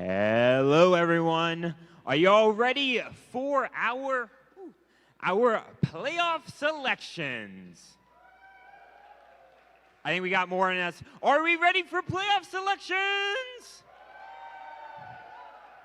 Hello, everyone. Are y'all ready for our playoff selections? I think we got more in us. Are we ready for playoff selections?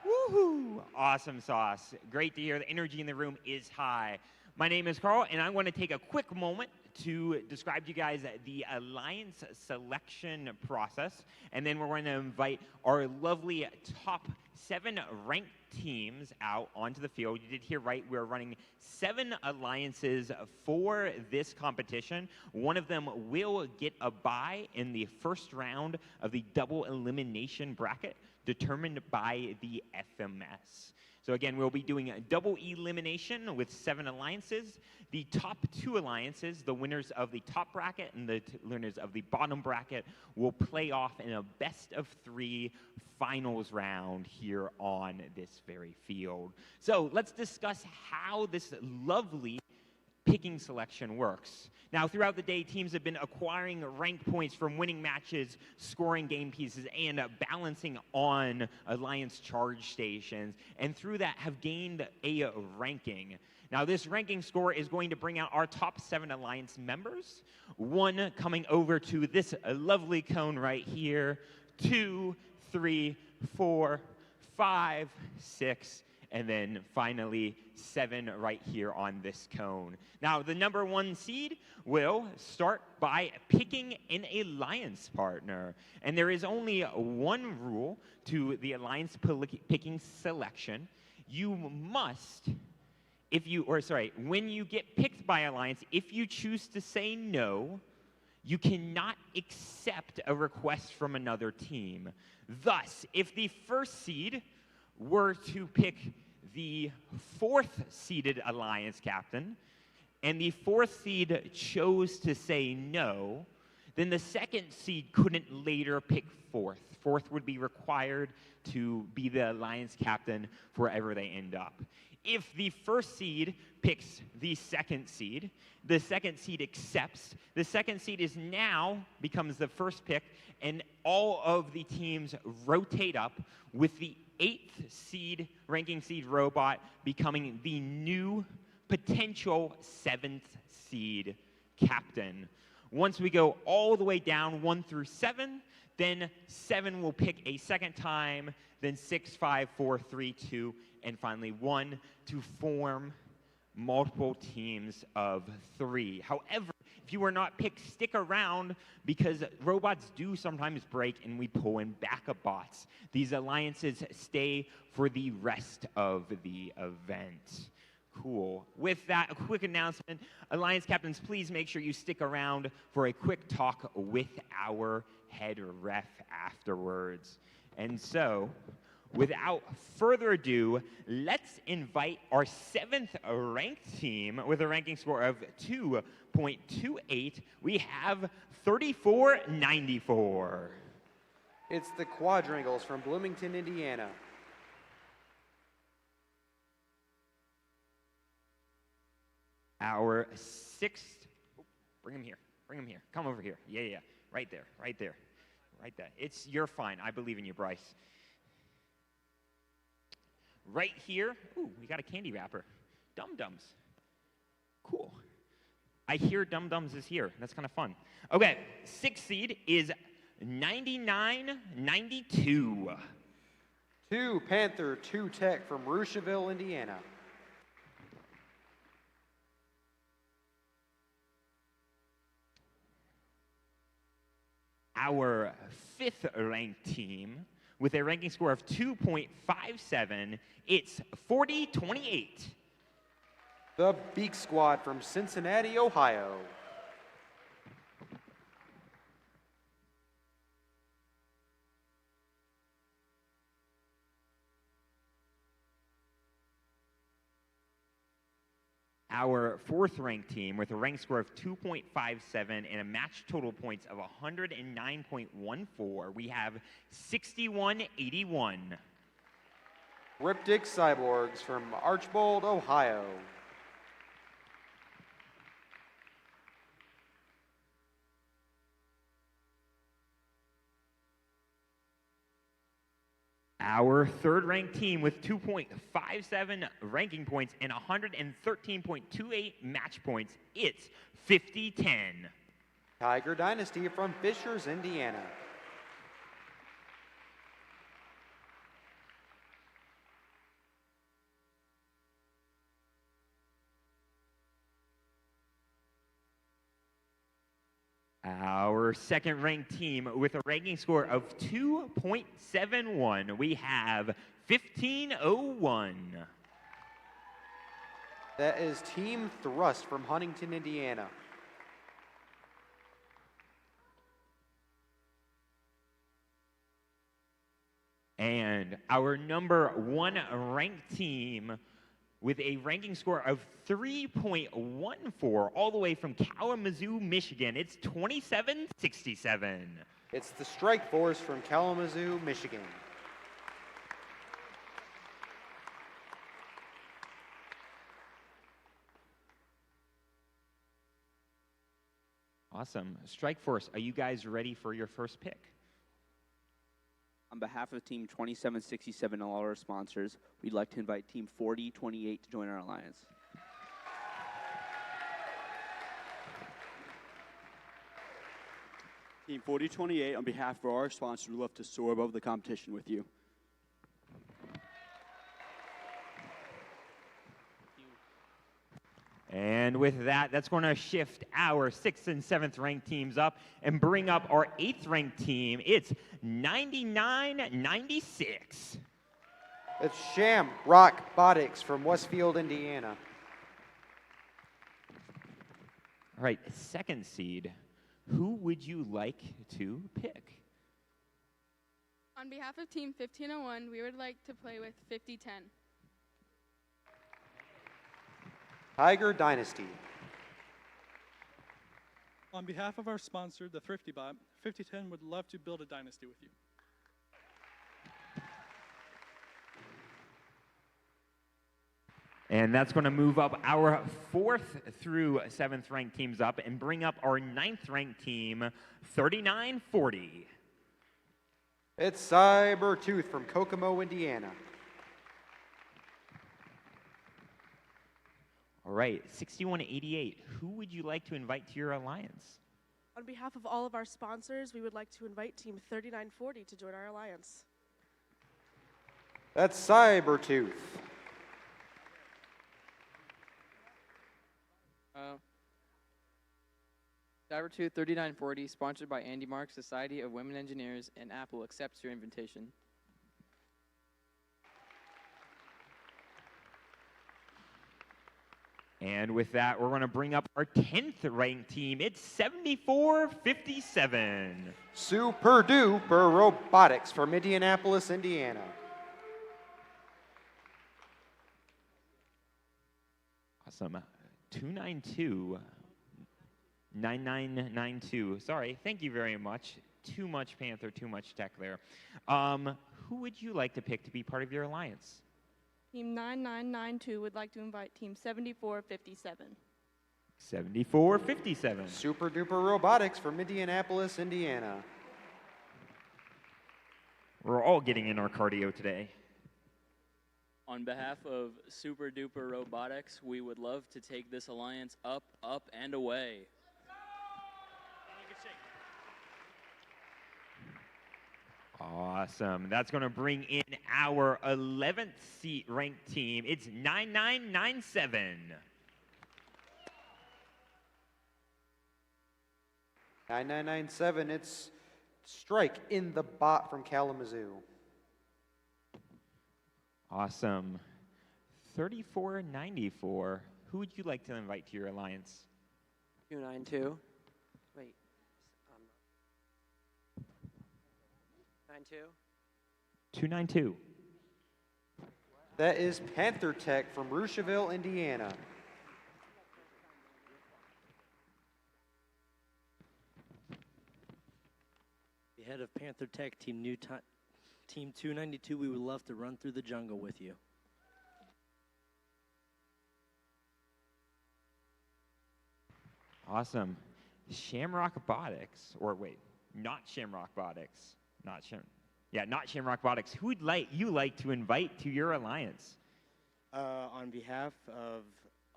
Woohoo! Awesome sauce. Great to hear. The energy in the room is high. My name is Carl, and I want to take a quick moment to describe to you guys the Alliance selection process, and then we're going to invite our lovely top 7 ranked teams out onto the field. You did hear right, we're running 7 alliances for this competition. One of them will get a bye in the first round of the double elimination bracket determined by the FMS. So again, we'll be doing a double elimination with 7 alliances. The top 2 alliances, the winners of the top bracket and the winners of the bottom bracket, will play off in a best of 3 finals round here on this very field. So let's discuss how this lovely picking selection works. Now, throughout the day, teams have been acquiring rank points from winning matches, scoring game pieces, and balancing on alliance charge stations, and through that have gained a ranking. Now, this ranking score is going to bring out our top 7 alliance members, 1 coming over to this lovely cone right here, 2, 3, 4, 5, 6, and then finally 7 right here on this cone. Now, the number 1 seed will start by picking an alliance partner. And there is only one rule to the alliance picking selection. You must, when you get picked by alliance, if you choose to say no, you cannot accept a request from another team. Thus, if the first seed were to pick the 4th seeded alliance captain, and the 4th seed chose to say no, then the 2nd seed couldn't later pick 4th. 4th would be required to be the alliance captain wherever they end up. If the 1st seed picks the 2nd seed, the 2nd seed accepts. The 2nd seed becomes the 1st pick, and all of the teams rotate up with the 8th seed, ranking seed robot, becoming the new potential 7th seed captain. Once we go all the way down 1 through 7, then 7 will pick a second time, then 6, 5, 4, 3, 2, and finally 1 to form multiple teams of 3. However, if you are not picked, stick around because robots do sometimes break and we pull in backup bots. These alliances stay for the rest of the event. Cool. With that, a quick announcement. Alliance captains, please make sure you stick around for a quick talk with our head ref afterwards. And so, without further ado, let's invite our 7th ranked team with a ranking score of 2.28. We have 3494. It's the Quadrangles from Bloomington, Indiana. Our 6th, bring him here, come over here. Yeah, right there. You're fine, I believe in you, Bryce. Right here, ooh, we got a candy wrapper. Dum Dums. Cool. I hear Dum Dums is here. That's kind of fun. Okay, 6th seed is 9992. 2 Panther, 2 Tech from Rushville, Indiana. Our 5th ranked team with a ranking score of 2.57, it's 4028. The Beak Squad from Cincinnati, Ohio. Our 4th ranked team with a rank score of 2.57 and a match total points of 109.14, we have 6181. Riptych Cyborgs from Archbold, Ohio. Our third ranked team with 2.57 ranking points and 113.28 match points. It's 50-10. Tiger Dynasty from Fishers, Indiana. Our second ranked team with a ranking score of 2.71. We have 1501. That is Team Thrust from Huntington, Indiana. And our number one ranked team with a ranking score of 3.14, all the way from Kalamazoo, Michigan. It's 2767. It's the Strike Force from Kalamazoo, Michigan. Awesome. Strike Force, are you guys ready for your first pick? On behalf of Team 2767 and all our sponsors, we'd like to invite Team 4028 to join our alliance. Team 4028, on behalf of our sponsors, we'd love to soar above the competition with you. And with that, that's going to shift our 6th and 7th ranked teams up and bring up our 8th ranked team. It's 99-96. It's Sham Robotics from Westfield, Indiana. All right, second seed. Who would you like to pick? On behalf of Team 1501, we would like to play with 5010. Tiger Dynasty. On behalf of our sponsor, the Thrifty Bot, 5010 would love to build a dynasty with you. And that's going to move up our 4th through 7th ranked teams up and bring up our 9th ranked team, 3940. It's Cybertooth from Kokomo, Indiana. All right, 6188. Who would you like to invite to your alliance? On behalf of all of our sponsors, we would like to invite Team 3940 to join our alliance. That's Cybertooth. Cybertooth 3940, sponsored by Andy Mark, Society of Women Engineers, and Apple accepts your invitation. And with that, we're going to bring up our 10th ranked team. It's 7457. Super Duper Robotics from Indianapolis, Indiana. Awesome. 292-9992. Sorry, thank you very much. Too much Panther, too much tech there. Who would you like to pick to be part of your alliance? Team 9992 would like to invite Team 7457. 7457. Super Duper Robotics from Indianapolis, Indiana. We're all getting in our cardio today. On behalf of Super Duper Robotics, we would love to take this alliance up, up, and away. Awesome. That's going to bring in our 11th seat ranked team. It's 9997. 9997, it's Strike in the Bot from Kalamazoo. Awesome. 3494. Who would you like to invite to your alliance? 292. Wait. 92. 292. That is Panther Tech from Rocheville, Indiana. The head of Panther Tech, Team 292, we would love to run through the jungle with you. Awesome. Shamrock Robotics, or wait, not Shamrock Robotics, not Yeah, not Shamrock Robotics. Who would you like to invite to your alliance? On behalf of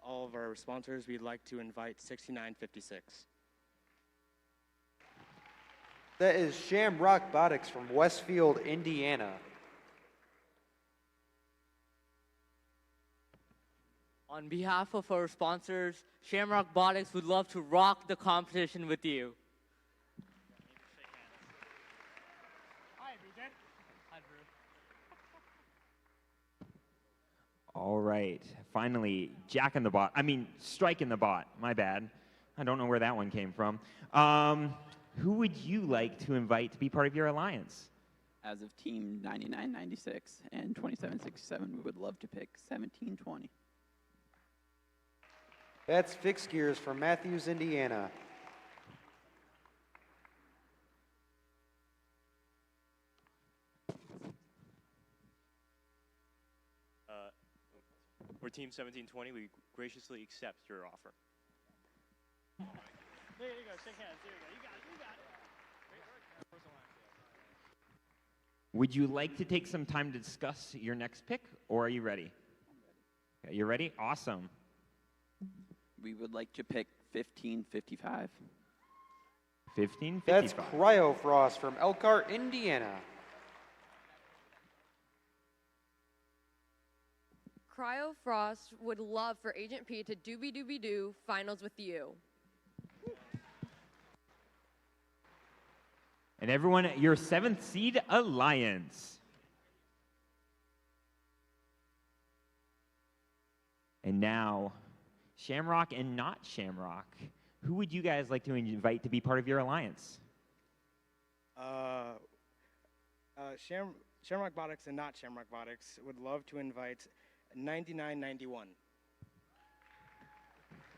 all of our sponsors, we'd like to invite 6956. That is Shamrock Robotics from Westfield, Indiana. On behalf of our sponsors, Shamrock Robotics would love to rock the competition with you. All right. Finally, Strike in the Bot. My bad. I don't know where that one came from. Who would you like to invite to be part of your alliance? As of Team 9996 and 2767, we would love to pick 1720. That's Fixed Gears from Matthews, Indiana. We're Team 1720. We graciously accept your offer. There you go. Shake hands. There you go. You got it. You got it. Would you like to take some time to discuss your next pick, or are you ready? Okay, you ready? Awesome. We would like to pick 1555. 1555. That's Cryofrost from Elkhart, Indiana. Cryo Frost would love for Agent P to doobie-doobie-doo finals with you. And everyone, your 7th seed alliance. And now, Shamrock and not Shamrock. Who would you guys like to invite to be part of your alliance? Shamrock Robotics and not Shamrock Robotics would love to invite 9991.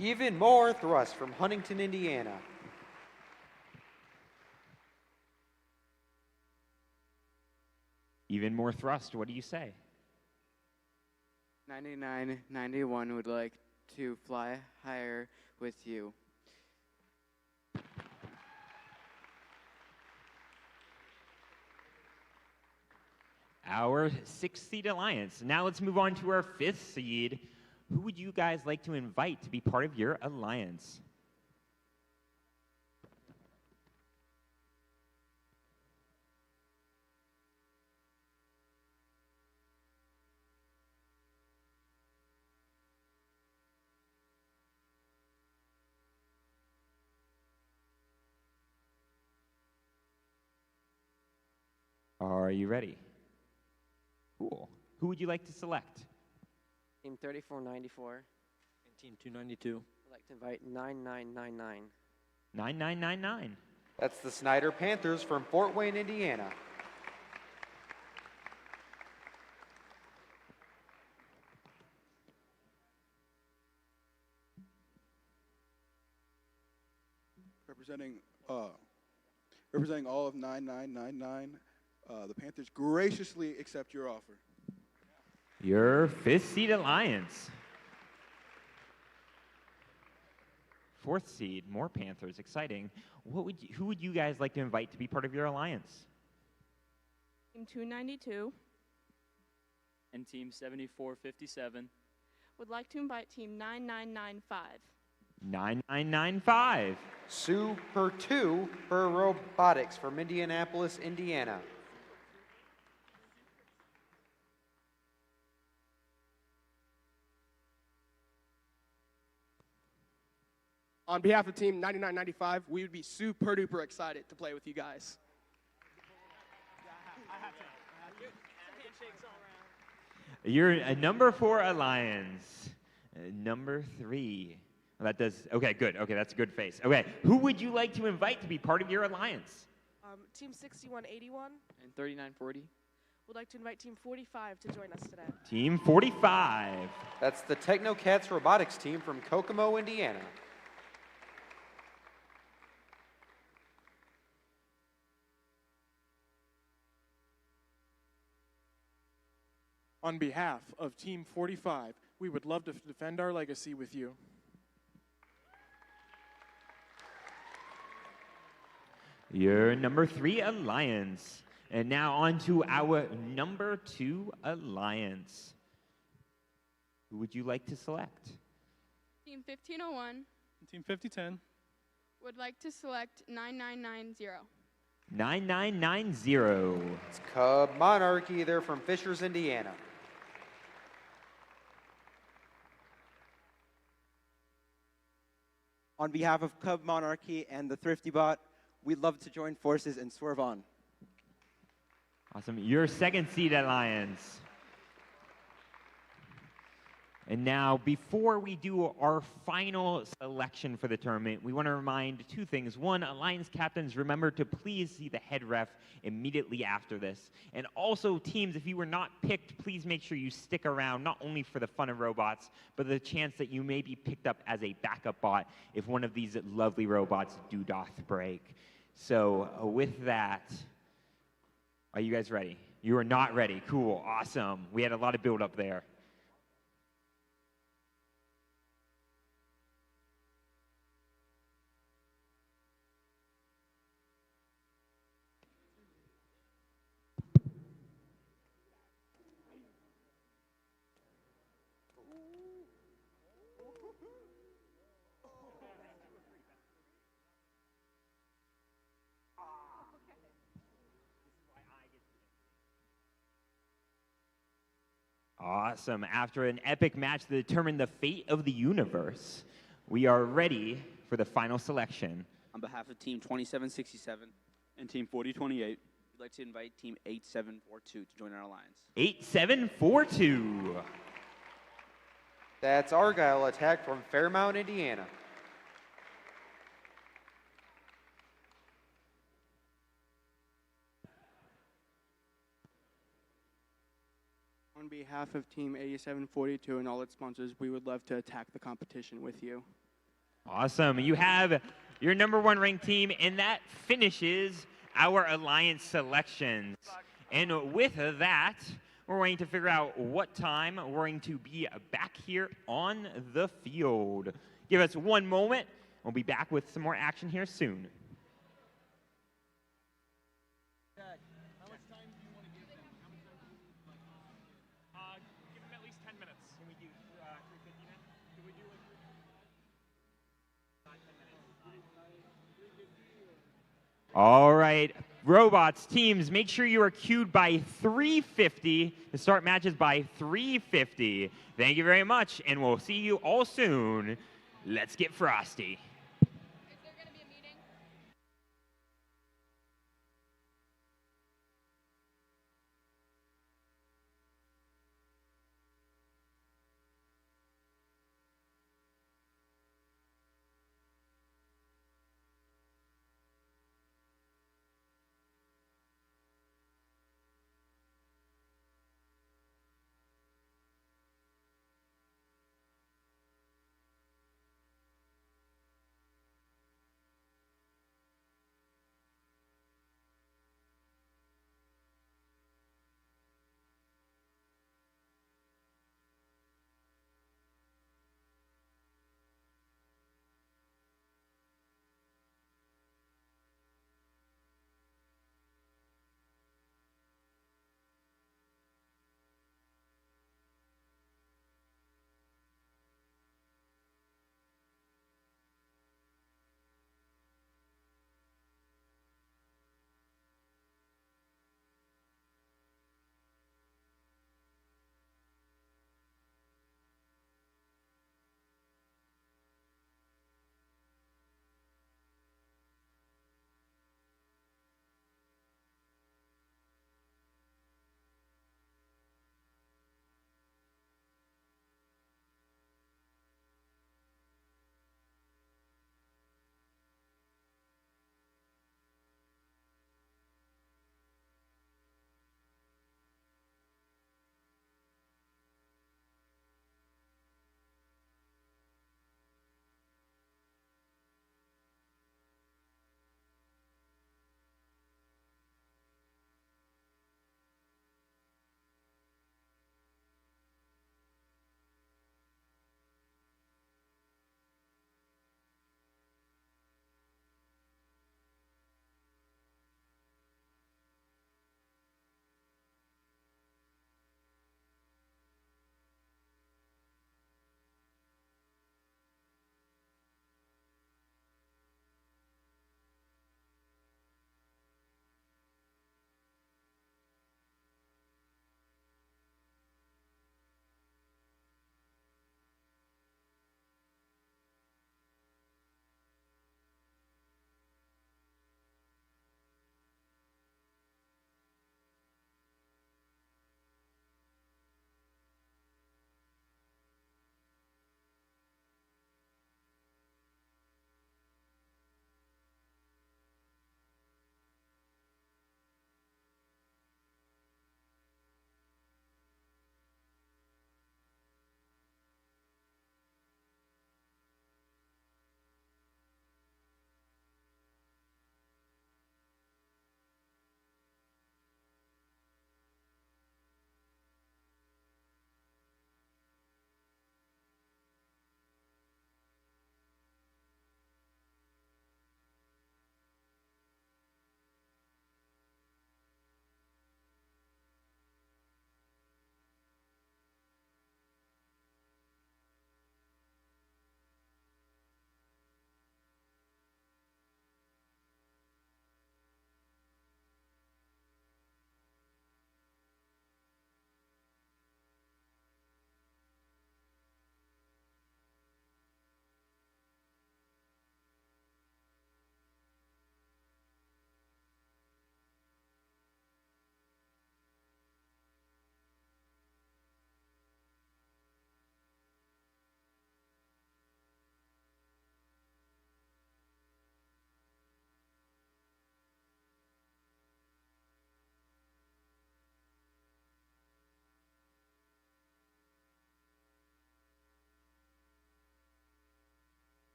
Even More Thrust from Huntington, Indiana. Even More Thrust, what do you say? 9991 would like to fly higher with you. Our 6th seed alliance. Now let's move on to our 5th seed. Who would you guys like to invite to be part of your alliance? Are you ready? Cool. Who would you like to select? Team 3494. And Team 292. I'd like to invite 9999. 9999. That's the Snyder Panthers from Fort Wayne, Indiana. Representing all of 9999, the Panthers graciously accept your offer. Your 5th seed alliance. 4th seed, more Panthers, exciting. Who would you guys like to invite to be part of your alliance? Team 292 And Team 7457 would like to invite Team 9995. 9995. Super 2 for Robotics from Indianapolis, Indiana. On behalf of Team 9995, we would be super duper excited to play with you guys. You're a number 4 alliance. Number 3. That does, okay, good. Okay, that's a good face. Okay, who would you like to invite to be part of your alliance? Team 6181 And 3940. would like to invite Team 45 to join us today. Team 45. That's the Technocats Robotics team from Kokomo, Indiana. On behalf of Team 45, we would love to defend our legacy with you. Your number 3 alliance. And now on to our number 2 alliance. Who would you like to select? Team 1501 And Team 5010 would like to select 9990. 9990. It's Cub Monarchy. They're from Fishers, Indiana. On behalf of Cub Monarchy and the Thrifty Bot, we'd love to join forces and swerve on. Awesome. Your second seed alliance. And now, before we do our final selection for the tournament, we want to remind 2 things. One, Alliance captains, remember to please see the head ref immediately after this. And also, teams, if you were not picked, please make sure you stick around, not only for the fun of robots, but the chance that you may be picked up as a backup bot if one of these lovely robots doth break. So, with that, are you guys ready? You are not ready. Cool. Awesome. We had a lot of build up there. Awesome. After an epic match that determined the fate of the universe, we are ready for the final selection. On behalf of Team 2767 and Team 4028, we'd like to invite Team 8742 to join our alliance. 8742. That's Argyle Attack from Fairmount, Indiana. On behalf of Team 8742 and all its sponsors, we would love to attack the competition with you. Awesome. You have your number 1 ranked team, and that finishes our alliance selections. And with that, we're going to figure out what time we're going to be back here on the field. Give us 1 moment. We'll be back with some more action here soon. All right, robots, teams, make sure you are queued by 3:50 to start matches by 3:50. Thank you very much, and we'll see you all soon. Let's get frosty.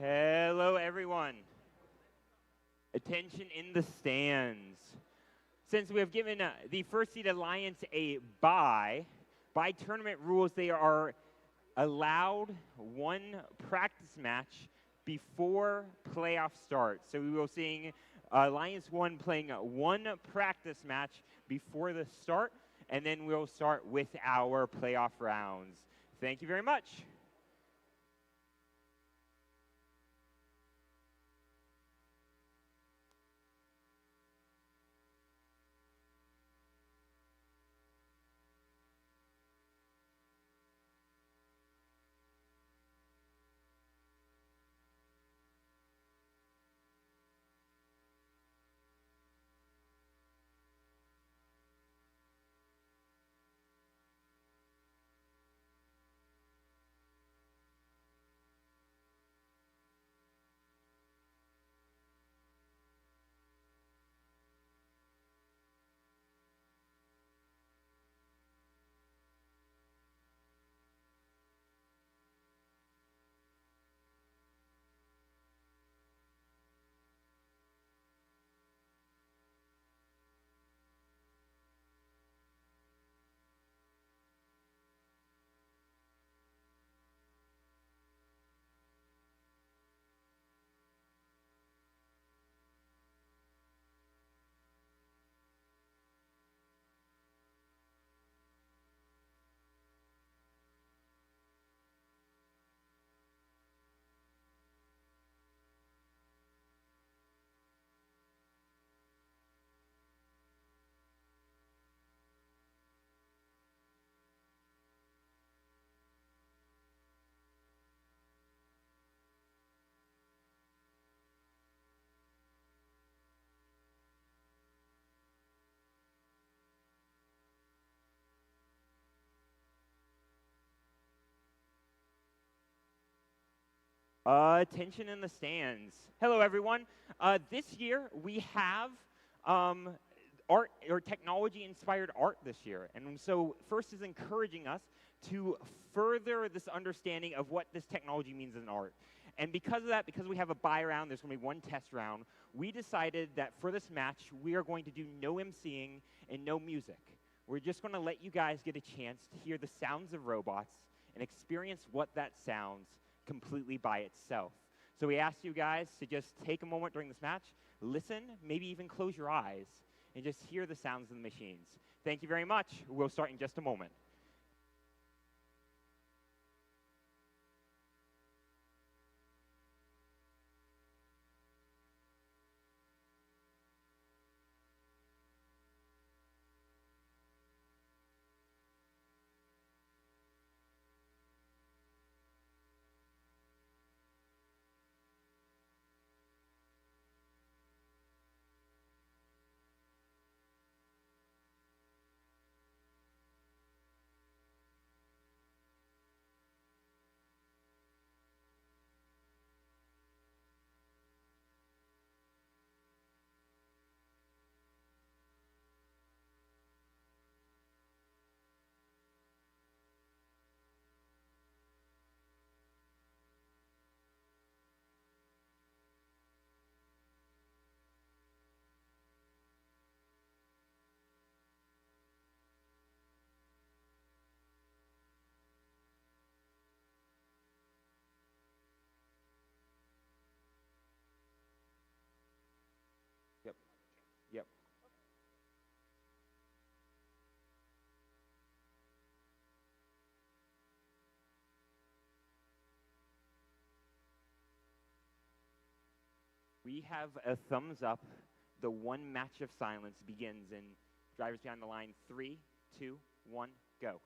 Hello, everyone. Attention in the stands. Since we have given the first seed alliance a bye, by tournament rules, they are allowed one practice match before playoff starts. So we will see Alliance 1 playing one practice match before the start, and then we'll start with our playoff rounds. Thank you very much. Attention in the stands. Hello, everyone. This year, we have art or technology-inspired art this year. And so first is encouraging us to further this understanding of what this technology means in art. And because of that, because we have a bye round, there's going to be one test round, we decided that for this match, we are going to do no emceeing and no music. We're just going to let you guys get a chance to hear the sounds of robots and experience what that sounds completely by itself. So we asked you guys to just take a moment during this match, listen, maybe even close your eyes, and just hear the sounds of the machines. Thank you very much. We'll start in just a moment. Yep. Yep. We have a thumbs up. The one match of silence begins in drivers behind the line. 3, 2, 1, go.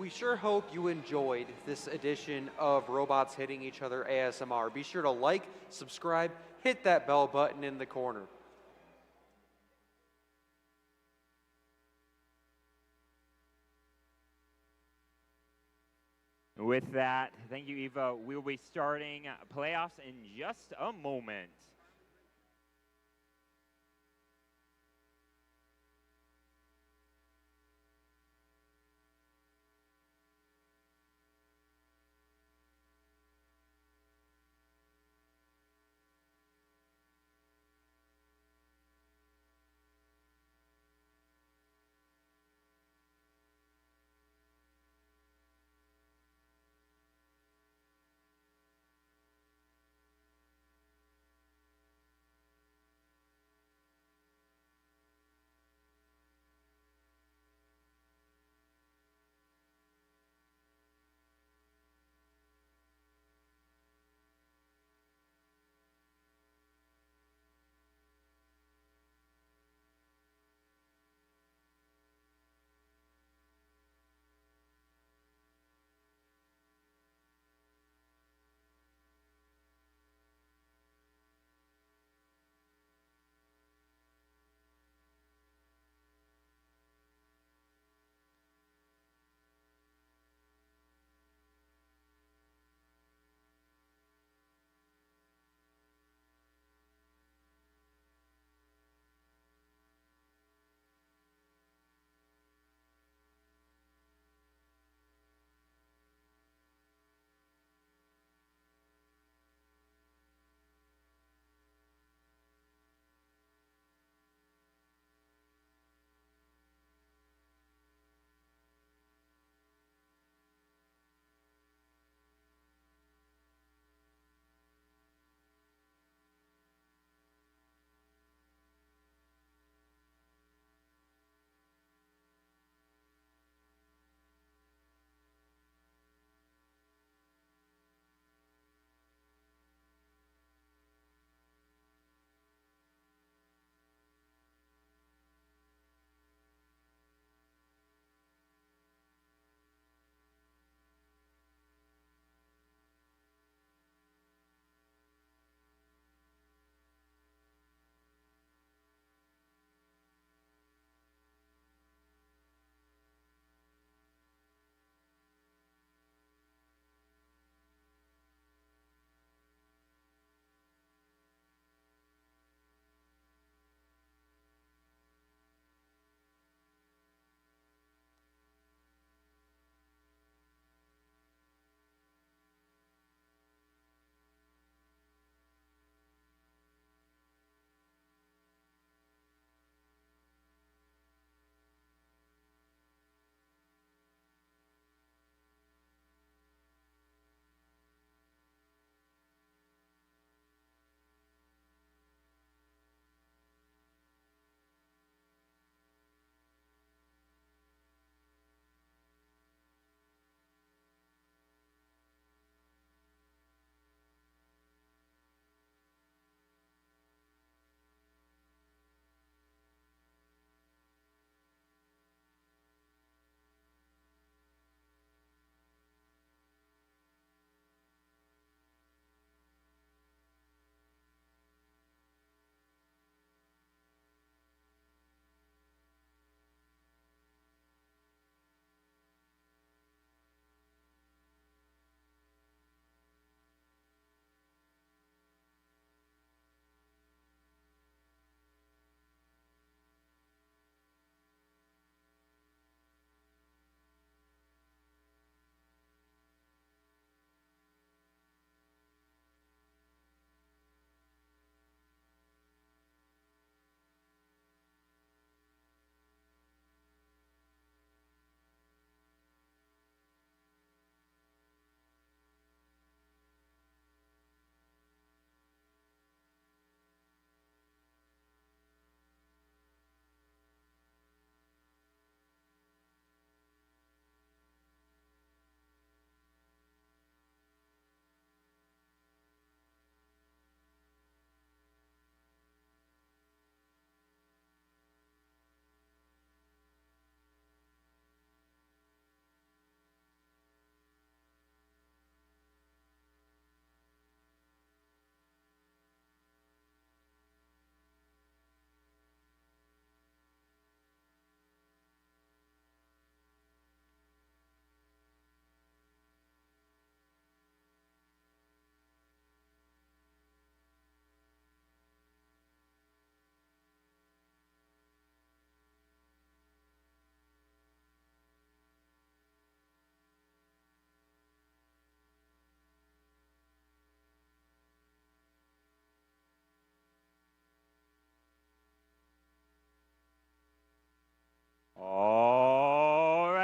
we sure hope you enjoyed this edition of Robots Hitting Each Other ASMR. Be sure to like, subscribe, hit that bell button in the corner. With that, thank you, Eva. We'll be starting playoffs in just a moment.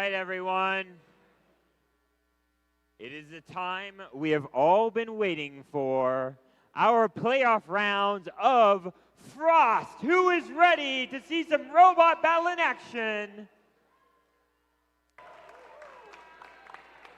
right, everyone. It is the time we have all been waiting for. Our playoff rounds of Frost. Who is ready to see some robot battle in action?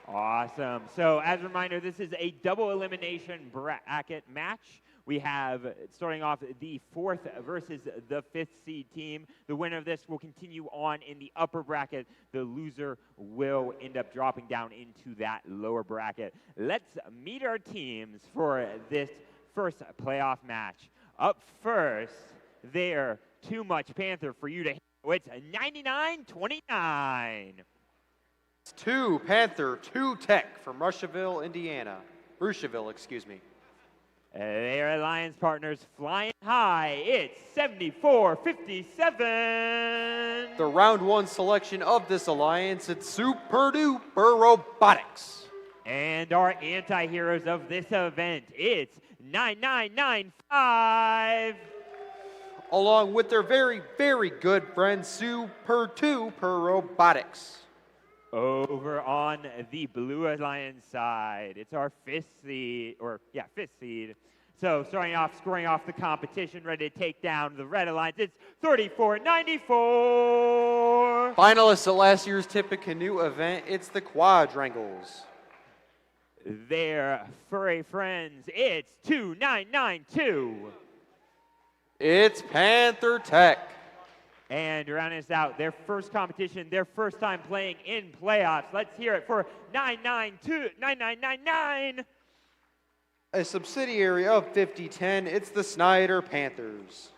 Awesome. So as a reminder, this is a double elimination bracket match. We have, starting off, the 4th versus the 5th seed team. The winner of this will continue on in the upper bracket. The loser will end up dropping down into that lower bracket. Let's meet our teams for this first playoff match. Up first, they're Too Much Panther for you to handle. It's 99-29. It's 2 Panther, 2 Tech from Rushville, Indiana. Rushville, excuse me. Their alliance partners flying high. It's 74-57. The round 1 selection of this alliance, it's Super Duper Robotics. And our anti-heroes of this event, it's 9995. Along with their very, very good friend, Super Duper Robotics. Over on the Blue Alliance side, it's our 5th seed, 5th seed. So scoring off the competition, ready to take down the Red Alliance, it's 34-94. Finalists at last year's Tippecanoe event, it's the Quadrangles. Their furry friends, it's 2992. It's Panther Tech. And rounding us out, their first competition, their first time playing in playoffs. Let's hear it for 9999. A subsidiary of 5010, it's the Snyder Panthers.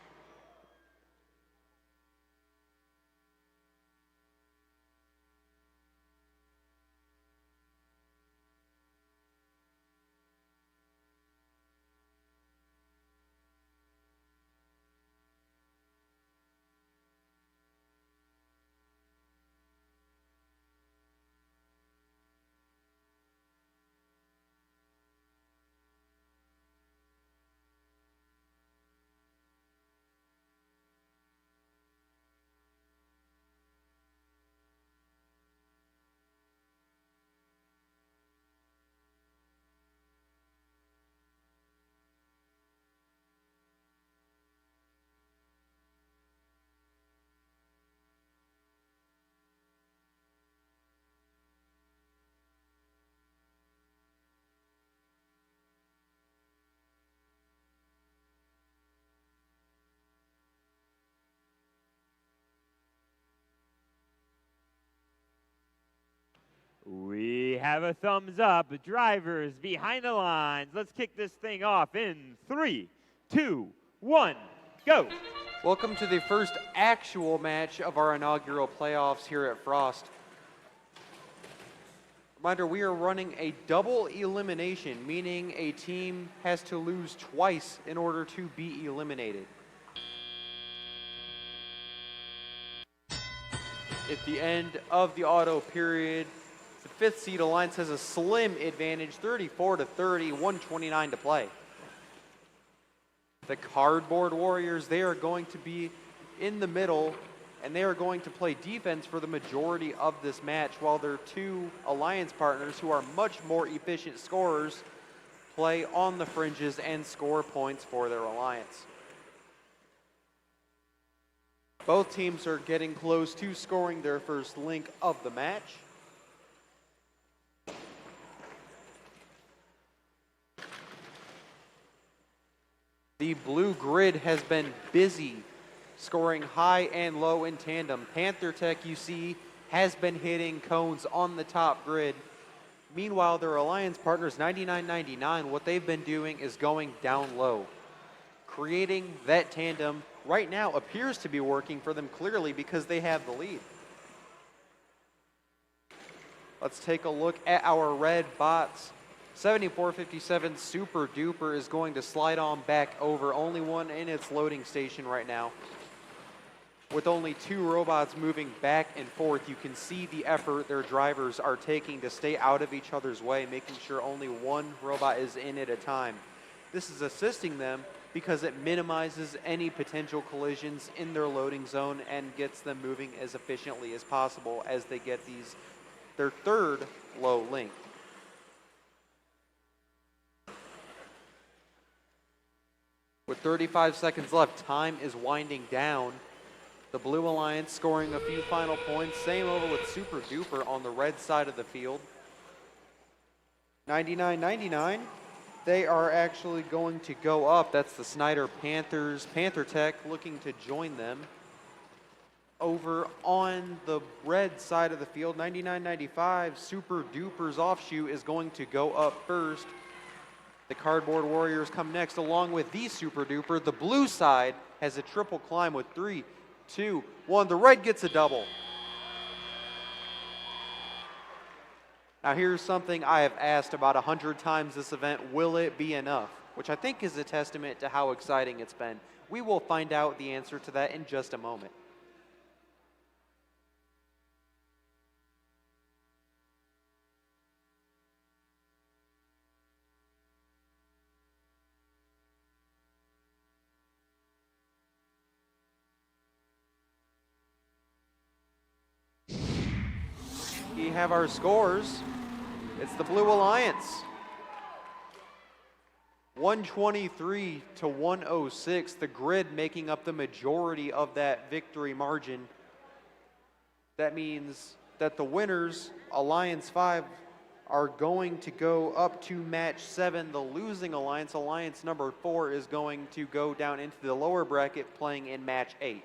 We have a thumbs up. Drivers behind the lines. Let's kick this thing off in 3, 2, 1, go. Welcome to the first actual match of our inaugural playoffs here at Frost. Reminder, we are running a double elimination, meaning a team has to lose twice in order to be eliminated. At the end of the auto period, the 5th seed alliance has a slim advantage, 34-30, 129 to play. The Cardboard Warriors, they are going to be in the middle, and they are going to play defense for the majority of this match, while their 2 alliance partners, who are much more efficient scorers, play on the fringes and score points for their alliance. Both teams are getting close to scoring their first link of the match. The blue grid has been busy, scoring high and low in tandem. Panther Tech, you see, has been hitting cones on the top grid. Meanwhile, their alliance partners, 9999, what they've been doing is going down low. Creating that tandem right now appears to be working for them clearly because they have the lead. Let's take a look at our red bots. 7457 Super Duper is going to slide on back over. Only one in its loading station right now. With only 2 robots moving back and forth, you can see the effort their drivers are taking to stay out of each other's way, making sure only one robot is in at a time. This is assisting them because it minimizes any potential collisions in their loading zone and gets them moving as efficiently as possible as they get their third low link. With 35 seconds left, time is winding down. The Blue Alliance scoring a few final points. Same over with Super Duper on the red side of the field. 99.99. They are actually going to go up. That's the Snyder Panthers. Panther Tech looking to join them. Over on the red side of the field, 99.95, Super Duper's offshoot is going to go up first. The Cardboard Warriors come next along with the Super Duper. The blue side has a triple climb with 3, 2, 1. The red gets a double. Now here's something I have asked about 100 times this event. Will it be enough? Which I think is a testament to how exciting it's been. We will find out the answer to that in just a moment. We have our scores. It's the Blue Alliance. 123 to 106. The grid making up the majority of that victory margin. That means that the winners, Alliance 5, are going to go up to match 7. The losing Alliance, Alliance number 4, is going to go down into the lower bracket playing in match 8.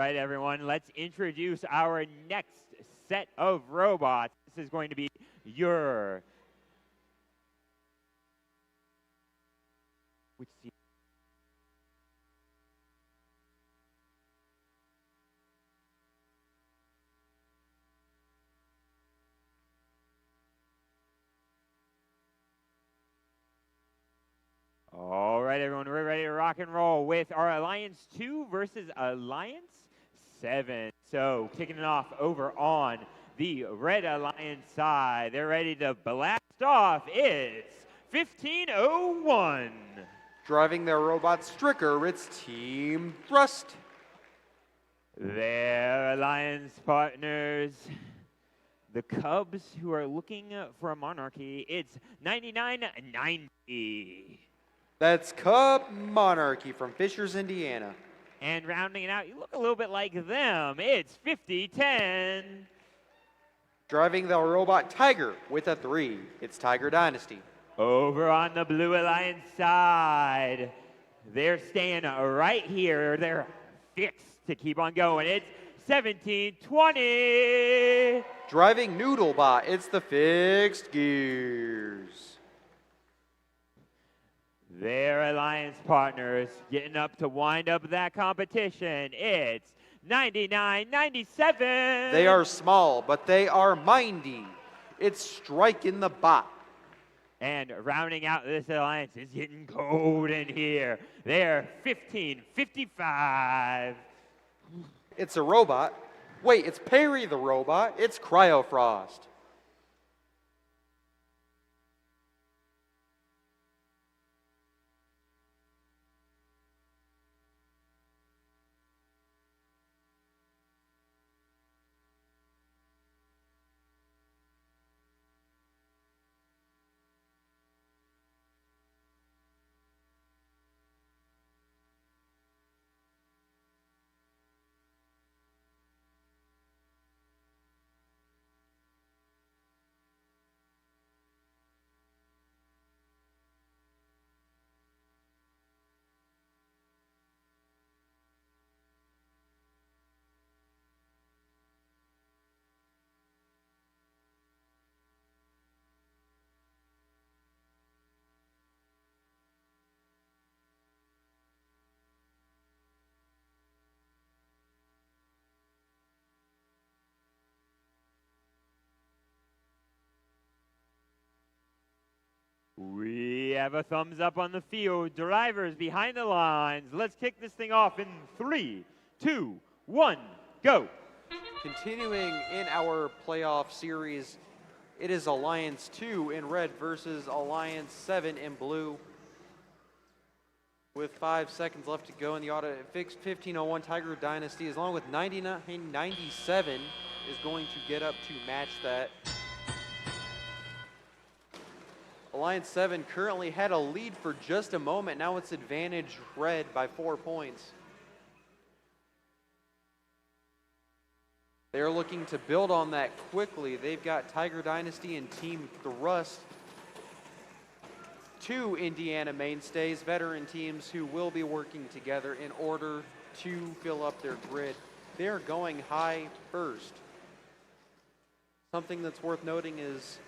right, everyone, let's introduce our next set of robots. This is going to be your... Which team? All right, everyone, we're ready to rock and roll with our Alliance 2 versus Alliance 7. So, kicking it off over on the Red Alliance side. They're ready to blast off. It's 1501. Driving their robot Stricker, it's Team Thrust. Their Alliance partners, the Cubs, who are looking for a monarchy. It's 9990. That's Cub Monarchy from Fishers, Indiana. And rounding it out, you look a little bit like them. It's 5010. Driving the robot Tiger with a 3, it's Tiger Dynasty. Over on the Blue Alliance side, they're staying right here. They're fixed to keep on going. It's 1720. Driving Noodlebot, it's the Fixed Gears. Their Alliance partners getting up to wind up that competition. It's 9997. They are small, but they are mindy. It's Striking the Bot. And rounding out this alliance is getting cold in here. They're 1555. It's a robot. Wait, it's Perry the robot. It's Cryofrost. We have a thumbs up on the field. Drivers behind the lines. Let's kick this thing off in 3, 2, 1, go. Continuing in our playoff series, it is Alliance 2 in red versus Alliance 7 in blue. With 5 seconds left to go in the auto, fixed 1501 Tiger Dynasty, along with 9997, is going to get up to match that. Alliance 7 currently had a lead for just a moment. Now it's advantage red by 4 points. They're looking to build on that quickly. They've got Tiger Dynasty and Team Thrust, 2 Indiana mainstays, veteran teams who will be working together in order to fill up their grid. They're going high first. Something that's worth noting is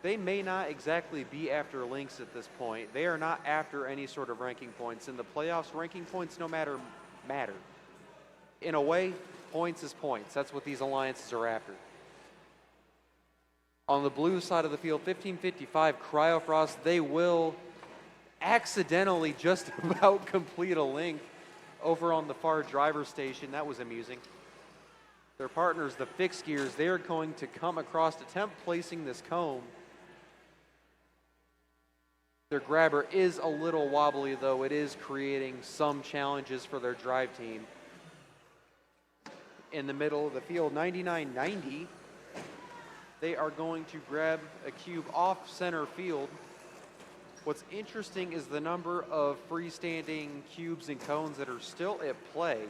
they may not exactly be after links at this point. They are not after any sort of ranking points. In the playoffs, ranking points no matter. In a way, points is points. That's what these alliances are after. On the blue side of the field, 1555 Cryofrost, they will accidentally just about complete a link over on the far driver station. That was amusing. Their partners, the Fixed Gears, they are going to come across, attempt placing this cone. Their grabber is a little wobbly, though. It is creating some challenges for their drive team. In the middle of the field, 9990, they are going to grab a cube off center field. What's interesting is the number of freestanding cubes and cones that are still at play.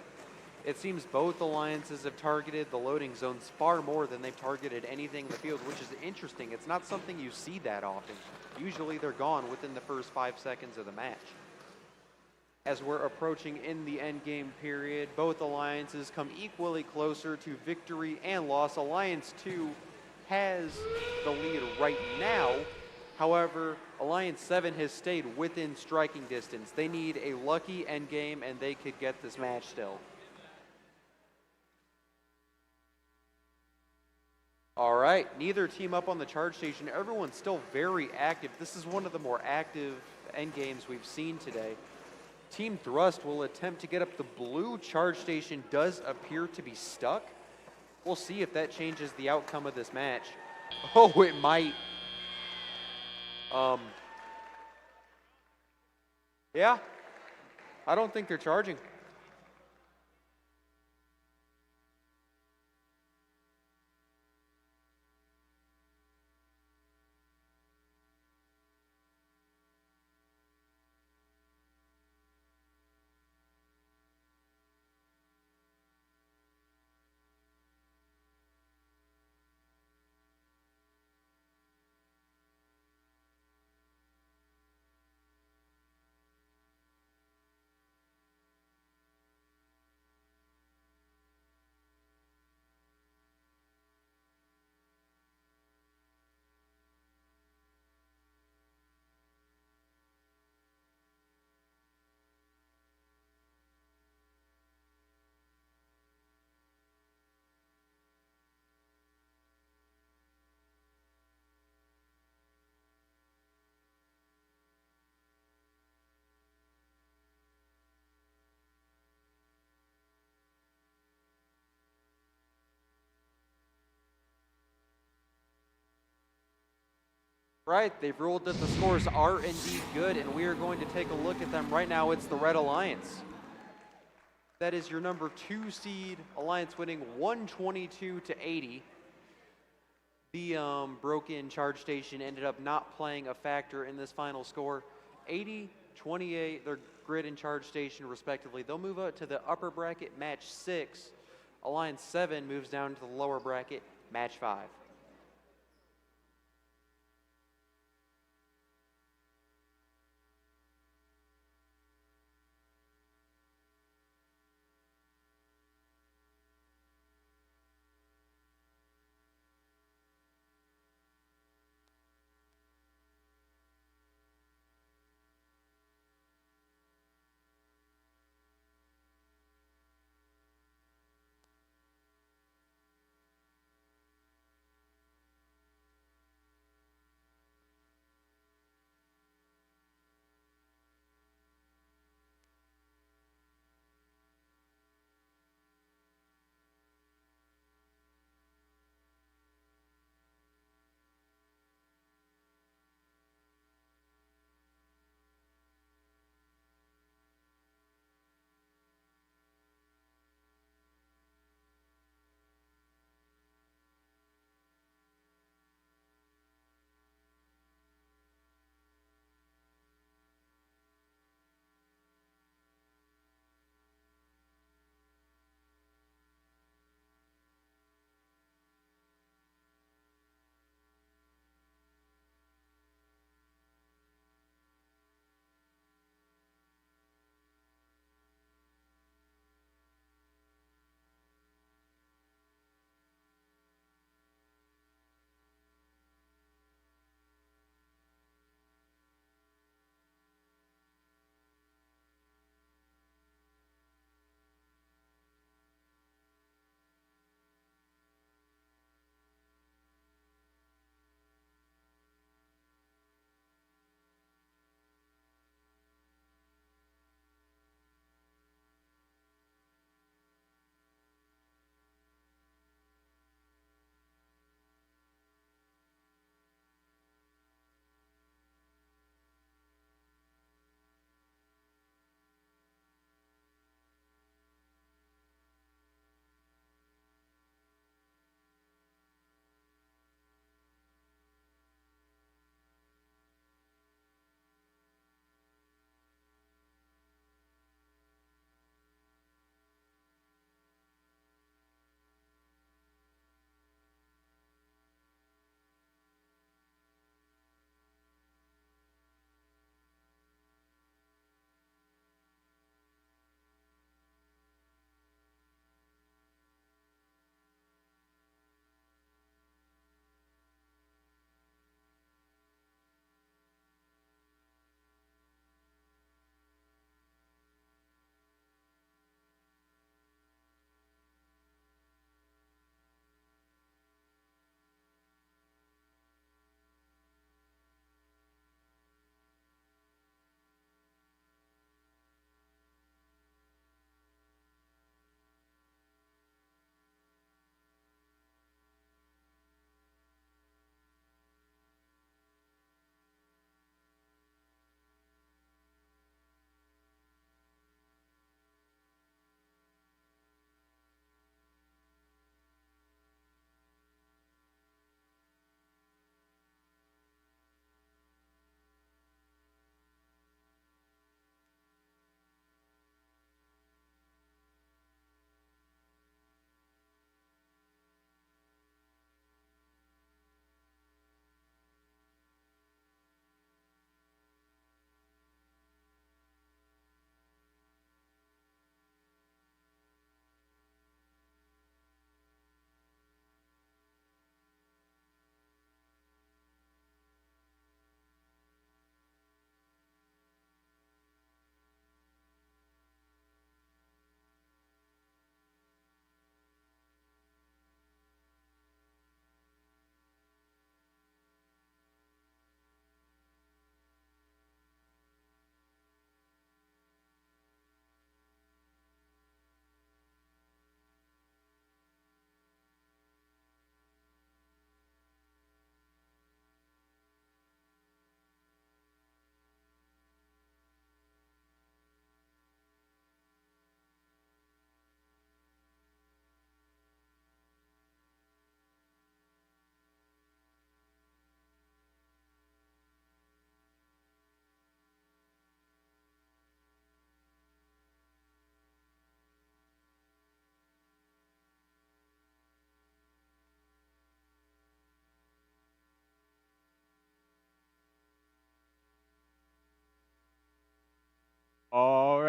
It seems both alliances have targeted the loading zones far more than they've targeted anything in the field, which is interesting. It's not something you see that often. Usually they're gone within the first 5 seconds of the match. as we're approaching in the end game period. Both alliances come equally closer to victory and loss. Alliance 2 has the lead right now. However, Alliance 7 has stayed within striking distance. They need a lucky end game, and they could get this match still. All right, neither team up on the charge station. Everyone's still very active. This is one of the more active end games we've seen today. Team Thrust will attempt to get up the blue charge station. Does appear to be stuck. We'll see if that changes the outcome of this match. Oh, it might. Yeah, I don't think they're charging. Right, they've ruled that the scores are indeed good, and we are going to take a look at them right now. It's the Red Alliance. That is your number 2 seed Alliance, winning 122 to 80. The broken charge station ended up not playing a factor in this final score. 80, 28, their grid and charge station respectively. They'll move up to the upper bracket, match 6. Alliance 7 moves down to the lower bracket, match 5.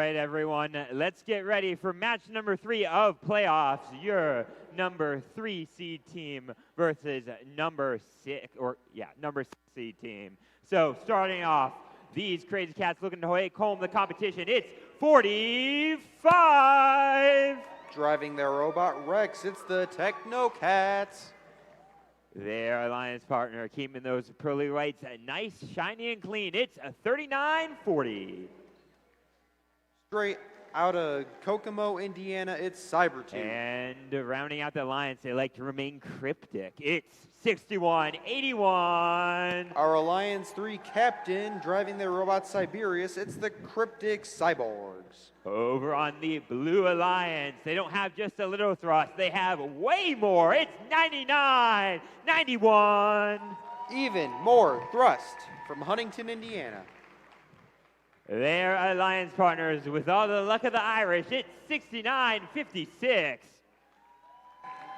right, everyone, let's get ready for match number 3 of playoffs. Your number 3 seed team versus number 6 seed team. So starting off, these crazy cats looking to home the competition. It's 45. Driving their robot Rex, it's the Techno Cats. Their alliance partner keeping those pearly whites nice, shiny, and clean. It's a 39-40. Straight out of Kokomo, Indiana, it's Cybertooth. And rounding out the alliance, they like to remain cryptic. It's 61-81. Our Alliance 3 captain driving their robot Siberius, it's the Cryptic Cyborgs. Over on the Blue Alliance, they don't have just a little thrust, they have way more. It's 99-91. Even more thrust from Huntington, Indiana. Their alliance partners, with all the luck of the Irish, it's 69-56.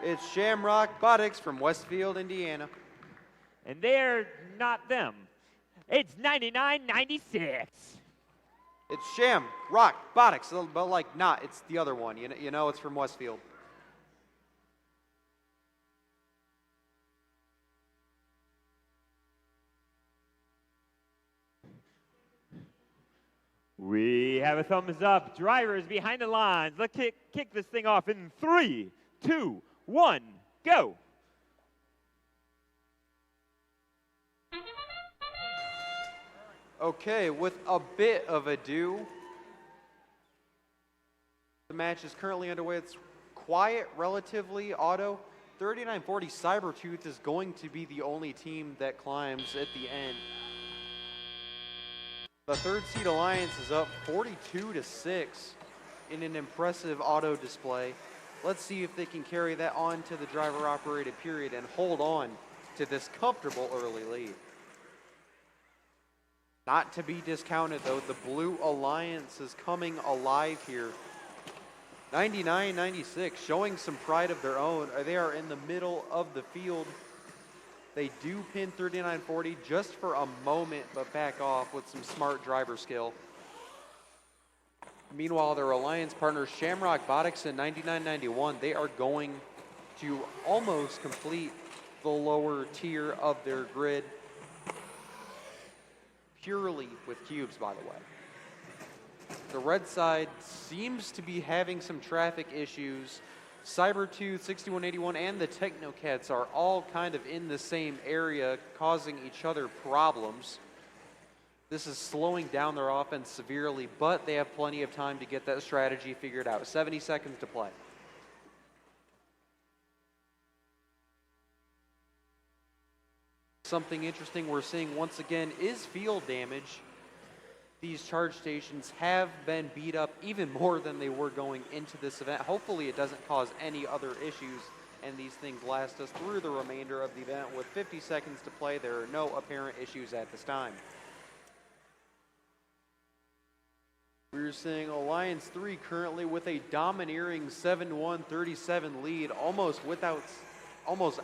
It's Shamrock Robotics from Westfield, Indiana. And they're not them. It's 99-96. It's Shamrock Robotics, but like not, it's the other one. You know it's from Westfield. We have a thumbs up. Drivers behind the lines. Let's kick this thing off in 3, 2, 1, go. Okay, with a bit of ado, the match is currently underway. It's quiet, relatively auto. 39-40 Cybertooth is going to be the only team that climbs at the end. The third seed Alliance is up 42-6 in an impressive auto display. Let's see if they can carry that on to the driver-operated period and hold on to this comfortable early lead. Not to be discounted, though, the Blue Alliance is coming alive here. 99-96, showing some pride of their own. They are in the middle of the field. They do pin 39-40 just for a moment, but back off with some smart driver skill. Meanwhile, their alliance partners, Shamrock Robotics and 99-91, they are going to almost complete the lower tier of their grid. Purely with cubes, by the way. The red side seems to be having some traffic issues. Cybertooth, 6181, and the Technocats are all kind of in the same area, causing each other problems. This is slowing down their offense severely, but they have plenty of time to get that strategy figured out. 70 seconds to play. Something interesting we're seeing once again is field damage. These charge stations have been beat up even more than they were going into this event. Hopefully it doesn't cause any other issues and these things last us through the remainder of the event. With 50 seconds to play, there are no apparent issues at this time. We're seeing Alliance 3 currently with a domineering 7-1-37 lead, almost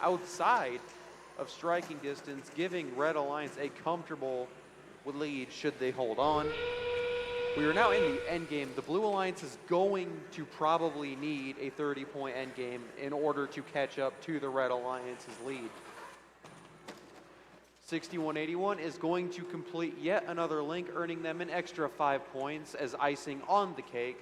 outside of striking distance, giving Red Alliance a comfortable lead should they hold on. We are now in the end game. The Blue Alliance is going to probably need a 30-point end game in order to catch up to the Red Alliance's lead. 6181 is going to complete yet another link, earning them an extra 5 points as icing on the cake.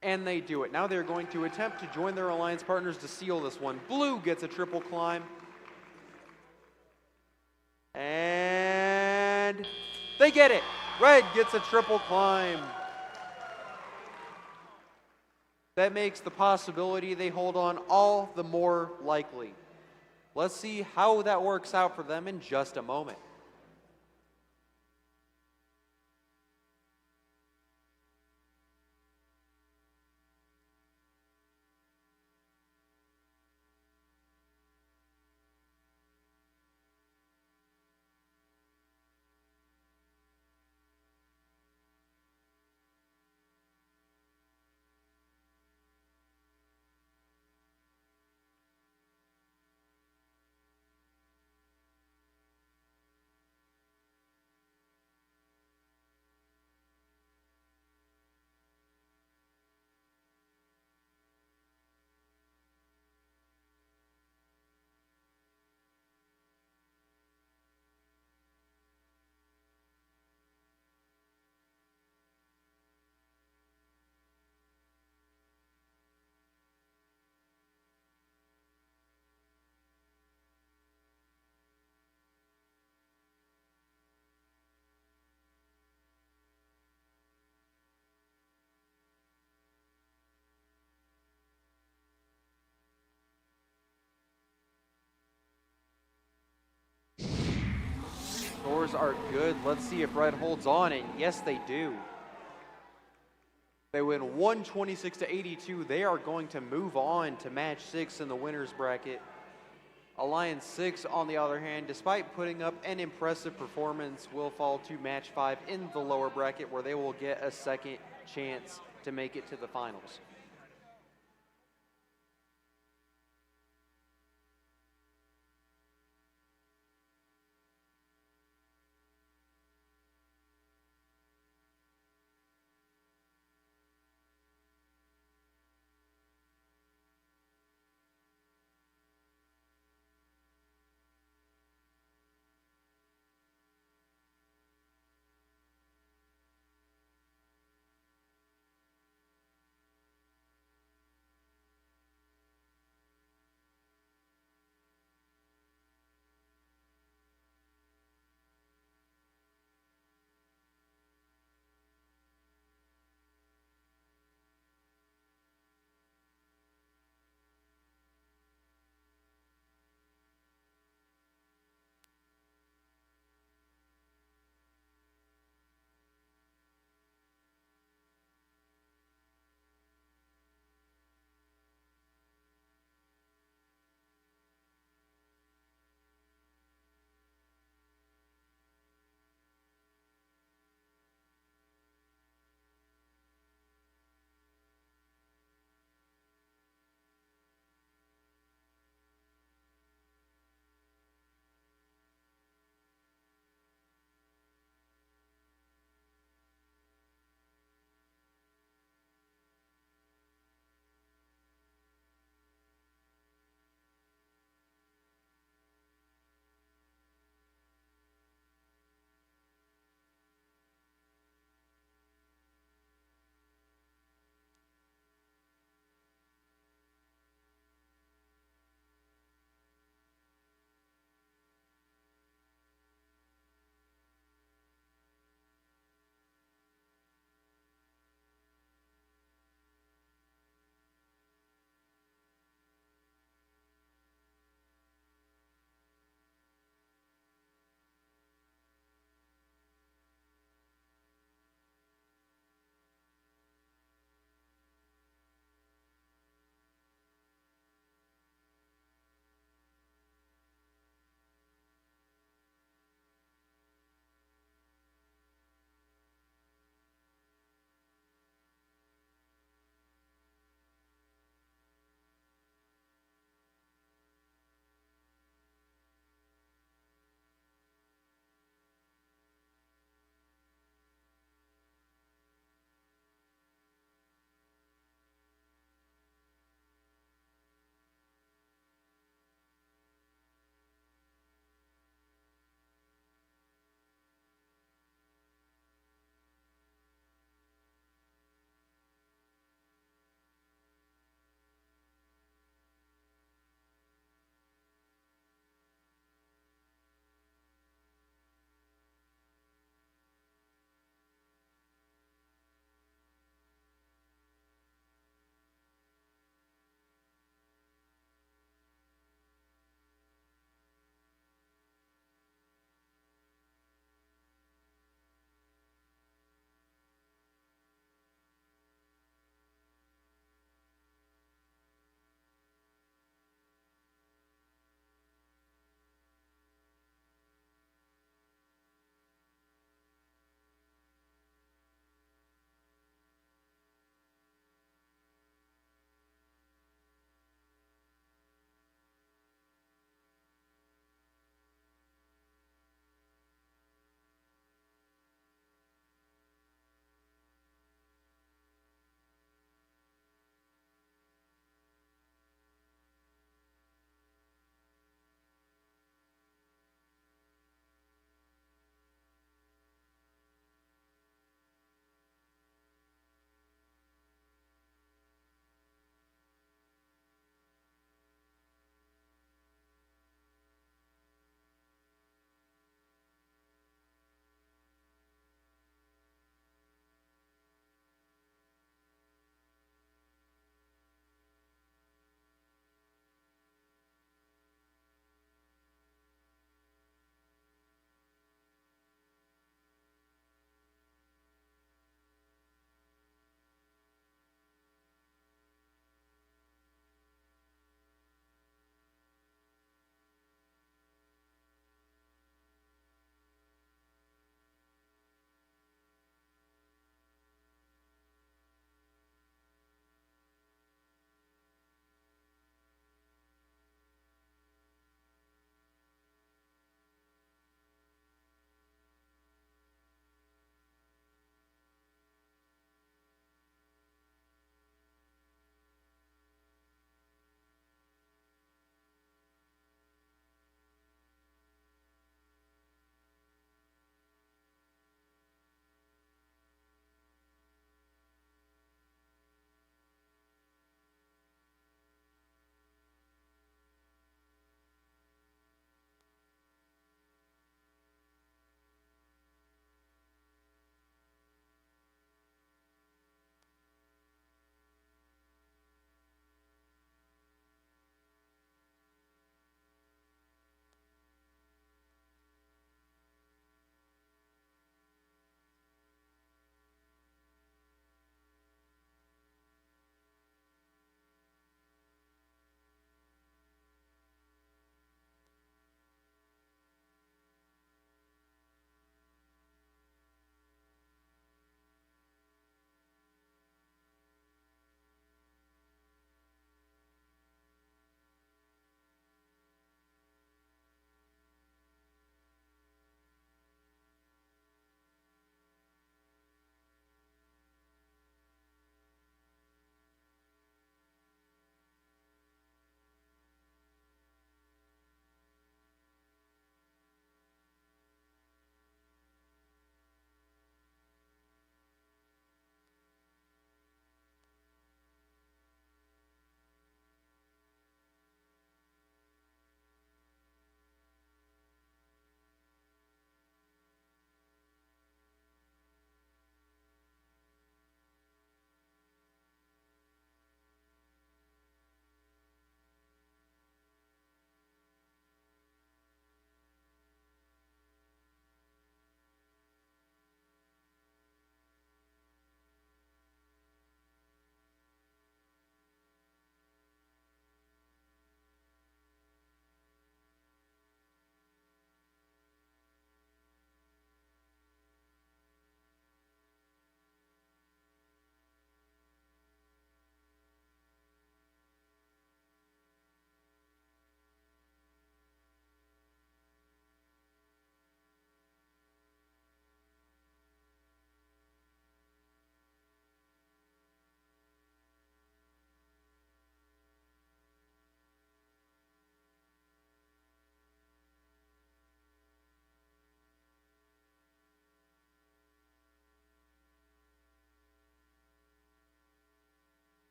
And they do it. Now they're going to attempt to join their alliance partners to seal this one. Blue gets a triple climb. And they get it. Red gets a triple climb. That makes the possibility they hold on all the more likely. Let's see how that works out for them in just a moment. scores are good. Let's see if red holds on, and yes, they do. They win 126-82. They are going to move on to match 6 in the winners bracket. Alliance 6, on the other hand, despite putting up an impressive performance, will fall to match 5 in the lower bracket, where they will get a second chance to make it to the finals.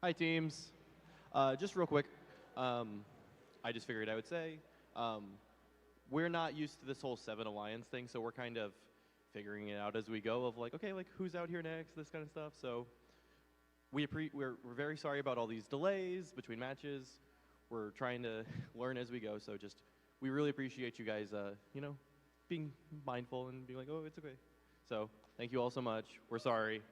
Hi, teams. Just real quick, I just figured I would say, we're not used to this whole 7 alliance thing, so we're kind of figuring it out as we go of like, okay, like who's out here next, this kind of stuff. So we're very sorry about all these delays between matches. We're trying to learn as we go, so just we really appreciate you guys, you know, being mindful and being like, oh, it's okay. So thank you all so much. We're sorry.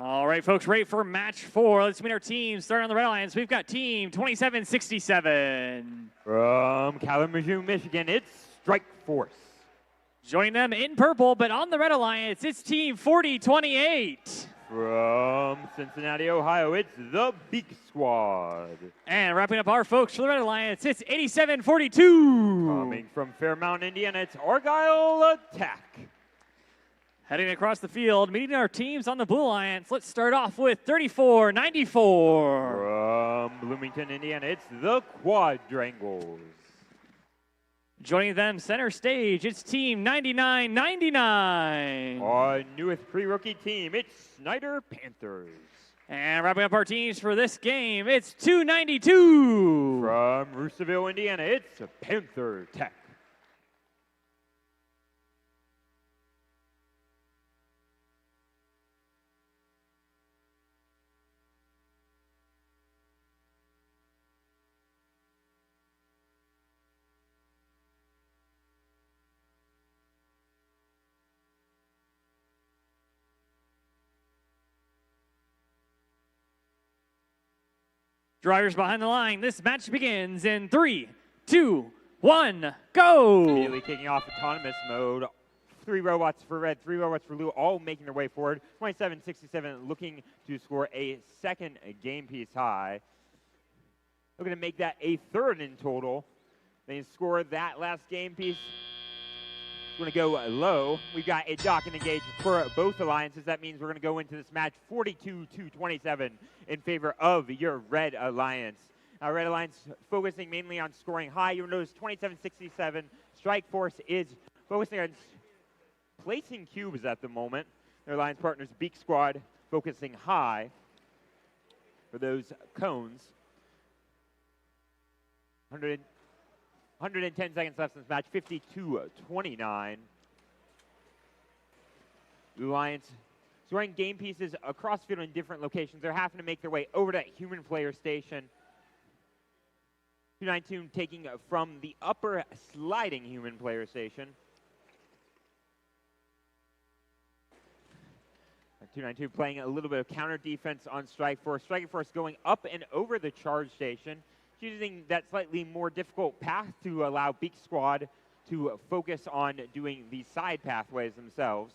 All right, folks, ready for match 4. Let's meet our teams. Starting on the Red Alliance, we've got team 2767. From Kalamazoo, Michigan, it's Strike Force. Joining them in purple, but on the Red Alliance, it's team 4028. From Cincinnati, Ohio, it's the Beak Squad. And wrapping up our folks for the Red Alliance, it's 8742. Coming from Fairmount, Indiana, it's Argyle Attack. Heading across the field, meeting our teams on the Blue Alliance. Let's start off with 3494. From Bloomington, Indiana, it's the Quadrangles. Joining them center stage, it's team 9999. Our newest pre-rookie team, it's Snyder Panthers. And wrapping up our teams for this game, it's 292. From Roosterville, Indiana, it's Panther Tech. Drivers behind the line. This match begins in 3, 2, 1, go! Immediately kicking off autonomous mode. 3 robots for red, 3 robots for blue, all making their way forward. 27-67 looking to score a second game piece high. Looking to make that a third in total. They score that last game piece. going to go low. We've got a dock and engage for both alliances. That means we're going to go into this match 42-27 in favor of your Red Alliance. Red Alliance focusing mainly on scoring high. You'll notice 27-67. Strike Force is focusing on placing cubes at the moment. Their alliance partners, Beak Squad, focusing high for those cones. 110 seconds left in this match, 52-29. Blue Alliance throwing game pieces across the field in different locations. They're having to make their way over to human player station. 292 taking from the upper sliding human player station. 292 playing a little bit of counter defense on Strike Force. Strike Force going up and over the charge station, choosing that slightly more difficult path to allow Beak Squad to focus on doing the side pathways themselves.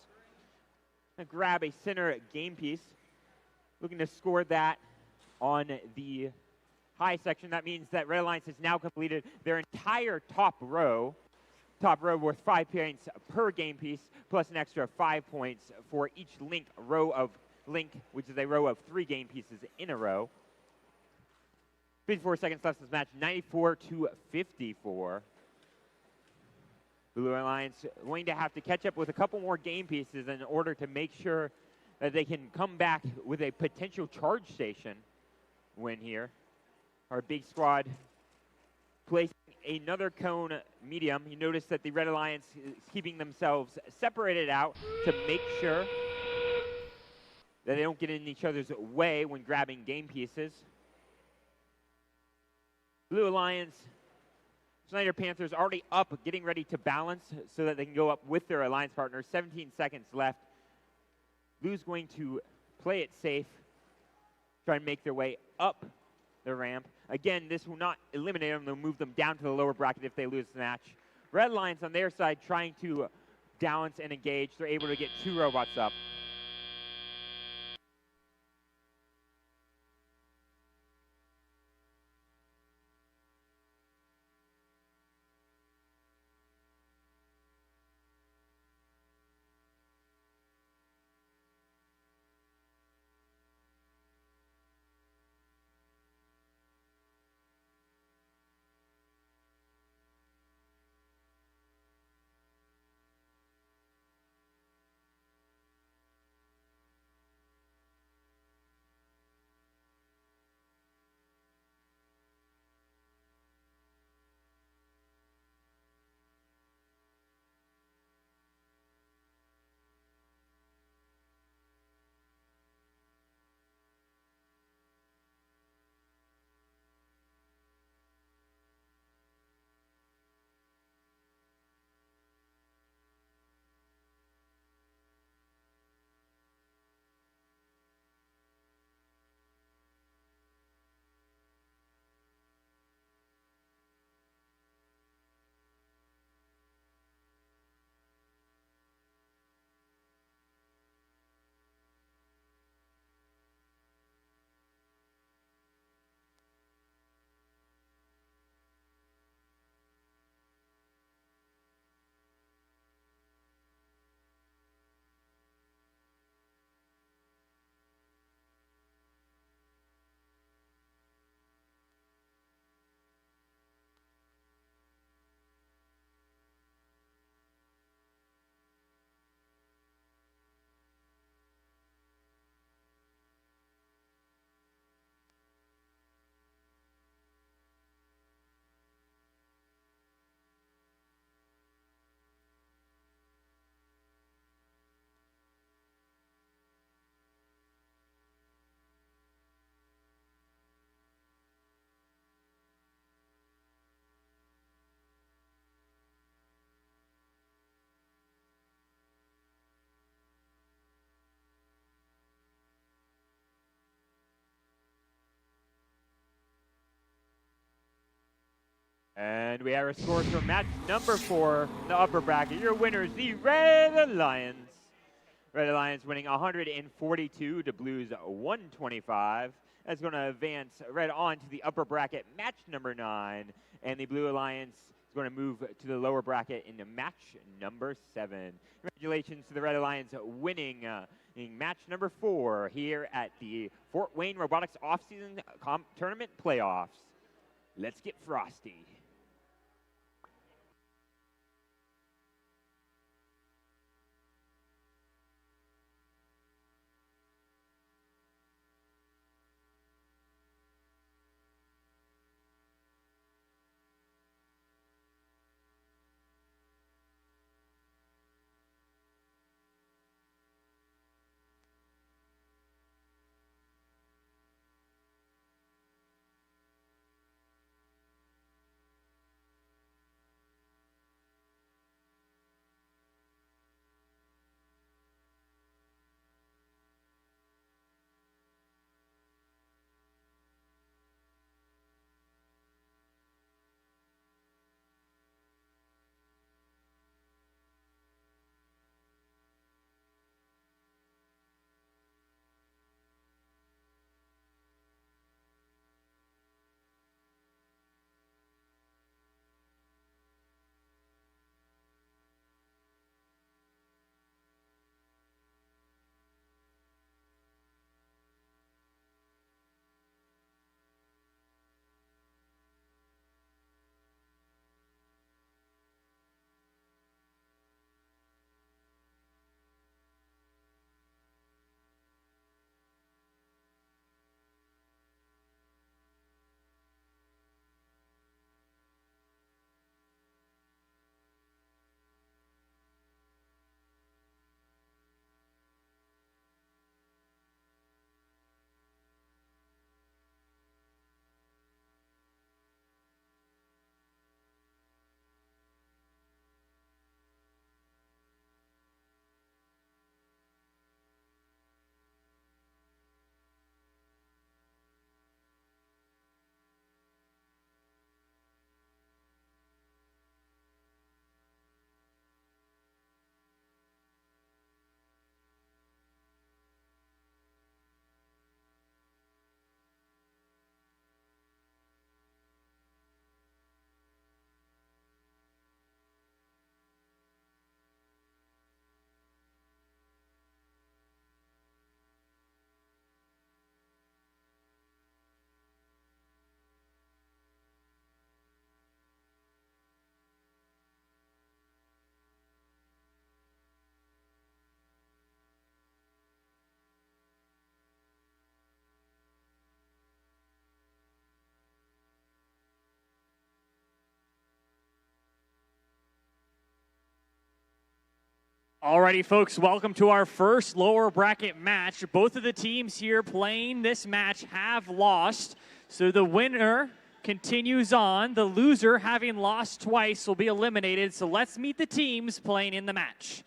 And grab a center game piece, looking to score that on the high section. That means that Red Alliance has now completed their entire top row worth 5 points per game piece, plus an extra 5 points for each row of link, which is a row of 3 game pieces in a row. 54 seconds left in this match, 94-54. Blue Alliance going to have to catch up with a couple more game pieces in order to make sure that they can come back with a potential charge station win here. Our Big Squad placing another cone medium. You notice that the Red Alliance is keeping themselves separated out to make sure that they don't get in each other's way when grabbing game pieces. Blue Alliance, Snyder Panthers already up, getting ready to balance so that they can go up with their alliance partners. 17 seconds left. Blue's going to play it safe, try and make their way up the ramp. Again, this will not eliminate them. They'll move them down to the lower bracket if they lose the match. Red Alliance on their side trying to balance and engage. They're able to get 2 robots up. And we have our scores for match number 4 in the upper bracket. Your winners, the Red Alliance. Red Alliance winning 142 to Blues 125. That's going to advance Red on to the upper bracket, match number 9. And the Blue Alliance is going to move to the lower bracket into match number 7. Congratulations to the Red Alliance winning in match number 4 here at the Fort Wayne Robotics Off-Season Tournament Playoffs. Let's get frosty. Alrighty, folks, welcome to our first lower bracket match. Both of the teams here playing this match have lost, so the winner continues on. The loser, having lost twice, will be eliminated. So let's meet the teams playing in the match.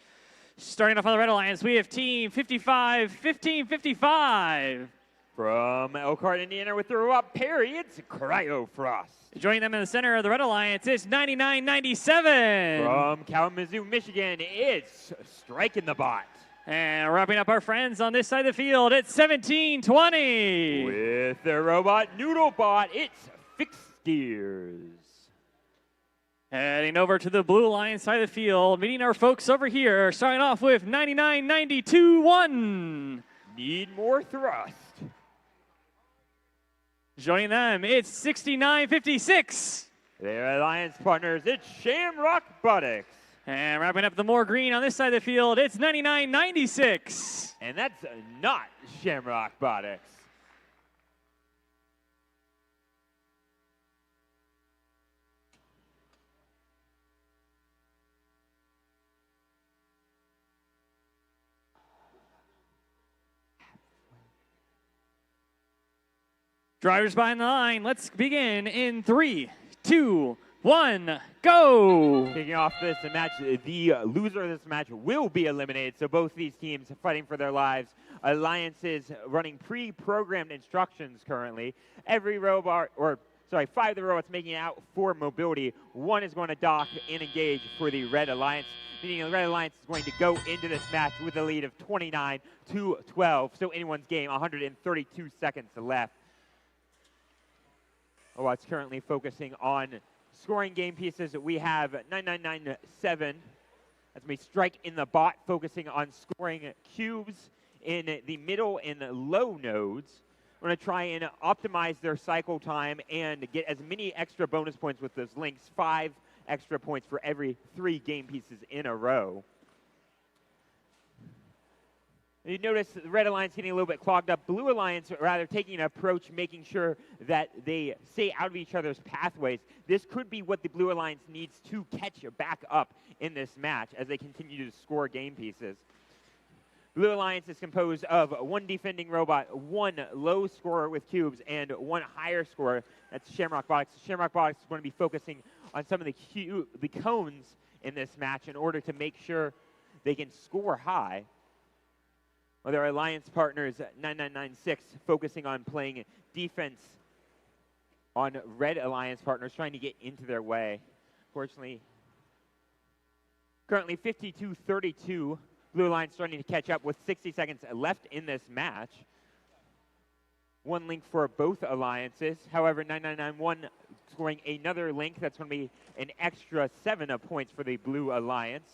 Starting off on the Red Alliance, we have Team 55-15-55. From Elkhart, Indiana, with the robot Perry, it's Cryo Frost. Joining them in the center of the Red Alliance is 9997. From Kalamazoo, Michigan, it's Striking the Bot. And wrapping up our friends on this side of the field, it's 1720. With the robot Noodlebot, it's Fixed Gears. Heading over to the Blue Alliance side of the field, meeting our folks over here, starting off with 9992-1. Need more thrust. Joining them, it's 6956. Their alliance partners, it's Shamrock Robotics. And wrapping up the more green on this side of the field, it's 9996. And that's not Shamrock Robotics. Drivers behind the line, let's begin in 3, 2, 1, go! Kicking off this match, the loser of this match will be eliminated. So both these teams fighting for their lives. Alliances running pre-programmed instructions currently. Every robot, or sorry, 5 of the robots making it out for mobility. 1 is going to dock and engage for the Red Alliance, meaning the Red Alliance is going to go into this match with a lead of 29-12. So anyone's game, 132 seconds left. Robots currently focusing on scoring game pieces, we have 9997. That's going to be Strike in the bot, focusing on scoring cubes in the middle and low nodes. We're going to try and optimize their cycle time and get as many extra bonus points with those links, 5 extra points for every 3 game pieces in a row. You notice the Red Alliance getting a little bit clogged up. Blue Alliance, rather, taking an approach, making sure that they stay out of each other's pathways. This could be what the Blue Alliance needs to catch back up in this match as they continue to score game pieces. Blue Alliance is composed of 1 defending robot, 1 low scorer with cubes, and 1 higher scorer. That's Shamrock Robotics. Shamrock Robotics is going to be focusing on some of the cones in this match in order to make sure they can score high. While their alliance partners, 9996, focusing on playing defense on Red Alliance partners, trying to get into their way. Fortunately, currently 52-32. Blue Alliance starting to catch up with 60 seconds left in this match. 1 link for both alliances. However, 9991 scoring another link. That's going to be an extra 7 points for the Blue Alliance.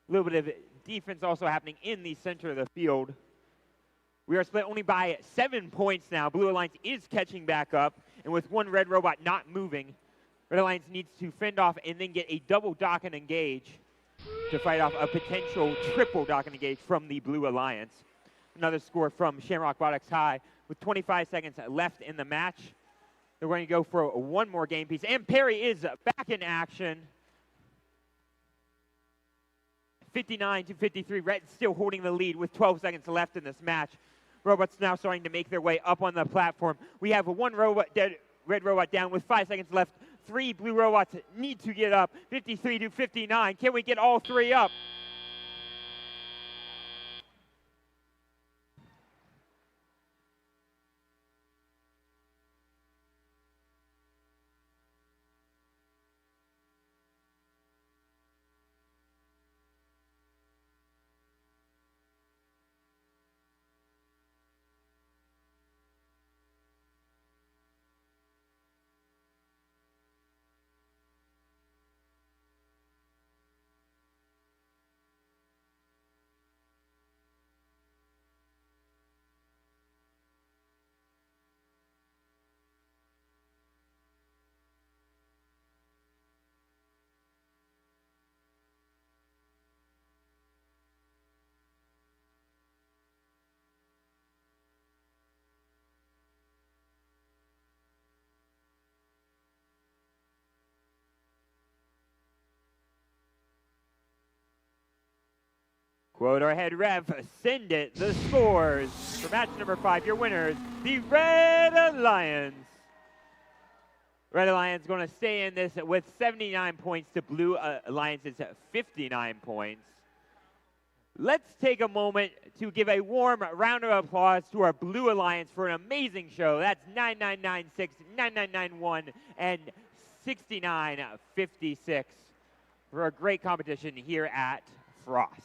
A little bit of defense also happening in the center of the field. We are split only by 7 points now. Blue Alliance is catching back up, and with 1 red robot not moving, Red Alliance needs to fend off and then get a double dock and engage to fight off a potential triple dock and engage from the Blue Alliance. Another score from Shamrock Robotics High with 25 seconds left in the match. They're going to go for 1 more game piece, and Perry is back in action. 59-53, Red still holding the lead with 12 seconds left in this match. Robots now starting to make their way up on the platform. We have 1 robot dead, Red robot down with 5 seconds left. 3 blue robots need to get up. 53-59. Can we get all 3 up? Quote our head ref, send it. The scores for match number 5. Your winners, the Red Alliance. Red Alliance going to stay in this with 79 points to Blue Alliance's 59 points. Let's take a moment to give a warm round of applause to our Blue Alliance for an amazing show. That's 9996, 9991, and 6956 for a great competition here at Frost.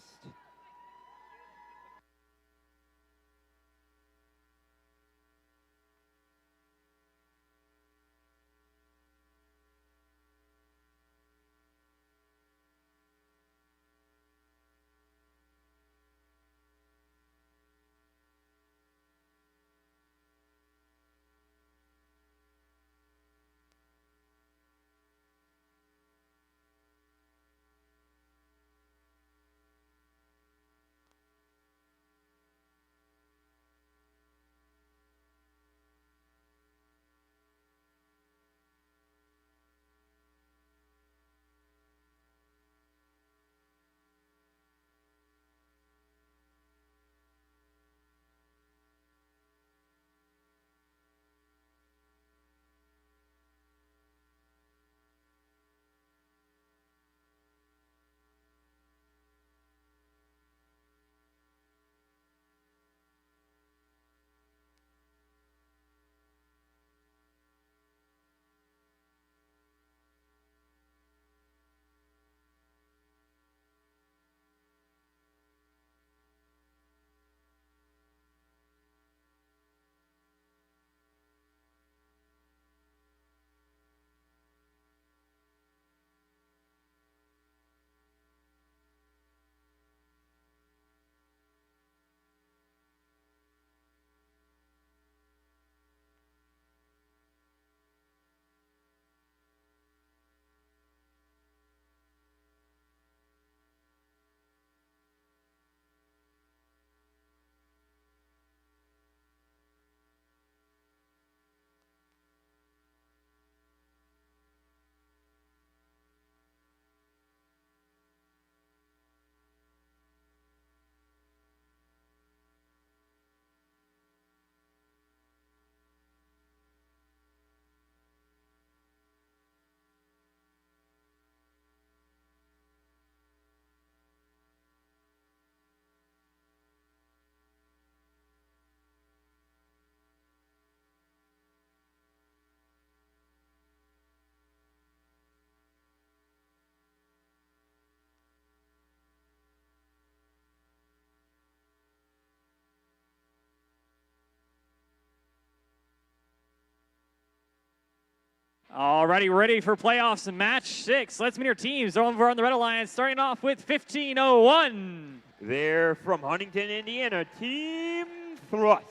Already ready for playoffs and match 6. Let's meet our teams over on the Red Alliance, starting off with 1501. They're from Huntington, Indiana, Team Thrust.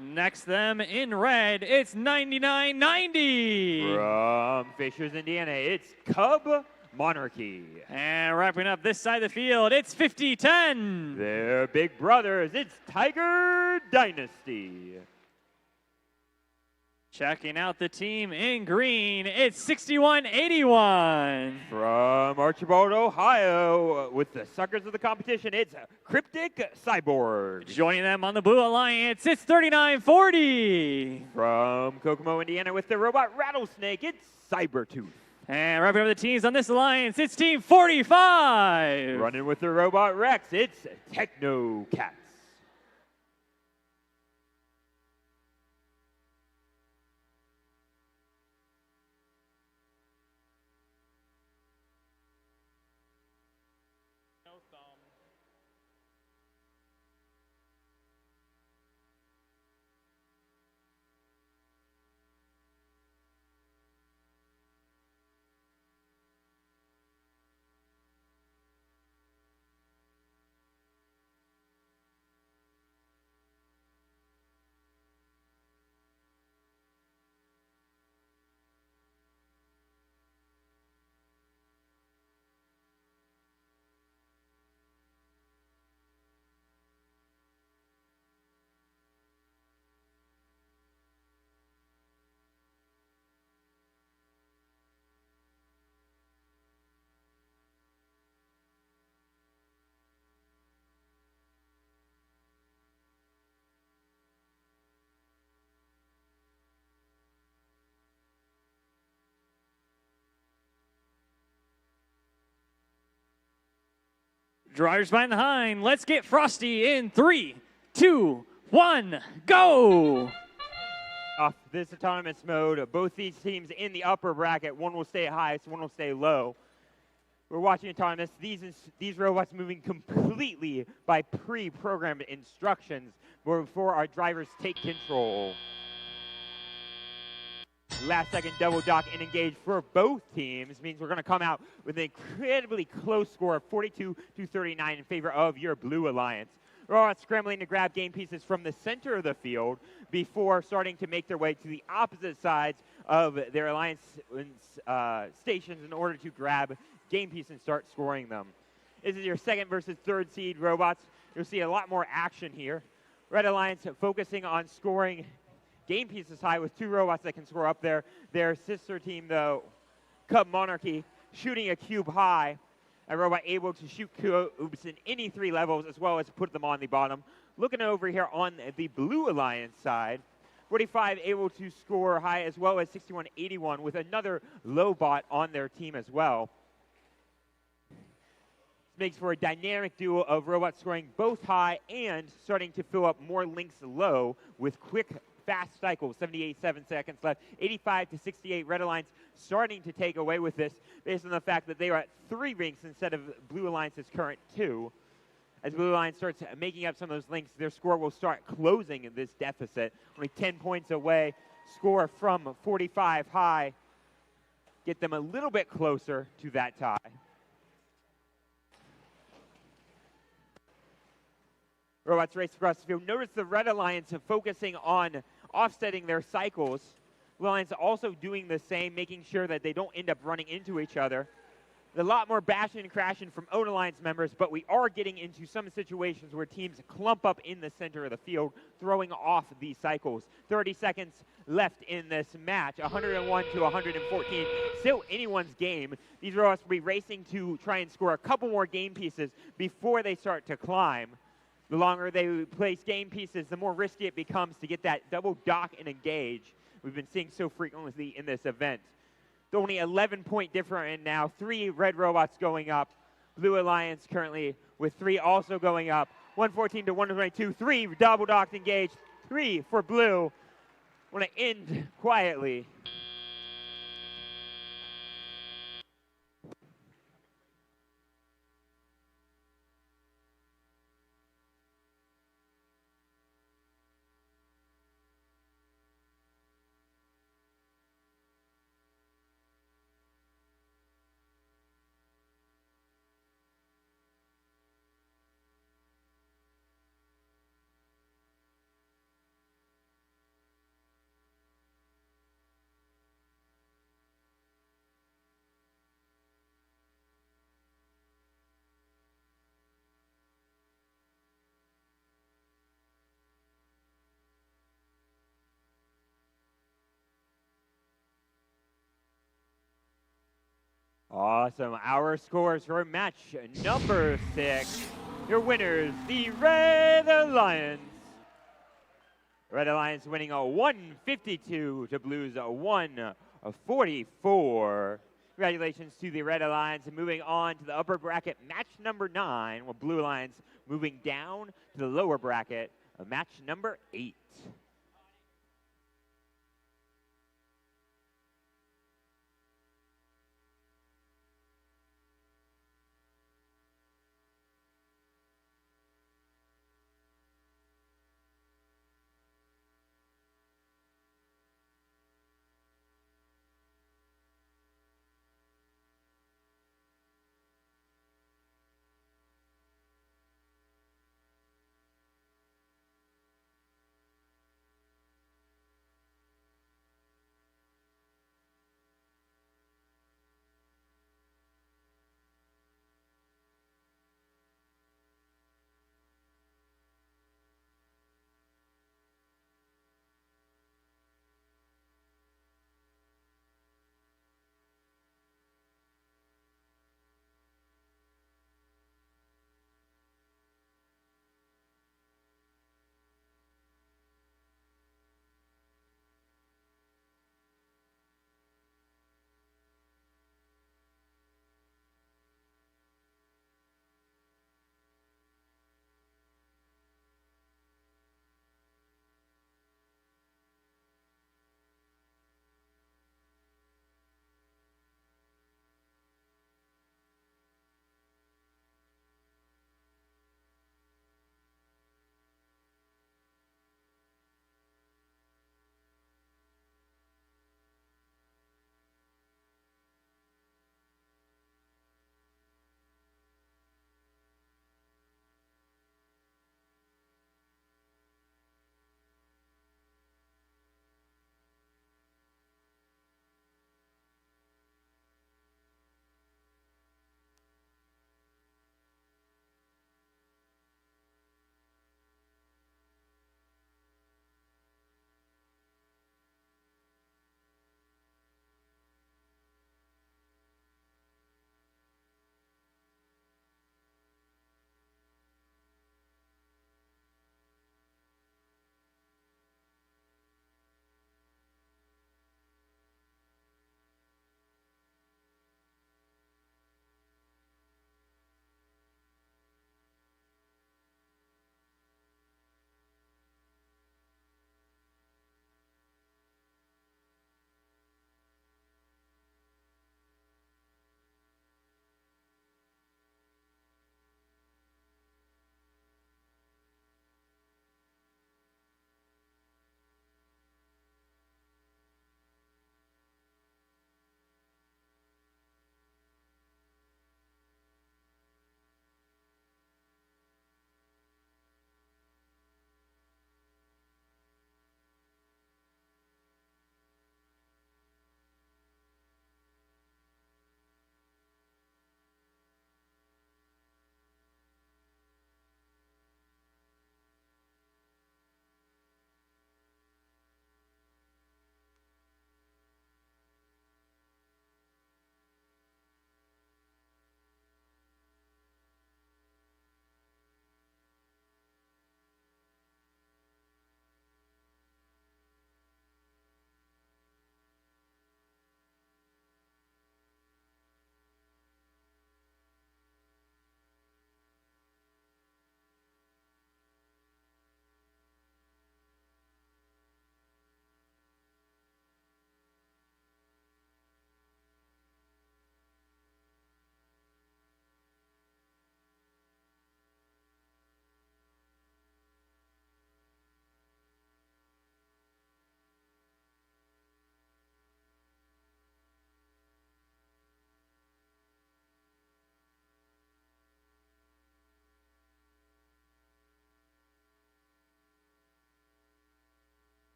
Next them in red, it's 9990. From Fishers, Indiana, it's Cub Monarchy. And wrapping up this side of the field, it's 5010. They're big brothers, it's Tiger Dynasty. Checking out the team in green, it's 6181. From Archibald, Ohio, with the suckers of the competition, it's Cryptic Cyborg. Joining them on the Blue Alliance, it's 3940. From Kokomo, Indiana, with the robot Rattlesnake, it's Cybertooth. And wrapping up the teams on this alliance, it's Team 45. Running with the robot Rex, it's Techno Cats. Drivers behind the hind. Let's get frosty in 3, 2, 1, go! Off this autonomous mode, both these teams in the upper bracket, one will stay high, so one will stay low. We're watching autonomous. These robots moving completely by pre-programmed instructions before our drivers take control. Last second double dock and engage for both teams means we're going to come out with an incredibly close score of 42-39 in favor of your Blue Alliance. Robots scrambling to grab game pieces from the center of the field before starting to make their way to the opposite sides of their Alliance stations in order to grab game pieces and start scoring them. This is your second versus third seed robots. You'll see a lot more action here. Red Alliance focusing on scoring game pieces high with 2 robots that can score up there. Their sister team, though, Cub Monarchy, shooting a cube high. A robot able to shoot cubes in any 3 levels as well as put them on the bottom. Looking over here on the Blue Alliance side, 45 able to score high as well as 6181 with another low bot on their team as well. This makes for a dynamic duo of robots scoring both high and starting to fill up more links low with quick fast cycles, 7 seconds left, 85 to 68. Red Alliance starting to take away with this based on the fact that they are at 3 rinks instead of Blue Alliance's current 2. As Blue Alliance starts making up some of those links, their score will start closing in this deficit. Only 10 points away, score from 45 high. Get them a little bit closer to that tie. Robots race across the field. Notice the Red Alliance focusing on offsetting their cycles. Blue Alliance also doing the same, making sure that they don't end up running into each other. A lot more bashing and crashing from Own Alliance members, but we are getting into some situations where teams clump up in the center of the field, throwing off these cycles. 30 seconds left in this match, 101 to 114. Still anyone's game. These robots will be racing to try and score a couple more game pieces before they start to climb. The longer they place game pieces, the more risky it becomes to get that double dock and engage we've been seeing so frequently in this event. It's only 11-point difference now. 3 red robots going up. Blue Alliance currently with 3 also going up. 114 to 122. 3 double docked engaged. 3 for blue. Want to end quietly. Awesome. Our scores for match number 6. Your winners, the Red Alliance. Red Alliance winning a 152 to Blues a 144. Congratulations to the Red Alliance. And moving on to the upper bracket, match number 9, with Blue Alliance moving down to the lower bracket of match number 8.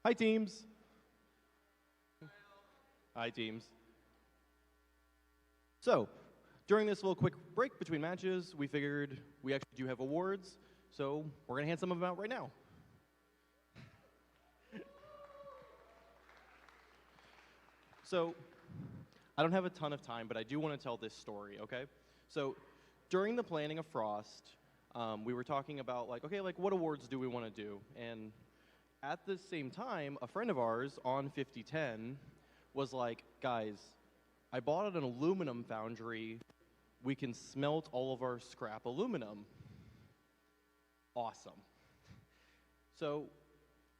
Hi, teams. Hi, teams. So, during this little quick break between matches, we figured we actually do have awards, so we're going to hand some of them out right now. So, I don't have a ton of time, but I do want to tell this story, okay? So, during the planning of Frost, we were talking about, like, okay, like, what awards do we want to do? And at the same time, a friend of ours on 5010 was like, guys, I bought an aluminum foundry. We can smelt all of our scrap aluminum. Awesome. So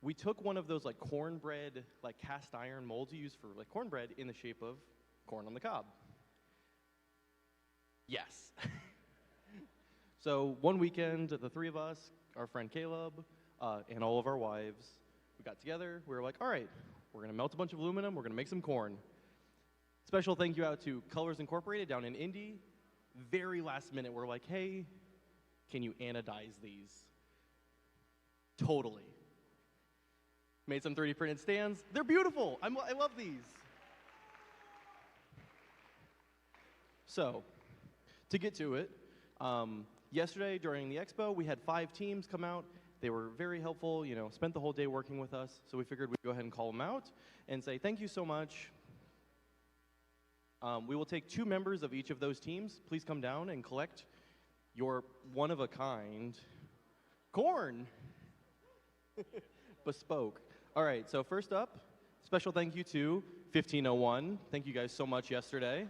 we took one of those like cornbread, like cast iron molds you use for like cornbread in the shape of corn on the cob. Yes. So one weekend, the three of us, our friend Caleb, and all of our wives, we got together. We were like, all right, we're going to melt a bunch of aluminum. We're going to make some corn. Special thank you out to Colors Incorporated down in Indy. Very last minute, we're like, hey, can you anodize these? Totally. Made some 3D printed stands. They're beautiful. I love these. So, to get to it, yesterday during the expo, we had 5 teams come out. They were very helpful, you know, spent the whole day working with us. So we figured we'd go ahead and call them out and say, thank you so much. We will take 2 members of each of those teams. Please come down and collect your one-of-a-kind corn. Bespoke. All right, so first up, special thank you to 1501. Thank you guys so much yesterday.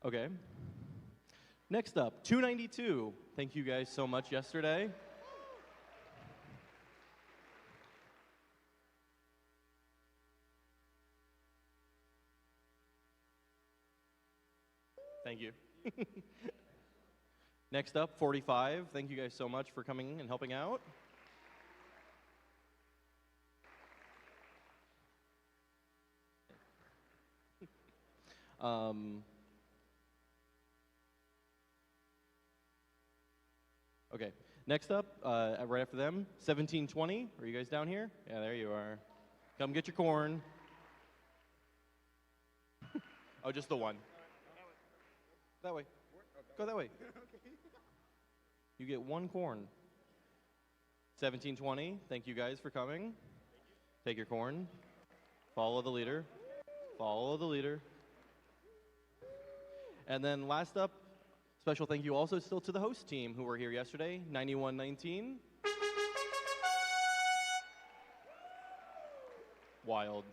Okay. Next up, 292. Thank you guys so much yesterday. Thank you. Next up, 45. Thank you guys so much for coming and helping out. Okay, next up, right after them, 1720. Are you guys down here? Yeah, there you are. Come get your corn. Oh, just the one. That way. Go that way. You get 1 corn. 1720. Thank you guys for coming. Take your corn. Follow the leader. Follow the leader. And then last up, special thank you also still to the host team who were here yesterday, 9119. Wild.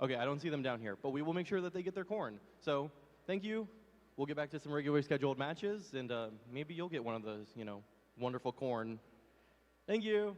Okay, I don't see them down here, but we will make sure that they get their corn. So, thank you. We'll get back to some regularly scheduled matches, and maybe you'll get one of those, you know, wonderful corn. Thank you.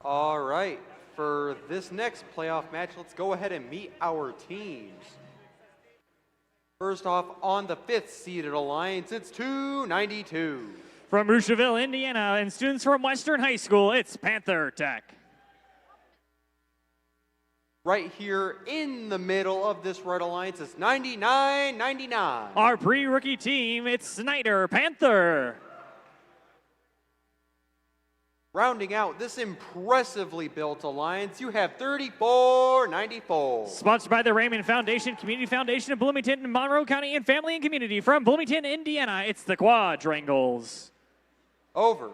All right, for this next playoff match, let's go ahead and meet our teams. First off, on the 5th seeded alliance, it's 292. From Rocheville, Indiana, and students from Western High School, it's Panther Tech. Right here in the middle of this red alliance is 99-99. Our pre-rookie team, it's Snyder Panther. Rounding out this impressively built alliance, you have 34-94. Sponsored by the Raymond Foundation, Community Foundation of Bloomington, Monroe County, and Family and Community from Bloomington, Indiana, it's the Quadrangles. Over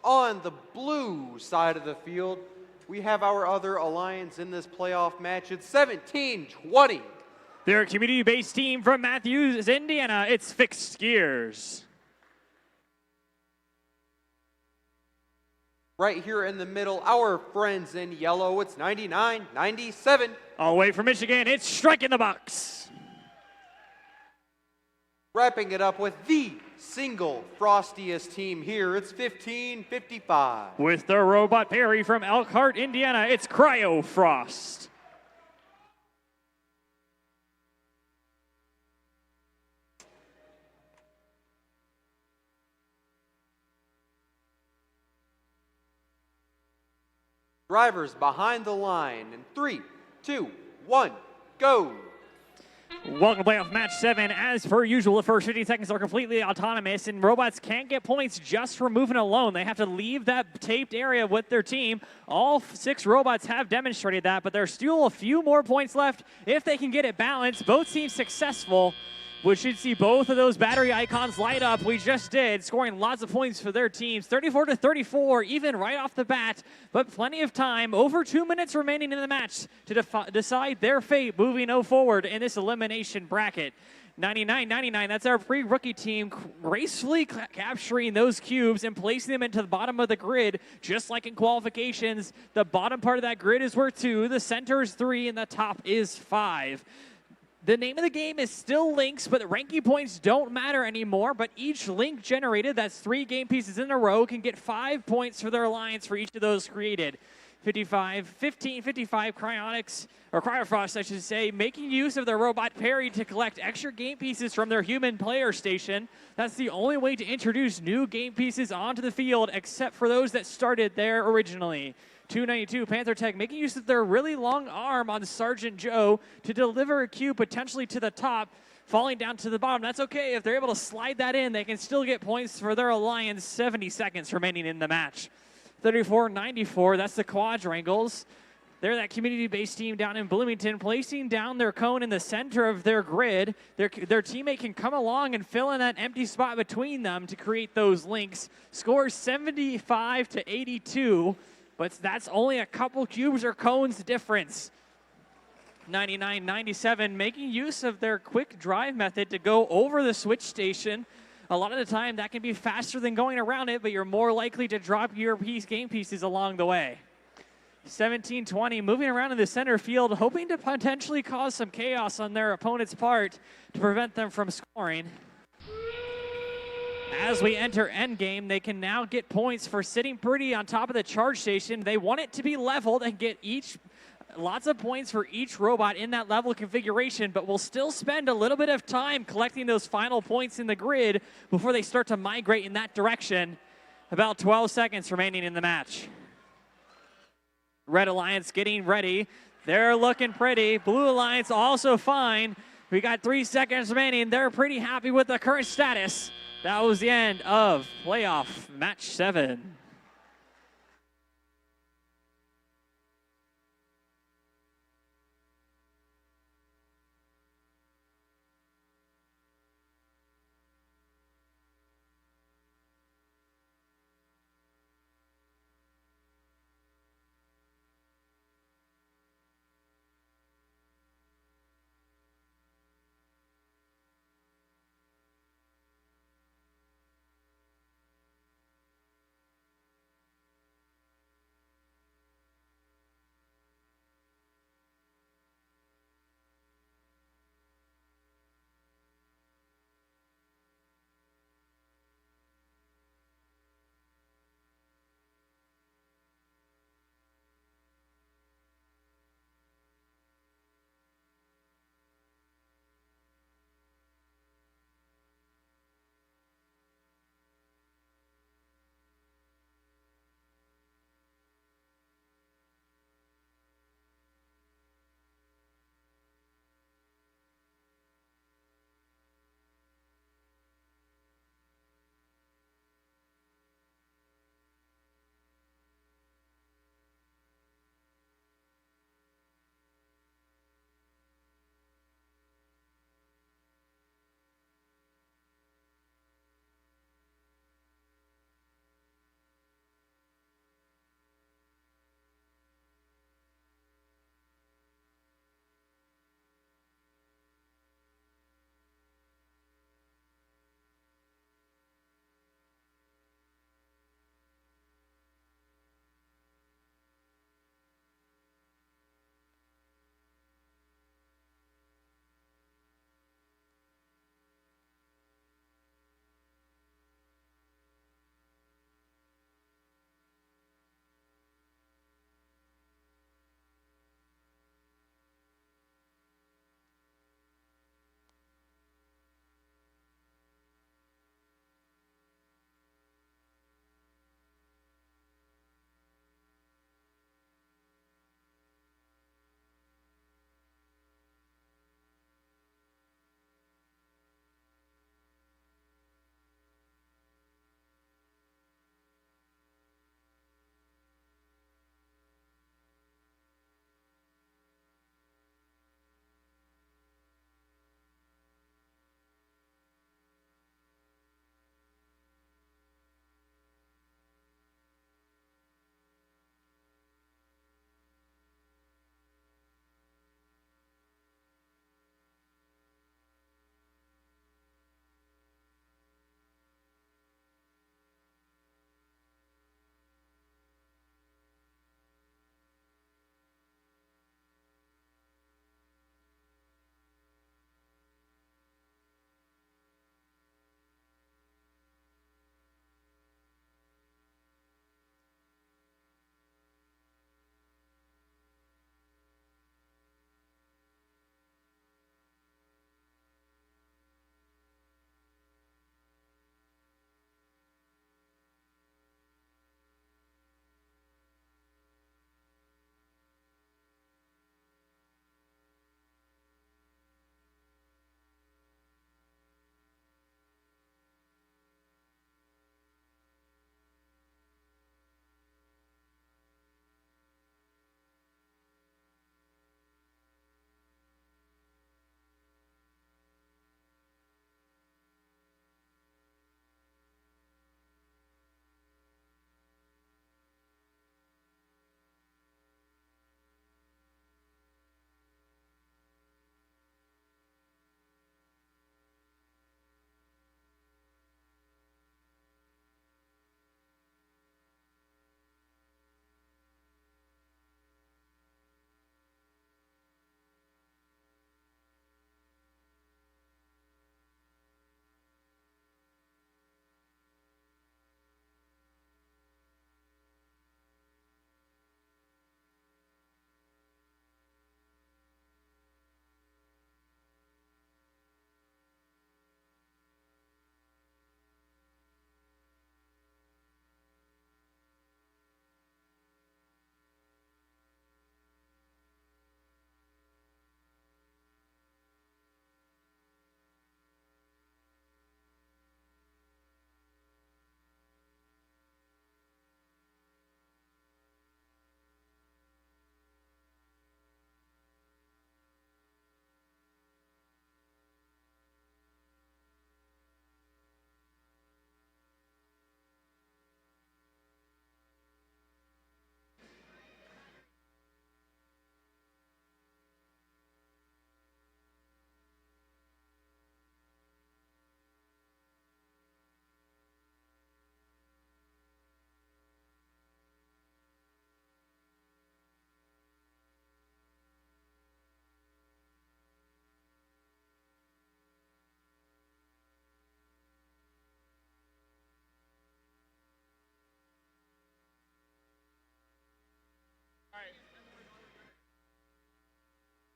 on the blue side of the field, we have our other alliance in this playoff match. It's 17-20. They're a community-based team from Matthews, Indiana. It's Fixed Gears. Right here in the middle, our friends in yellow, it's 99-97. All the way from Michigan, it's Strike in the Box. Wrapping it up with the single frostiest team here, it's 15-55. With the Robot Perry from Elkhart, Indiana, it's Cryo Frost. Drivers behind the line in 3, 2, 1, go. Welcome to playoff match 7. As per usual, the first 50 seconds are completely autonomous, and robots can't get points just for moving alone. They have to leave that taped area with their team. All 6 robots have demonstrated that, but there's still a few more points left if they can get it balanced. Both teams successful. We should see both of those battery icons light up. We just did, scoring lots of points for their teams. 34-34, even right off the bat, but plenty of time. Over 2 minutes remaining in the match to decide their fate moving forward in this elimination bracket. 99-99, that's our pre-rookie team gracefully capturing those cubes and placing them into the bottom of the grid, just like in qualifications. The bottom part of that grid is worth 2, the center is 3, and the top is 5. The name of the game is still links, but the ranking points don't matter anymore. But each link generated, that's 3 game pieces in a row, can get 5 points for their alliance for each of those created. 55 Cryonics, or Cryofrost, I should say, making use of their robot Perry to collect extra game pieces from their human player station. That's the only way to introduce new game pieces onto the field, except for those that started there originally. 292, Panther Tech making use of their really long arm on Sergeant Joe to deliver a cube potentially to the top, falling down to the bottom. That's okay. If they're able to slide that in, they can still get points for their alliance. 70 seconds remaining in the match. 34-94, that's the Quadrangles. They're that community-based team down in Bloomington, placing down their cone in the center of their grid. Their teammate can come along and fill in that empty spot between them to create those links. Scores 75-82. But that's only a couple cubes or cones difference. 99-97, making use of their quick drive method to go over the switch station. A lot of the time, that can be faster than going around it, but you're more likely to drop your game pieces along the way. 17-20, moving around in the center field, hoping to potentially cause some chaos on their opponent's part to prevent them from scoring. As we enter endgame, they can now get points for sitting pretty on top of the charge station. They want it to be leveled and get lots of points for each robot in that level configuration, but will still spend a little bit of time collecting those final points in the grid before they start to migrate in that direction. About 12 seconds remaining in the match. Red Alliance getting ready. They're looking pretty. Blue Alliance also fine. We got 3 seconds remaining. They're pretty happy with the current status. That was the end of playoff match 7.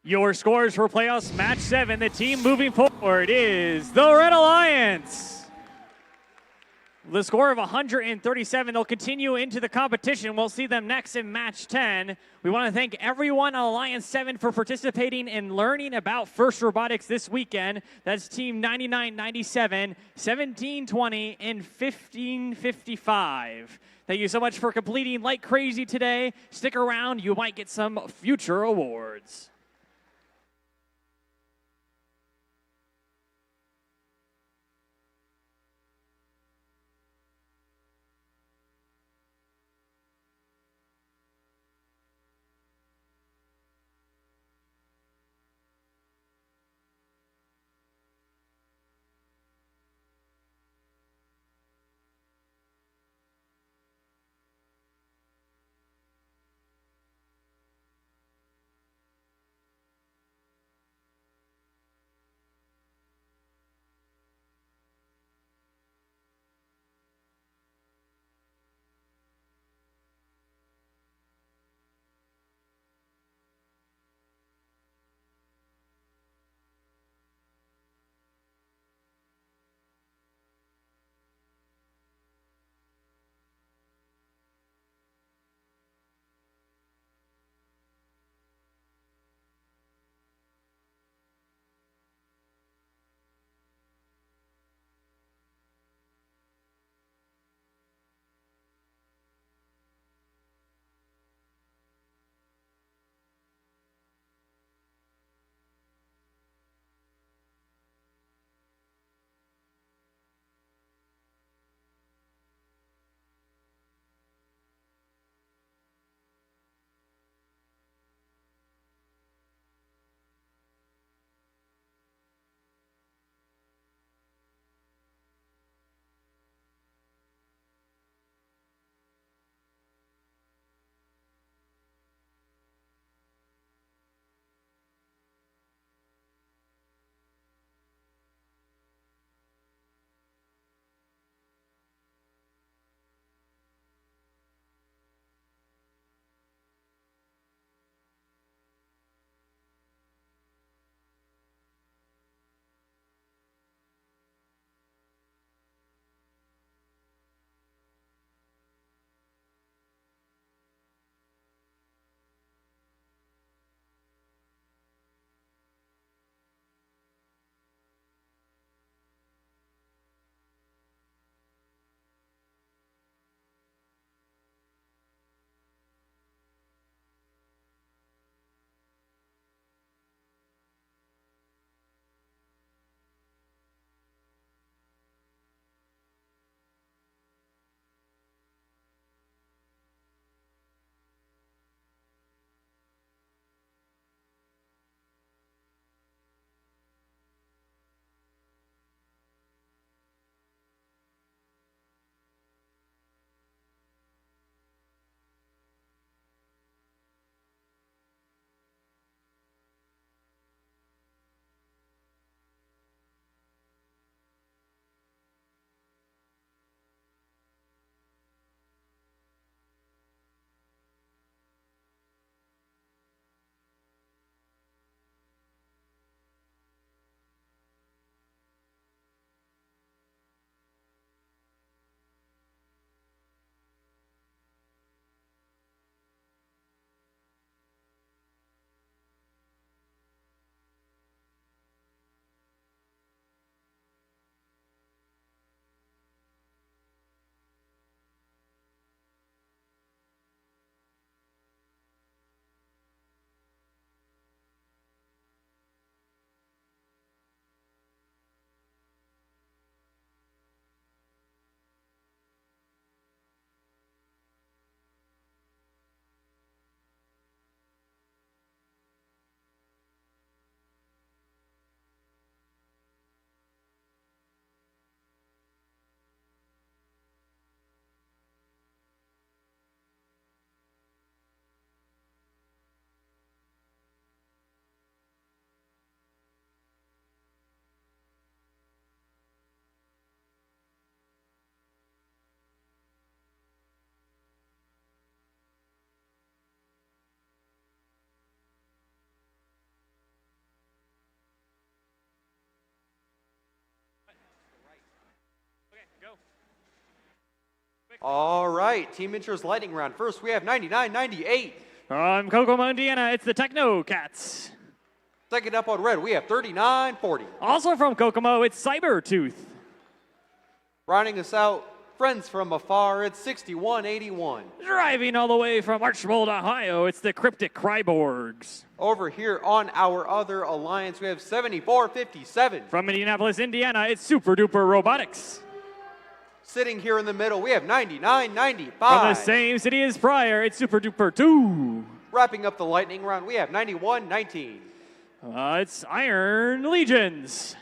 Your scores for playoffs match 7. The team moving forward is the Red Alliance. The score of 137. They'll continue into the competition. We'll see them next in match 10. We want to thank everyone on Alliance 7 for participating and learning about FIRST Robotics this weekend. That's Team 9997, 1720, and 1555. Thank you so much for completing like crazy today. Stick around. You might get some future awards. All right, Team Intro's lightning round. First, we have 99-98. From Kokomo, Indiana, it's the Techno Cats. Second up on red, we have 39-40. Also from Kokomo, it's Cybertooth. Rounding us out, friends from afar, it's 61-81. Driving all the way from Archbold, Ohio, it's the Cryptic Cryborgs. Over here on our other alliance, we have 74-57. From Indianapolis, Indiana, it's Super Duper Robotics. Sitting here in the middle, we have 99-95. From the same city as prior, it's Super Duper 2. Wrapping up the lightning round, we have 91-19. It's Iron Legions.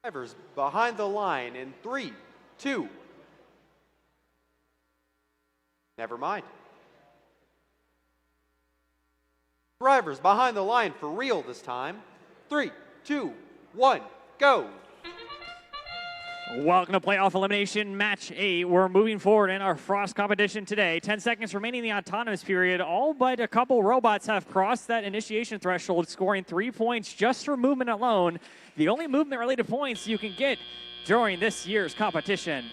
Drivers behind the line in 3, 2. Never mind. Drivers behind the line for real this time. 3, 2, 1, go. Welcome to Playoff Elimination Match 8. We're moving forward in our Frost competition today. 10 seconds remaining in the autonomous period. All but a couple robots have crossed that initiation threshold, scoring 3 points just for movement alone. The only movement-related points you can get during this year's competition.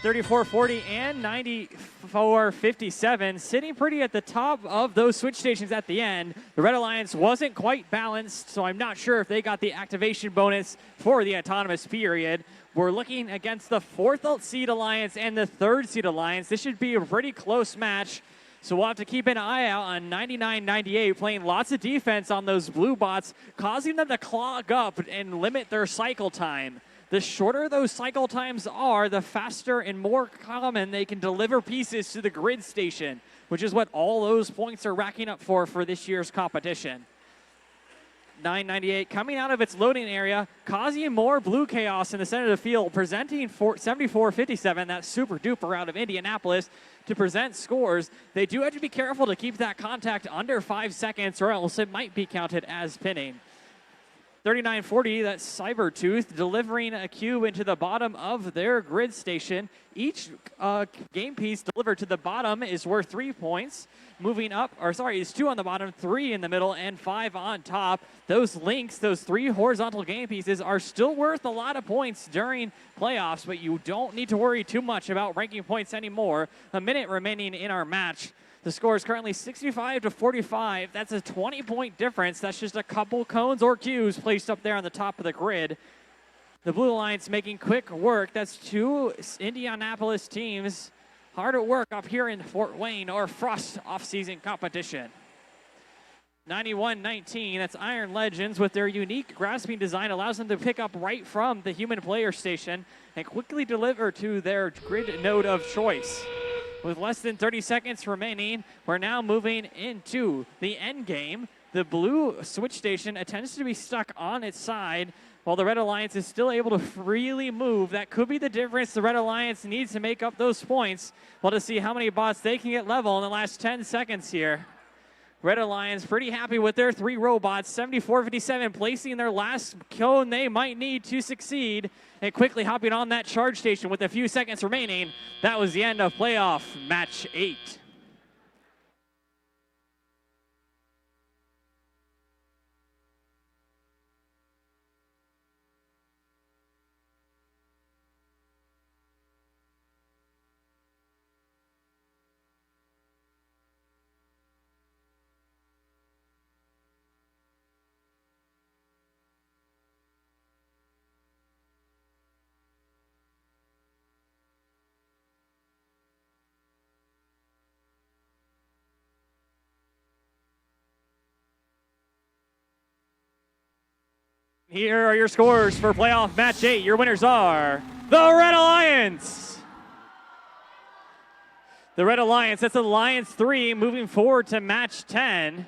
34-40 and 94-57, sitting pretty at the top of those switch stations at the end. The Red Alliance wasn't quite balanced, so I'm not sure if they got the activation bonus for the autonomous period. We're looking against the 4th seed Alliance and the 3rd seed Alliance. This should be a pretty close match, so we'll have to keep an eye out on 99-98, playing lots of defense on those blue bots, causing them to clog up and limit their cycle time. The shorter those cycle times are, the faster and more common they can deliver pieces to the grid station, which is what all those points are racking up for this year's competition. 998 coming out of its loading area, causing more blue chaos in the center of the field, presenting 74-57, that super duper out of Indianapolis to present scores. They do have to be careful to keep that contact under 5 seconds or else it might be counted as pinning. 39-40, that's Cybertooth delivering a cube into the bottom of their grid station. Each game piece delivered to the bottom is worth 3 points. Moving up, it's 2 on the bottom, 3 in the middle, and 5 on top. Those links, those 3 horizontal game pieces are still worth a lot of points during playoffs, but you don't need to worry too much about ranking points anymore. A minute remaining in our match. The score is currently 65-45. That's a 20-point difference. That's just a couple cones or cubes placed up there on the top of the grid. The Blue Alliance making quick work. That's 2 Indianapolis teams hard at work up here in Fort Wayne, or Frost off-season competition. 91-19, that's Iron Legends with their unique grasping design allows them to pick up right from the human player station and quickly deliver to their grid node of choice. With less than 30 seconds remaining, we're now moving into the end game. The blue switch station tends to be stuck on its side. while the Red Alliance is still able to freely move. That could be the difference the Red Alliance needs to make up those points. We'll just see how many bots they can get level in the last 10 seconds here. Red Alliance pretty happy with their 3 robots, 74-57, placing their last cone they might need to succeed, and quickly hopping on that charge station with a few seconds remaining. That was the end of playoff match 8. Here are your scores for playoff match 8. Your winners are the Red Alliance. The Red Alliance, that's Alliance 3 moving forward to match 10.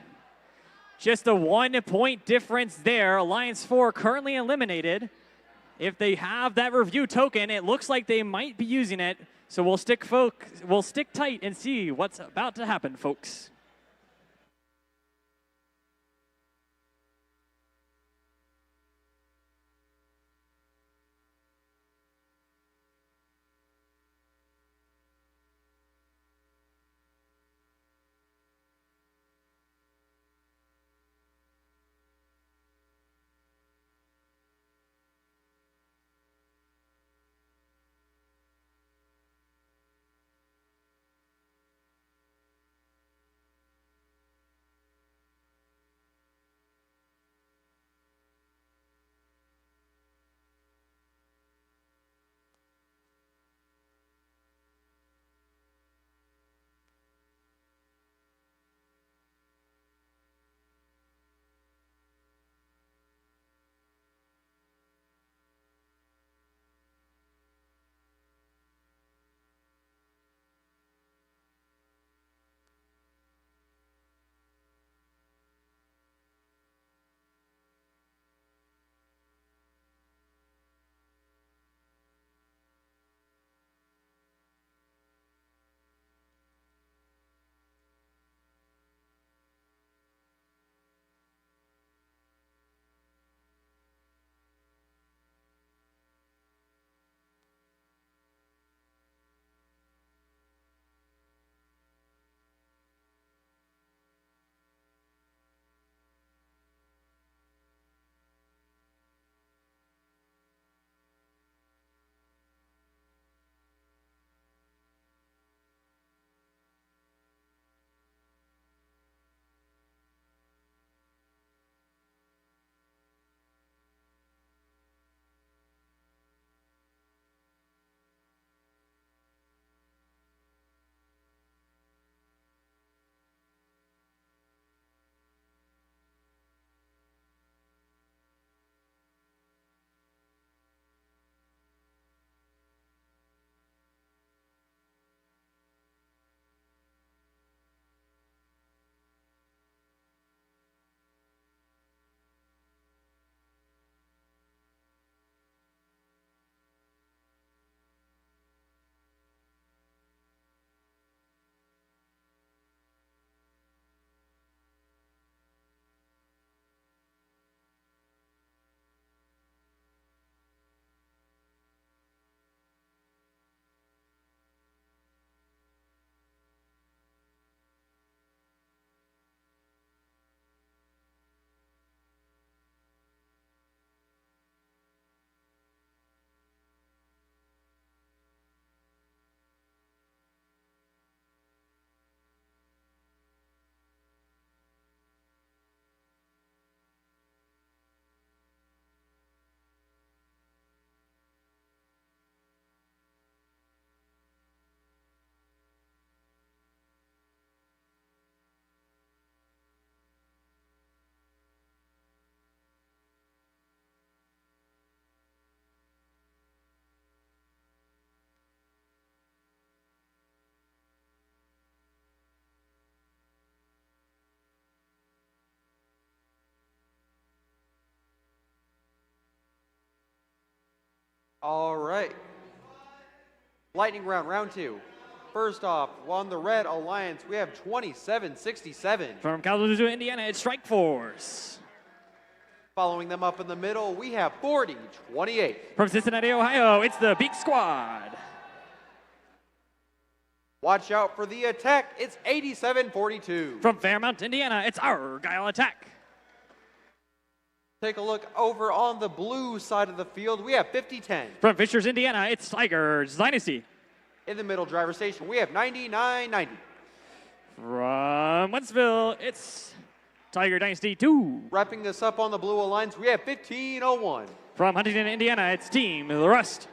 Just a 1 point difference there. Alliance 4 currently eliminated. If they have that review token, it looks like they might be using it. So we'll stick tight and see what's about to happen, folks. All right. Lightning round, round 2. First off, on the Red Alliance, we have 2767. From Kalamazoo, Indiana, it's Strike Force. Following them up in the middle, we have 4028. From Cincinnati, Ohio, it's the Beak Squad. Watch out for the attack. It's 8742. From Fairmount, Indiana, it's Argyle Attack. Take a look over on the blue side of the field. We have 5010. From Fishers, Indiana, it's Tigers Dynasty. In the middle driver station, we have 9990. From Wentzville, it's Tiger Dynasty 2. Wrapping this up on the blue alliance, we have 1501. From Huntington, Indiana, it's Team The Rust.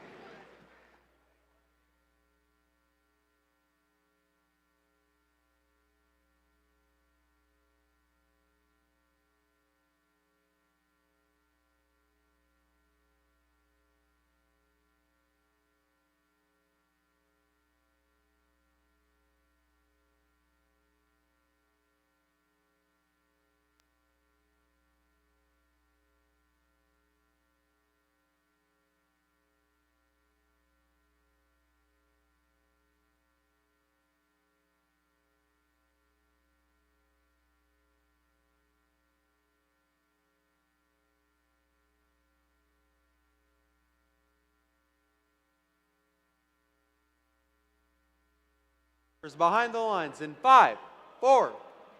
Behind the lines in 5, 4,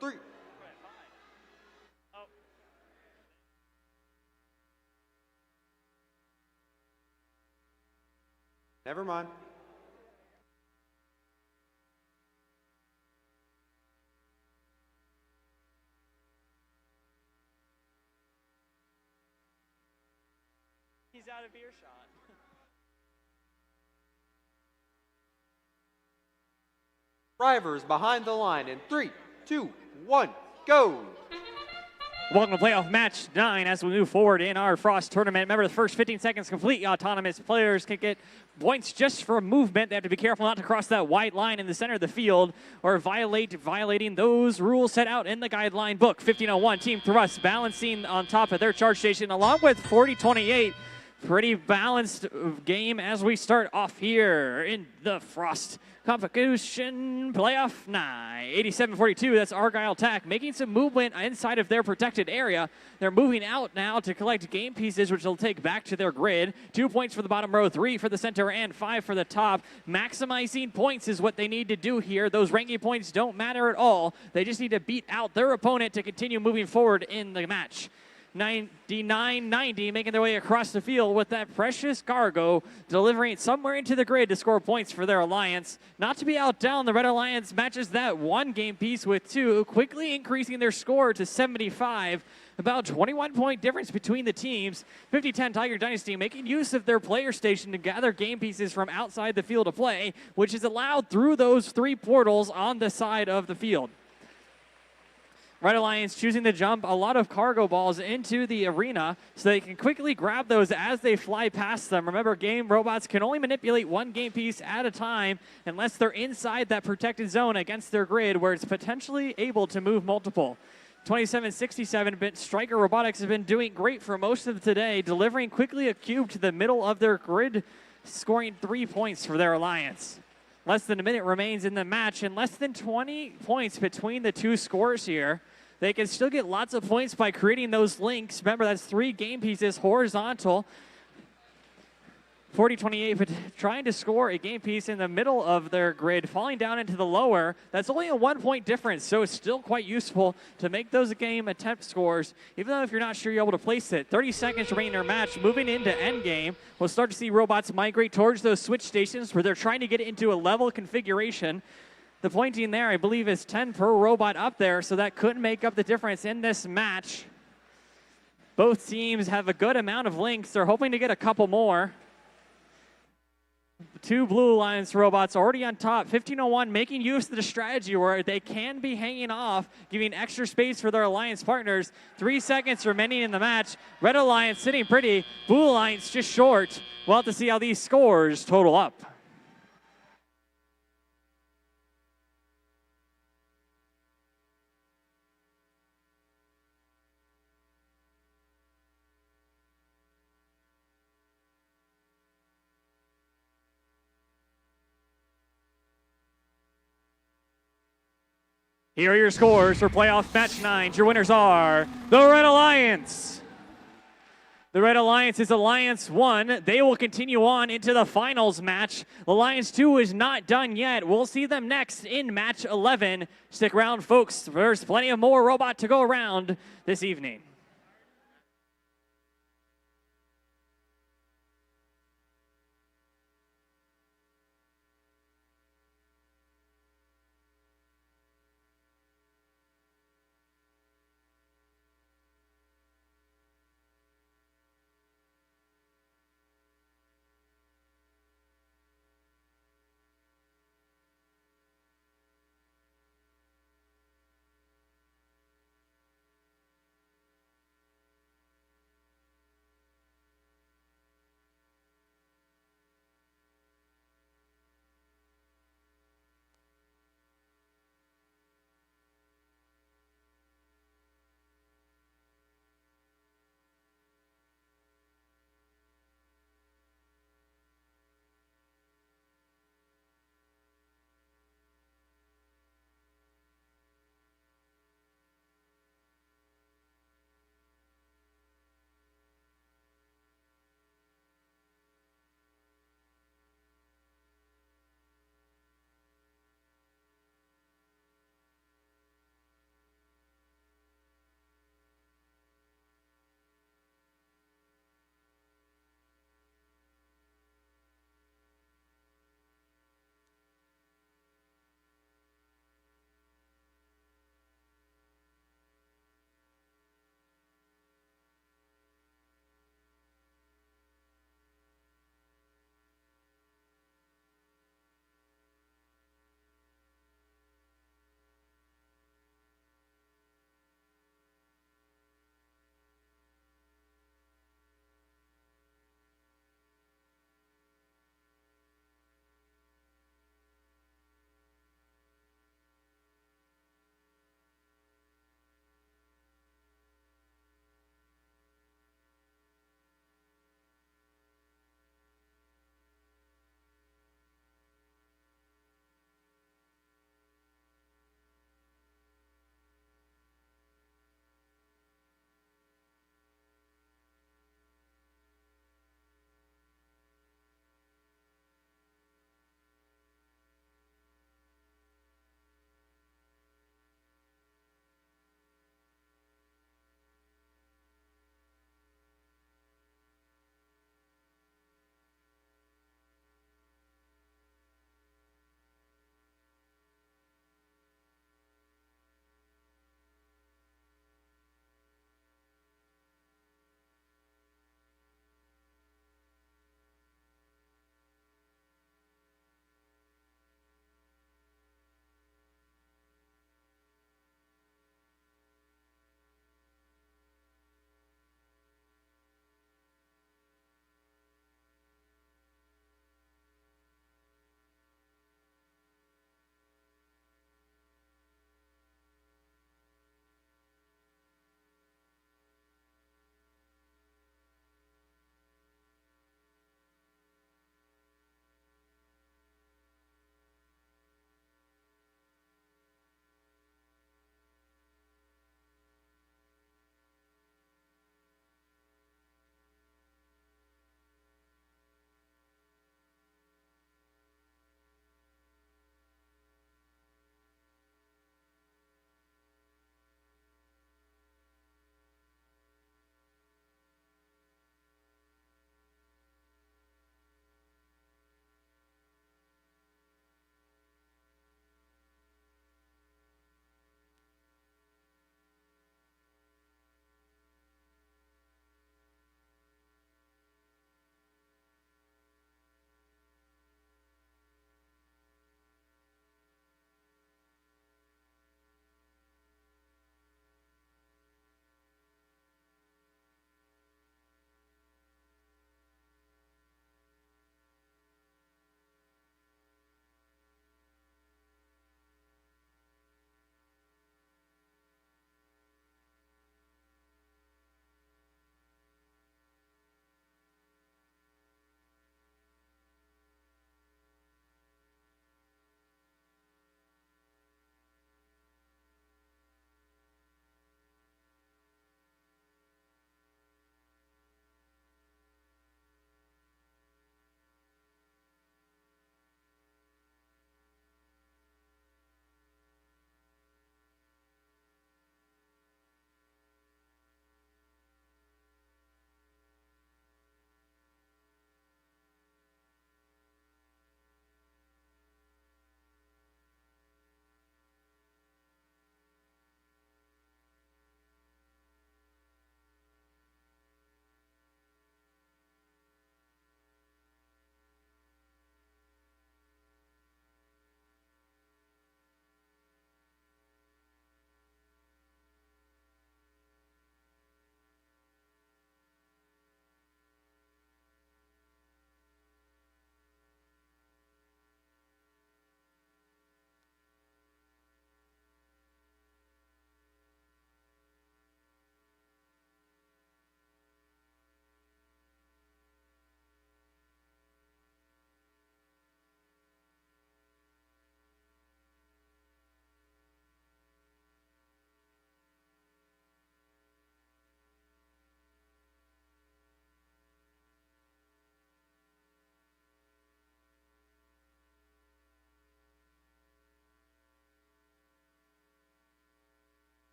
3. Never mind. He's out of earshot. Drivers behind the line in 3, 2, 1, go. Welcome to playoff match 9 as we move forward in our Frost tournament. Remember, the first 15 seconds complete. Autonomous players can get points just for movement. They have to be careful not to cross that white line in the center of the field or violating those rules set out in the guideline book. 1501, Team Thrust balancing on top of their charge station along with 4028. Pretty balanced game as we start off here in the Frost Competition Playoff 9. 87-42, that's Argyle Attack, making some movement inside of their protected area. They're moving out now to collect game pieces, which they'll take back to their grid. 2 points for the bottom row, 3 for the center, and 5 for the top. Maximizing points is what they need to do here. Those ranking points don't matter at all. They just need to beat out their opponent to continue moving forward in the match. 99-90 making their way across the field with that precious cargo, delivering it somewhere into the grid to score points for their alliance. Not to be outdone, the Red Alliance matches that 1 game piece with 2, quickly increasing their score to 75. About 21-point difference between the teams. 50-10 Tiger Dynasty making use of their player station to gather game pieces from outside the field of play, which is allowed through those 3 portals on the side of the field. Red Alliance choosing to jump a lot of cargo balls into the arena so they can quickly grab those as they fly past them. Remember, game robots can only manipulate 1 game piece at a time unless they're inside that protected zone against their grid where it's potentially able to move multiple. 27-67, Striker Robotics has been doing great for most of today, delivering quickly a cube to the middle of their grid, scoring 3 points for their alliance. Less than a minute remains in the match, and less than 20 points between the 2 scores here. They can still get lots of points by creating those links. Remember, that's 3 game pieces horizontal. 40-28, but trying to score a game piece in the middle of their grid, falling down into the lower. That's only a 1-point difference, so it's still quite useful to make those game attempt scores, even though if you're not sure you're able to place it. 30 seconds remaining in our match. Moving into endgame, we'll start to see robots migrate towards those switch stations where they're trying to get into a level configuration. The pointing there, I believe, is 10 per robot up there, so that could make up the difference in this match. Both teams have a good amount of links. They're hoping to get a couple more. 2 Blue Alliance robots already on top. 1501 making use of the strategy where they can be hanging off, giving extra space for their alliance partners. 3 seconds remaining in the match. Red Alliance sitting pretty. Blue Alliance just short. We'll have to see how these scores total up. Here are your scores for playoff match 9. Your winners are the Red Alliance. The Red Alliance is Alliance 1. They will continue on into the finals match. Alliance 2 is not done yet. We'll see them next in match 11. Stick around, folks. There's plenty of more robot to go around this evening.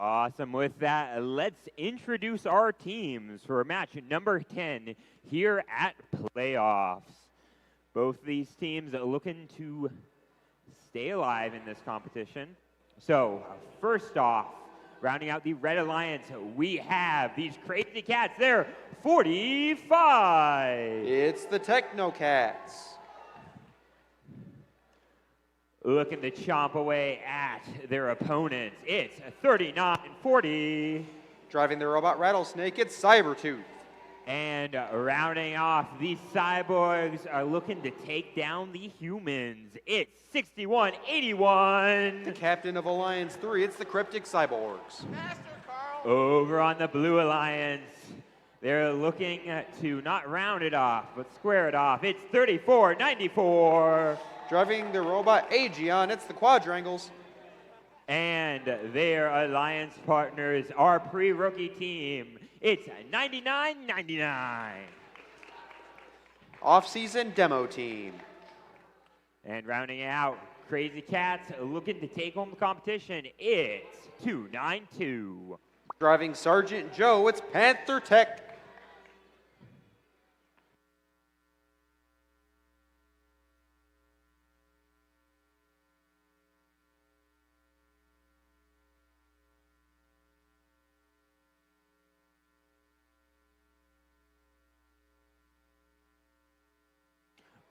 Awesome. With that, let's introduce our teams for match number 10 here at playoffs. Both these teams are looking to stay alive in this competition. So, first off, rounding out the Red Alliance, we have these crazy cats. They're 45. It's the Technocats. Looking to chomp away at their opponents. It's 39-40. Driving the robot Rattlesnake, it's Cybertooth. And rounding off, these cyborgs are looking to take down the humans. It's 61-81. The captain of Alliance 3, it's the Cryptic Cyborgs. Over on the Blue Alliance, they're looking to not round it off, but square it off. It's 34-94. Driving the robot Aegeon, it's the Quadrangles. And their alliance partners, our pre-rookie team, it's 99-99. Off-season demo team. And rounding out, Crazy Cats looking to take home the competition, it's 292. Driving Sergeant Joe, it's Panther Tech.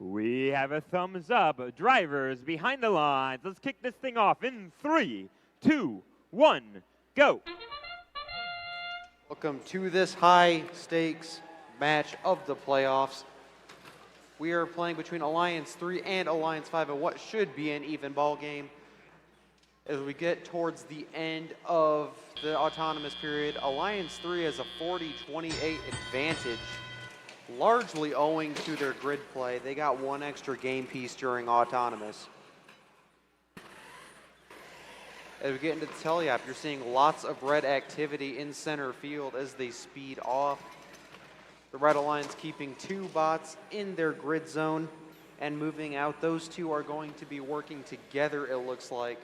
We have a thumbs up. Drivers behind the lines. Let's kick this thing off in 3, 2, 1, go. Welcome to this high-stakes match of the playoffs. We are playing between Alliance 3 and Alliance 5 in what should be an even ball game. As we get towards the end of the autonomous period, Alliance 3 has a 40-28 advantage, largely owing to their grid play. They got one extra game piece during autonomous. As we get into the teleop, you're seeing lots of red activity in center field as they speed off. The Red Alliance keeping 2 bots in their grid zone and moving out. Those 2 are going to be working together, it looks like.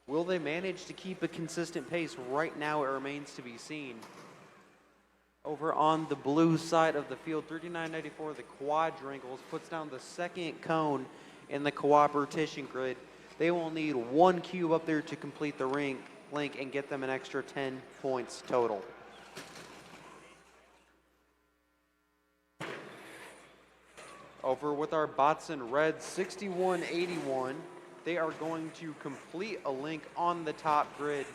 Will they manage to keep a consistent pace? Right now, it remains to be seen. Over on the blue side of the field, 3994, the Quadrangles puts down the second cone in the cooperation grid. They will need 1 cube up there to complete the link and get them an extra 10 points total. Over with our bots in red, 6181. They are going to complete a link on the top grid.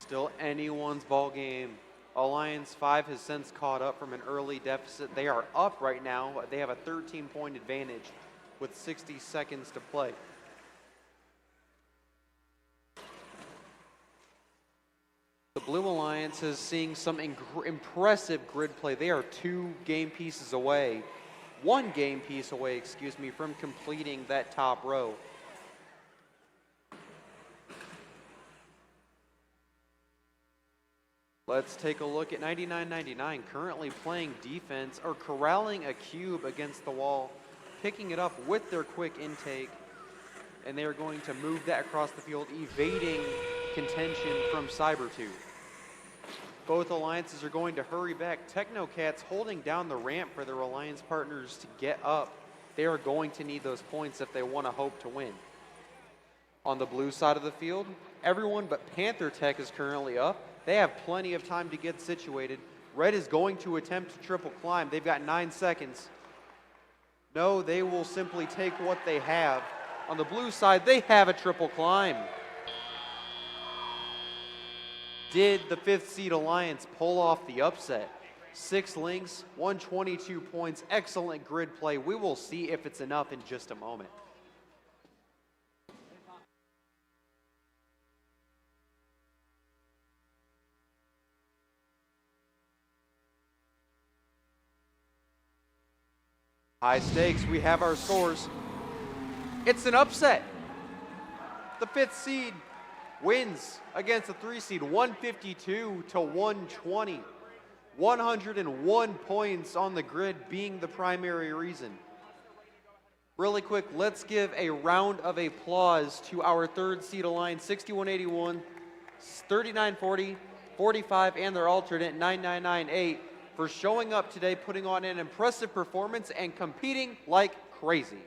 Still anyone's ball game. Alliance 5 has since caught up from an early deficit. They are up right now. They have a 13-point advantage with 60 seconds to play. The Blue Alliance is seeing some impressive grid play. They are 2 game pieces away, 1 game piece away, excuse me, from completing that top row. Let's take a look at 9999, currently playing defense or corralling a cube against the wall, picking it up with their quick intake, and they are going to move that across the field, evading contention from Cybertooth. Both alliances are going to hurry back. Technocats holding down the ramp for their alliance partners to get up. They are going to need those points if they want to hope to win. On the blue side of the field, everyone but Panther Tech is currently up. They have plenty of time to get situated. Red is going to attempt to triple climb. They've got 9 seconds. No, they will simply take what they have. On the blue side, they have a triple climb. Did the 5th seed Alliance pull off the upset? 6 links, 122 points, excellent grid play. We will see if it's enough in just a moment. High stakes, we have our scores. It's an upset. The 5th seed wins against the 3 seed, 152 to 120. 101 points on the grid being the primary reason. Really quick, let's give a round of applause to our third seed alliance, 6181, 3940, 45, and their alternate 9998 for showing up today, putting on an impressive performance and competing like crazy.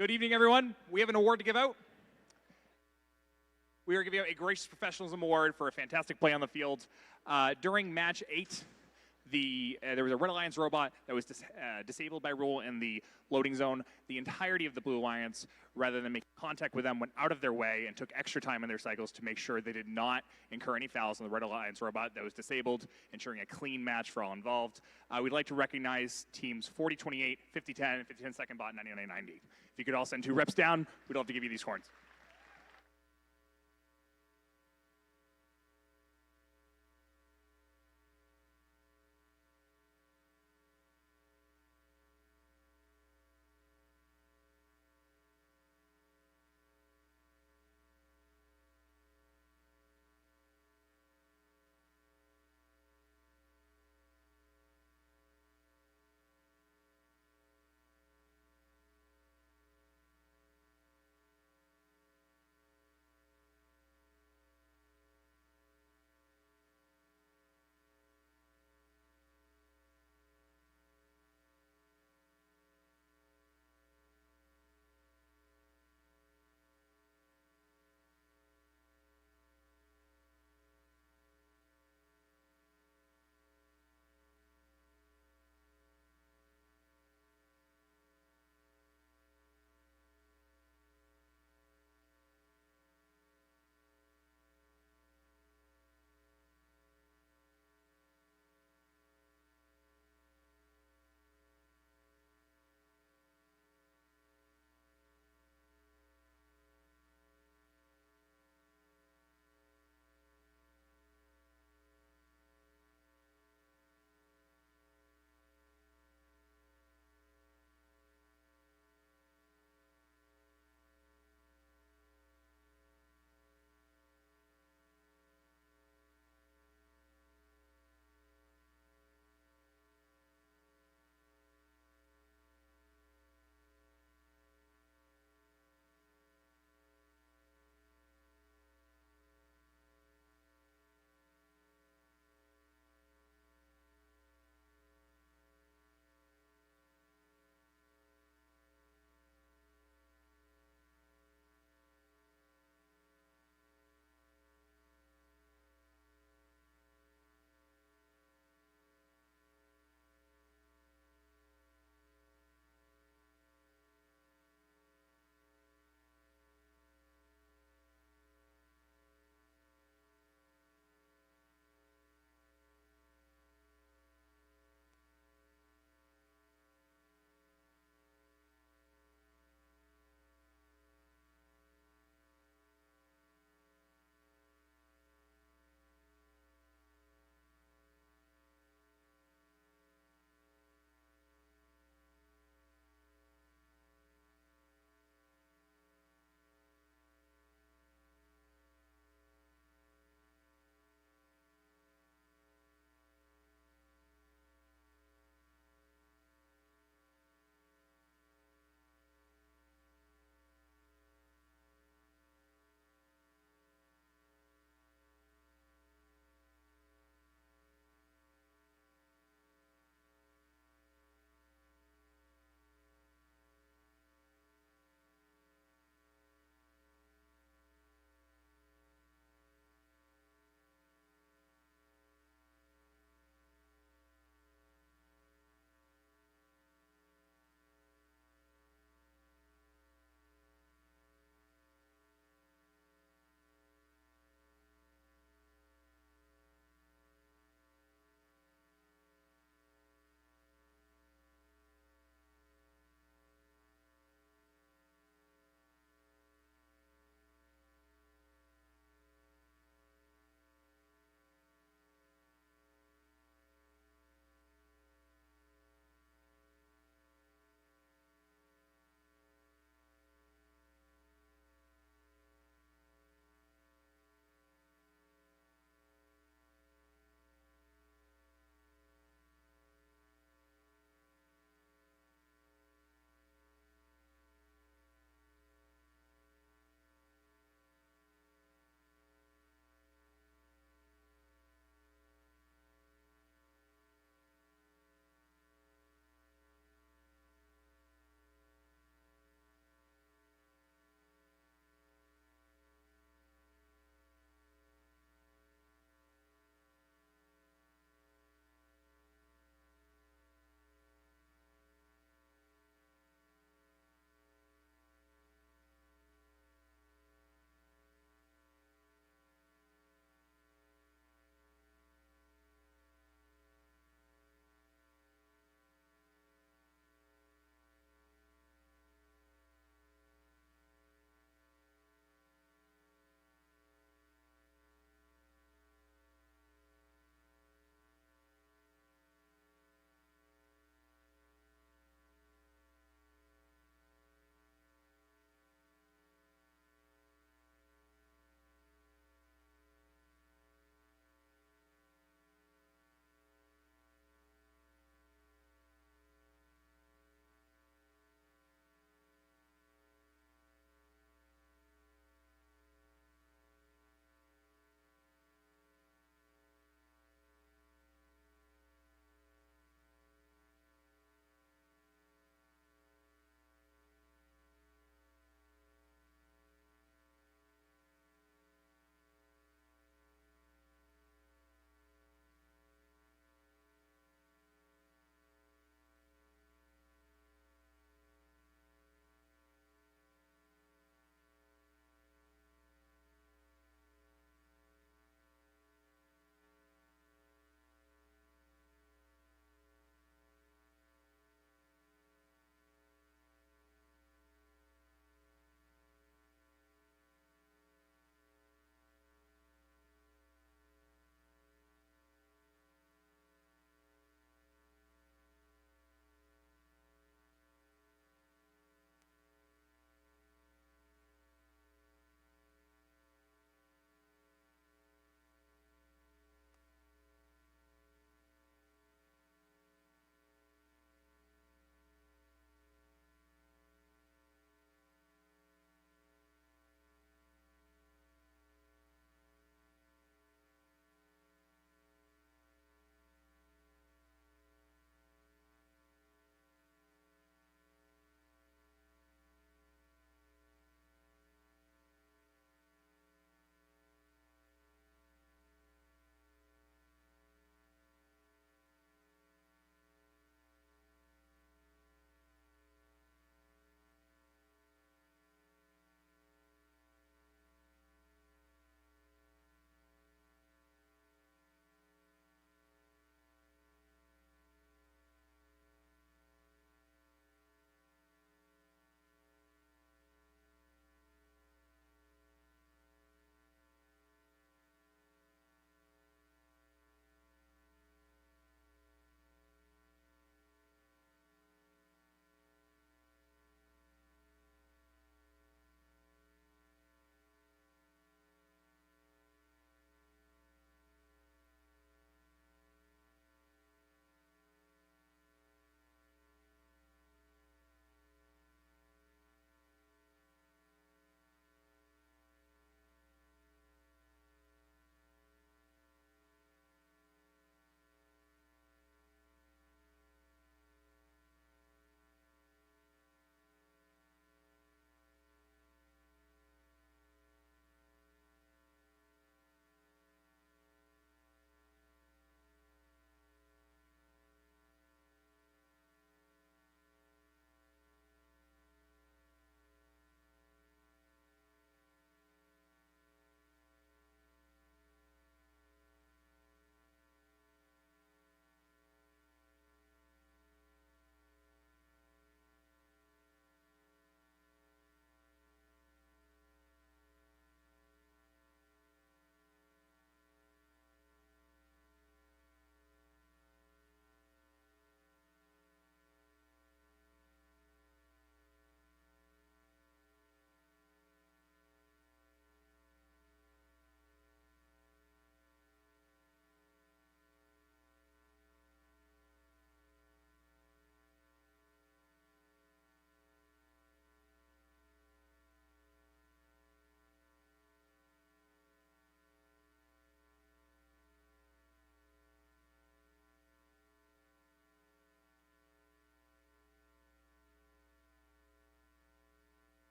Good evening, everyone. We have an award to give out. We are giving out a Gracious Professionalism Award for a fantastic play on the field. During match 8, there was a Red Alliance robot that was disabled by rule in the loading zone. The entirety of the Blue Alliance, rather than making contact with them, went out of their way and took extra time in their cycles to make sure they did not incur any fouls on the Red Alliance robot that was disabled, ensuring a clean match for all involved. We'd like to recognize teams 40-28, 50-10, 50-10 second bot, 99-90. If you could all send 2 reps down, we'd love to give you these horns.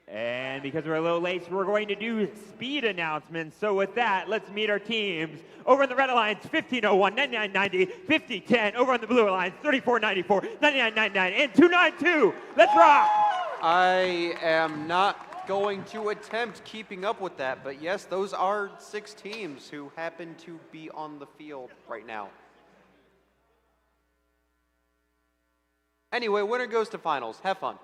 And because we're a little late, so we're going to do speed announcements. So with that, let's meet our teams. Over on the Red Alliance, 1501, 9990, 5010. Over on the Blue Alliance, 3494, 9999, and 292. Let's rock! I am not going to attempt keeping up with that, but yes, those are 6 teams who happen to be on the field right now. Anyway, winner goes to finals. Have fun.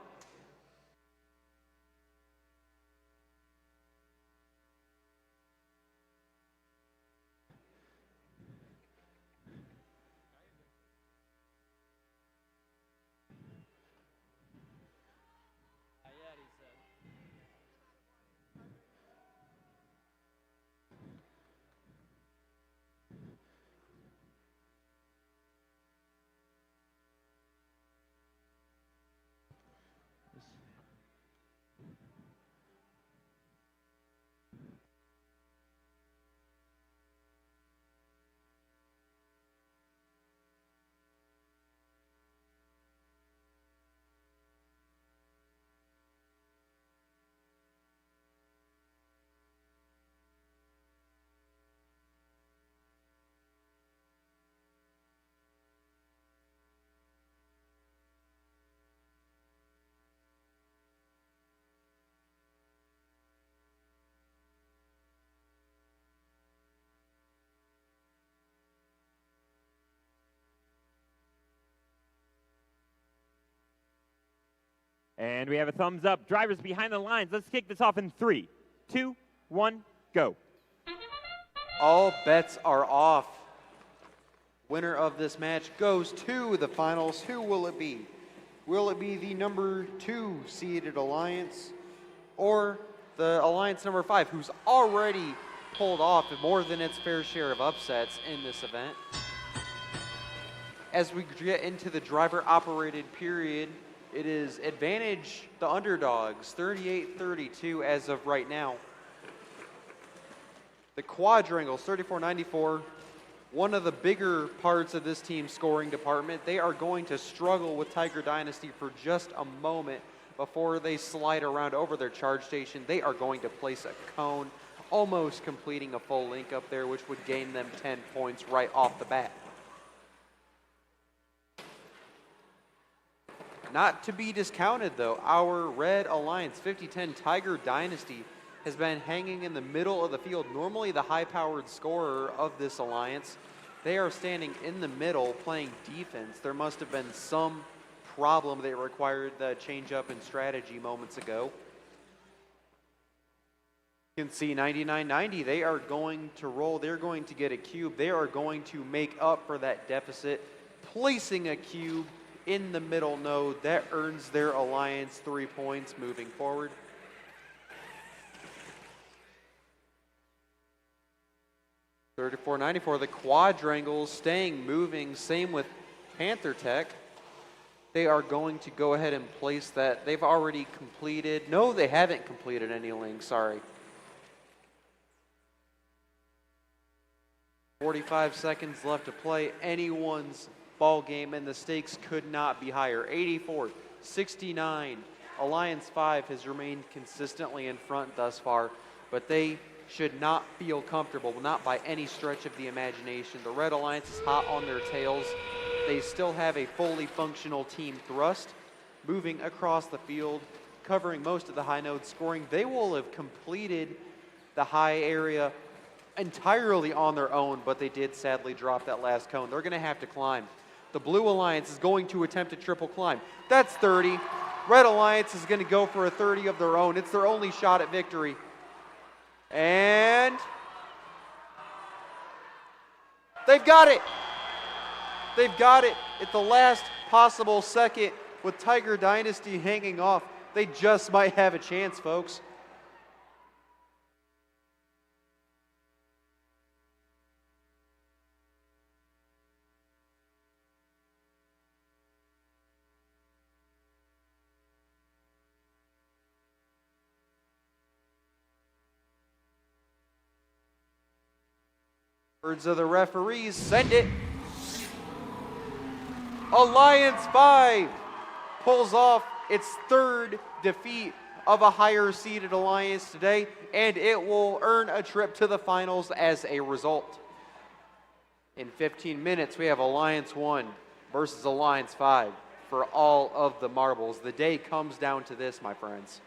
And we have a thumbs up. Drivers behind the lines. Let's kick this off in 3, 2, 1, go. All bets are off. Winner of this match goes to the finals. Who will it be? Will it be the number 2 seeded alliance or the alliance number 5, who's already pulled off more than its fair share of upsets in this event? As we get into the driver-operated period, it is advantage the underdogs, 38-32 as of right now. The quadrangles, 34-94, one of the bigger parts of this team's scoring department. They are going to struggle with Tiger Dynasty for just a moment before they slide around over their charge station. They are going to place a cone, almost completing a full link up there, which would gain them 10 points right off the bat. Not to be discounted, though, our Red Alliance 5010 Tiger Dynasty has been hanging in the middle of the field. Normally the high-powered scorer of this alliance. They are standing in the middle playing defense. There must have been some problem that required the change-up in strategy moments ago. You can see 9990, they are going to roll. They're going to get a cube. They are going to make up for that deficit, placing a cube in the middle node. That earns their alliance 3 points moving forward. $34.94, the quadrangles staying moving. Same with Panther Tech. They are going to go ahead and place that. They've already completed. No, they haven't completed any links, sorry. 45 seconds left to play. Anyone's ball game, and the stakes could not be higher. 84-69. Alliance 5 has remained consistently in front thus far, but they should not feel comfortable, not by any stretch of the imagination. The Red Alliance is hot on their tails. They still have a fully functional team thrust, moving across the field, covering most of the high nodes, scoring. They will have completed the high area entirely on their own, but they did sadly drop that last cone. They're going to have to climb. The Blue Alliance is going to attempt a triple climb. That's 30. Red Alliance is going to go for a 30 of their own. It's their only shot at victory. And they've got it. They've got it at the last possible second with Tiger Dynasty hanging off. They just might have a chance, folks. Words of the referees, send it. Alliance 5 pulls off its 3rd defeat of a higher seeded alliance today, and it will earn a trip to the finals as a result. In 15 minutes, we have Alliance 1 versus Alliance 5 for all of the marbles. The day comes down to this, my friends.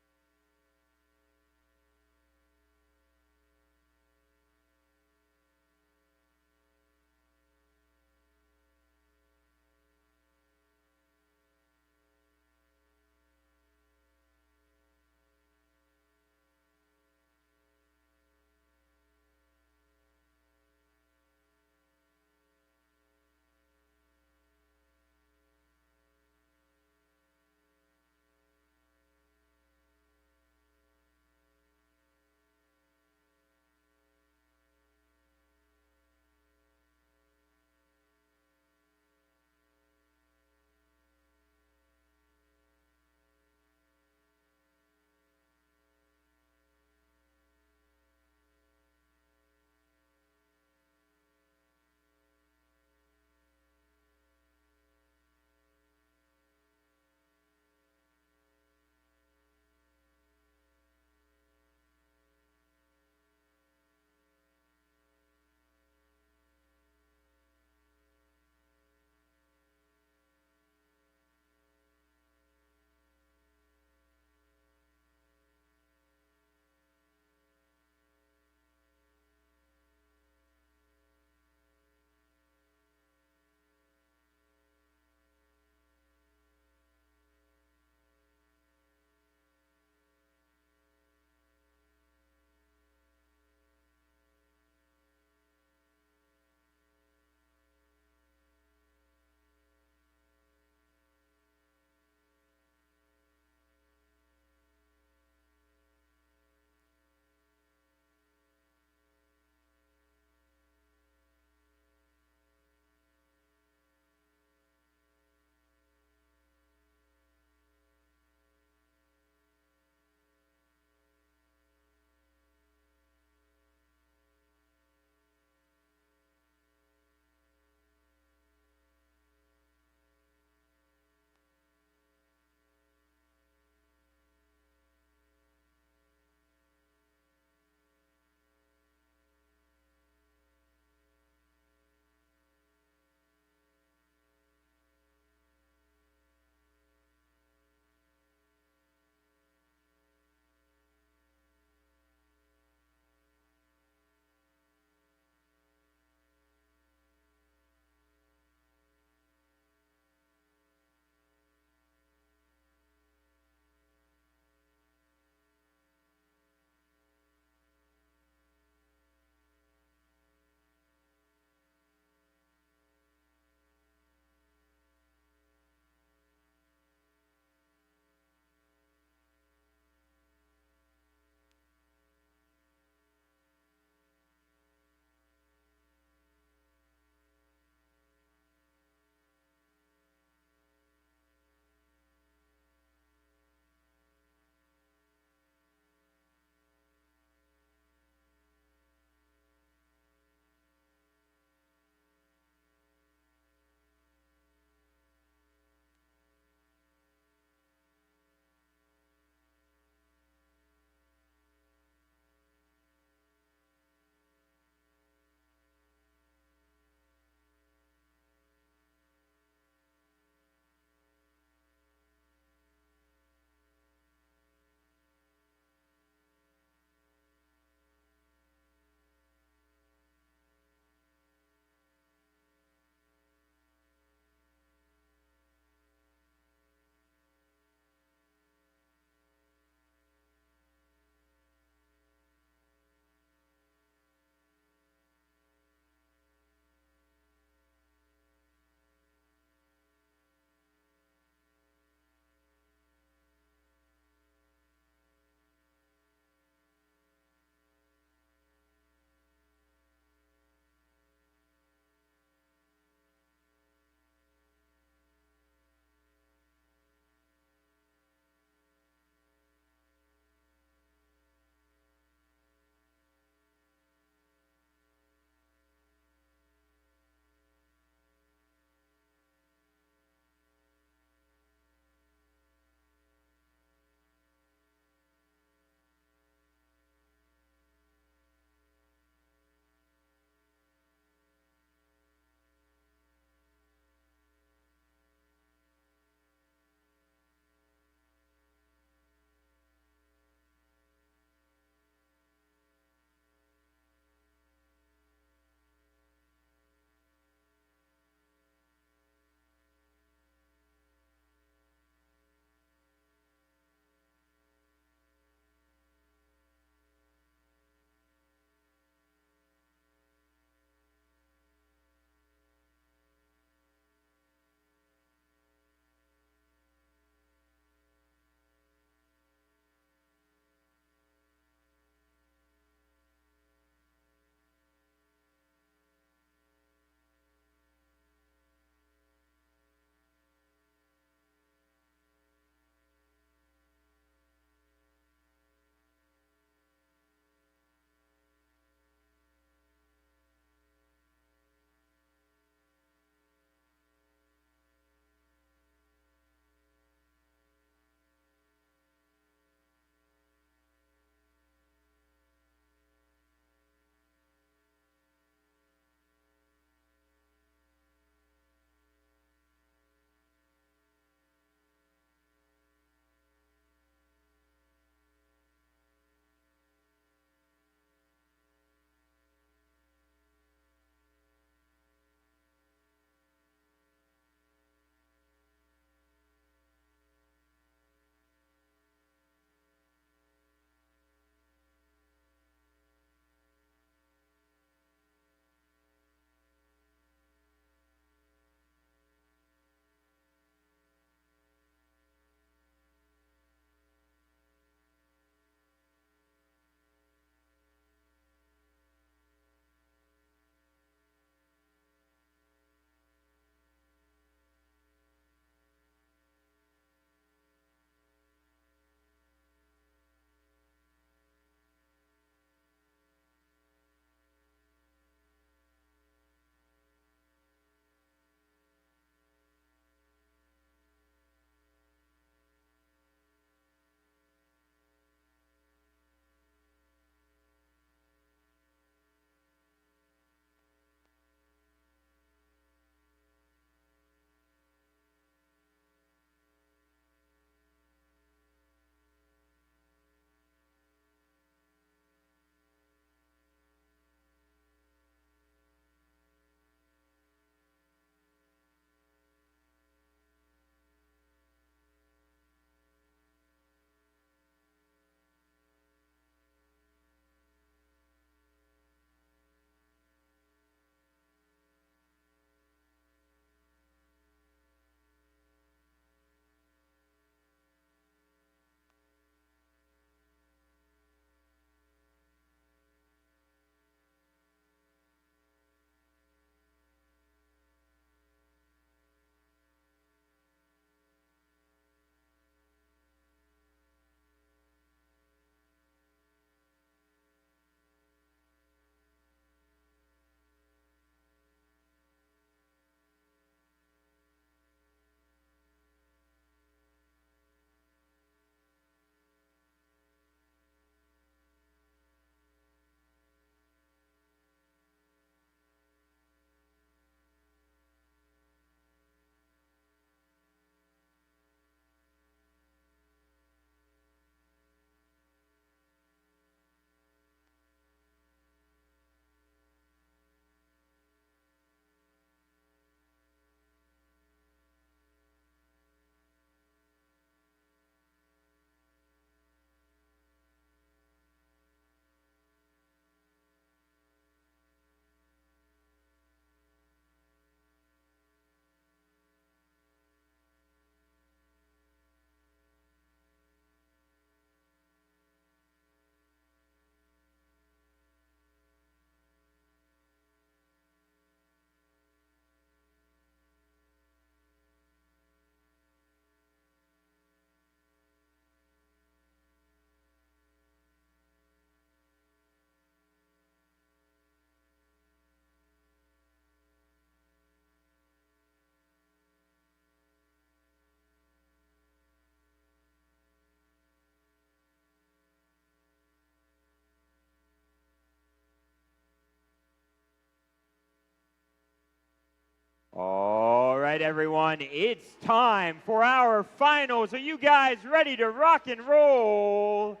right, everyone, it's time for our finals. Are you guys ready to rock and roll?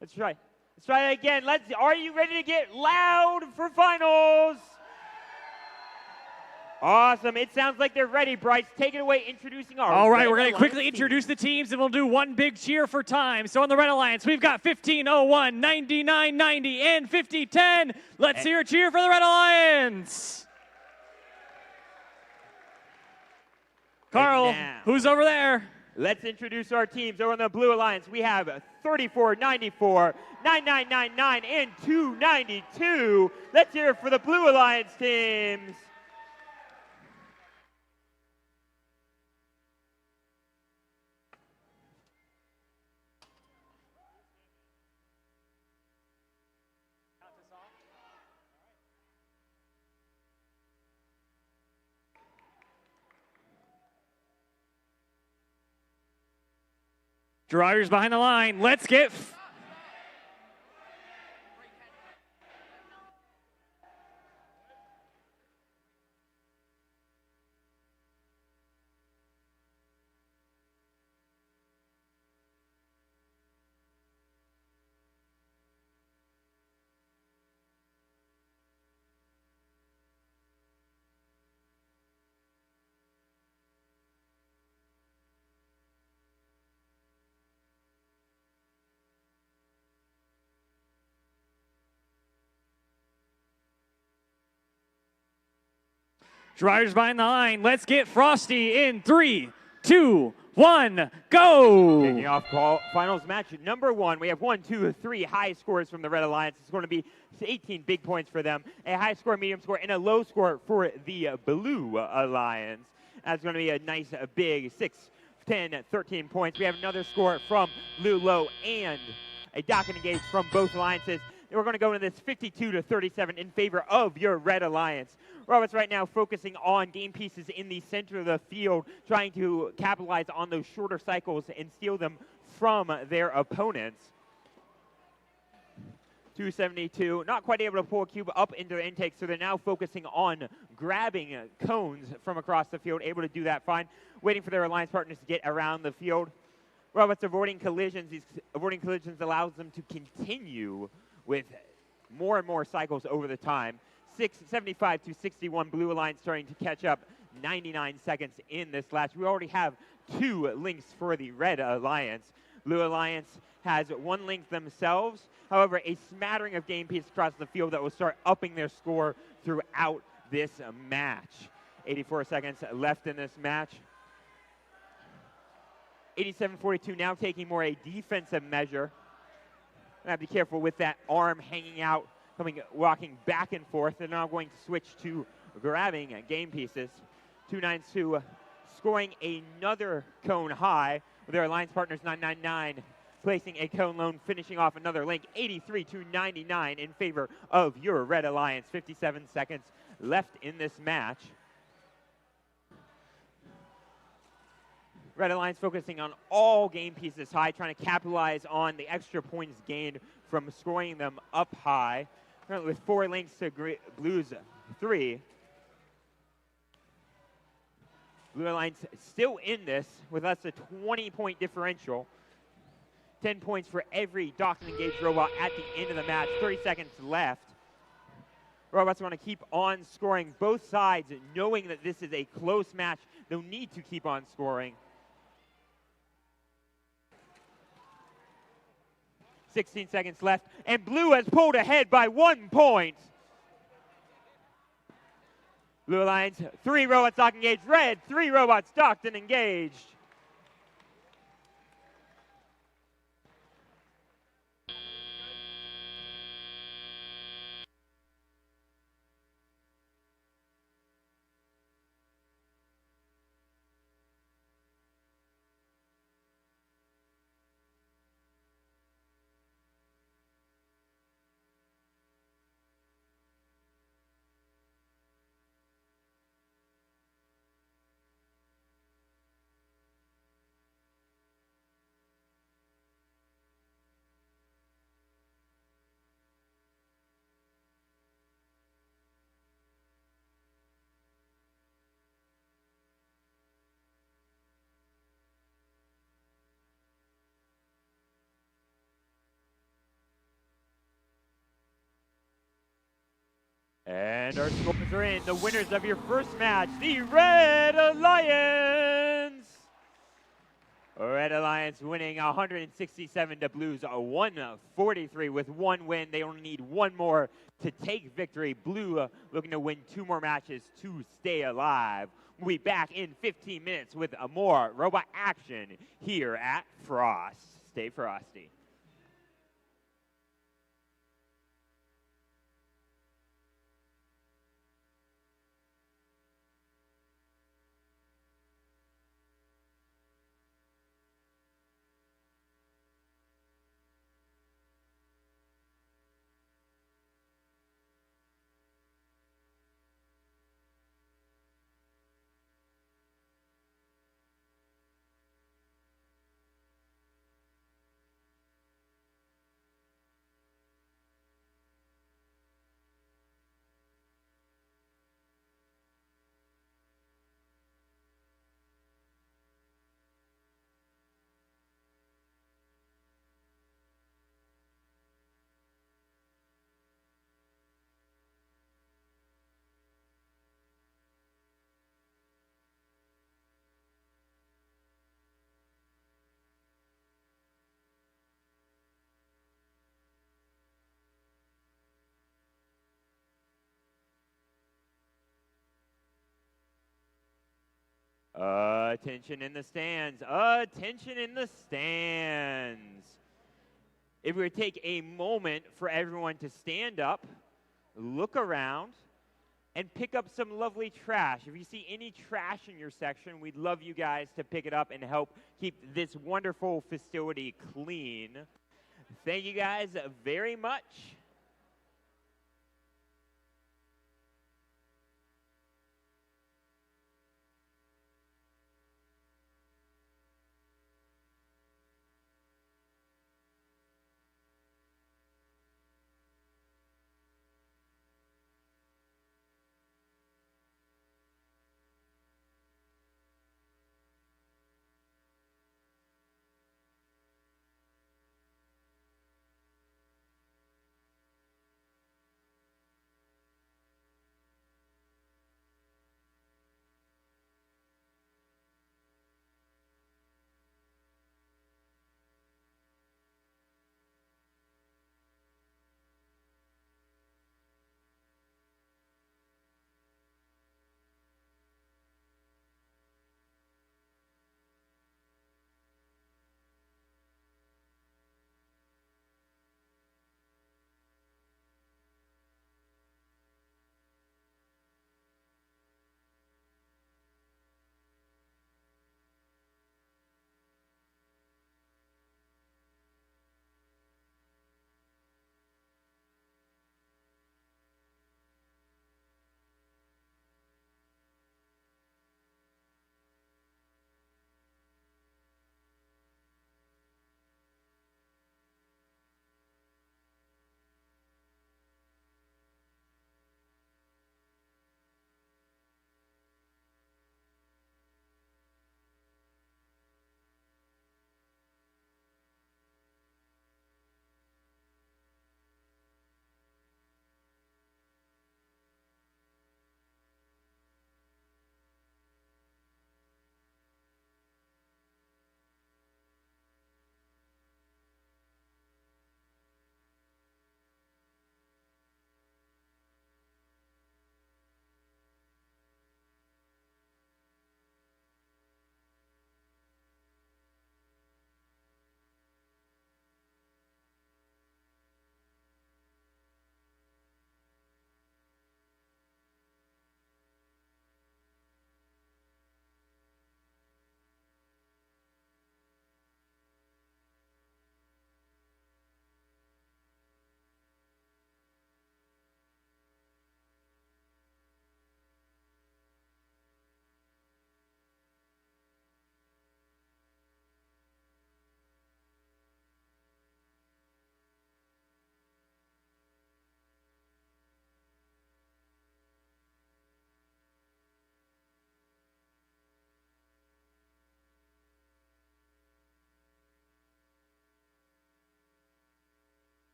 Let's try. Let's try it again. Are you ready to get loud for finals? Awesome. It sounds like they're ready, Bryce. Take it away introducing our All right, Red we're going to Alliance quickly team. introduce the teams, and we'll do one big cheer for time. So on the Red Alliance, we've got 1501, 9990, and 5010. Let's hear a cheer for the Red Alliance. Carl, now, who's over there? Let's introduce our teams. Over on the Blue Alliance, we have 3494, 9999, and 292. Let's hear it for the Blue Alliance teams. Drivers behind the line. Let's get... Drivers behind the line. Let's get Frosty in 3, 2, 1, go! Kicking off finals match number 1. We have 1, 2, 3 high scores from the Red Alliance. It's going to be 18 big points for them, a high score, medium score, and a low score for the Blue Alliance. That's going to be a nice big 6, 10, 13 points. We have another score from Blue Low and a dock and engage from both alliances. And we're going to go into this 52-37 in favor of your Red Alliance. Robots right now focusing on game pieces in the center of the field, trying to capitalize on those shorter cycles and steal them from their opponents. 272, not quite able to pull a cube up into the intake, so they're now focusing on grabbing cones from across the field, able to do that fine, waiting for their alliance partners to get around the field. Robots avoiding collisions. These avoiding collisions allows them to continue with more and more cycles over the time. 75-61, Blue Alliance starting to catch up. 99 seconds in this last. We already have 2 links for the Red Alliance. Blue Alliance has 1 link themselves. However, a smattering of game pieces across the field that will start upping their score throughout this match. 84 seconds left in this match. 87-42 now taking more a defensive measure. I have to be careful with that arm hanging out, walking back and forth. They're now going to switch to grabbing game pieces. 292 scoring another cone high with their alliance partners 999 placing a cone lone, finishing off another link. 83-99 in favor of your Red Alliance. 57 seconds left in this match. Red Alliance focusing on all game pieces high, trying to capitalize on the extra points gained from scoring them up high. Currently with 4 links to Blue's 3. Blue Alliance still in this with us a 20-point differential. 10 points for every docked and engaged robot at the end of the match. 30 seconds left. Robots want to keep on scoring both sides, knowing that this is a close match. They'll need to keep on scoring. 16 seconds left, and Blue has pulled ahead by 1 point. Blue Alliance, 3 robots docked and engaged. Red, 3 robots docked and engaged. And our scores are in. The winners of your first match, the Red Alliance. Red Alliance winning 167 to Blues 143 with one win. They only need one more to take victory. Blue looking to win 2 more matches to stay alive. We'll be back in 15 minutes with more robot action here at Frost. Stay frosty. Attention in the stands. Attention in the stands. If we would take a moment for everyone to stand up, look around, and pick up some lovely trash. If you see any trash in your section, we'd love you guys to pick it up and help keep this wonderful facility clean. Thank you guys very much.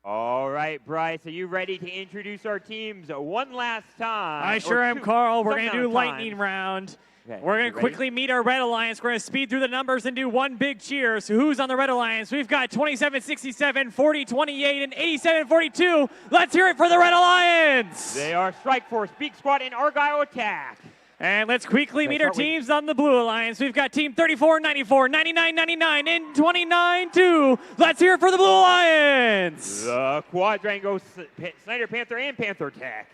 All right, Bryce, are you ready to introduce our teams one last time? I Or sure am, two- Carl. We're some going to amount do of lightning times? round. Okay, We're going you to ready? quickly meet our Red Alliance. We're going to speed through the numbers and do one big cheer. So who's on the Red Alliance? We've got 27-67, 40-28, and 87-42. Let's hear it for the Red Alliance. They are Strike Force, Beak Squad, and Argyle Attack. And let's quickly Let's meet our start with- teams on the Blue Alliance. We've got Team 34-94, 99-99, and 29-2. Let's hear it for the Blue Alliance. The Quadrangle, Snyder Panther, and Panther Attack.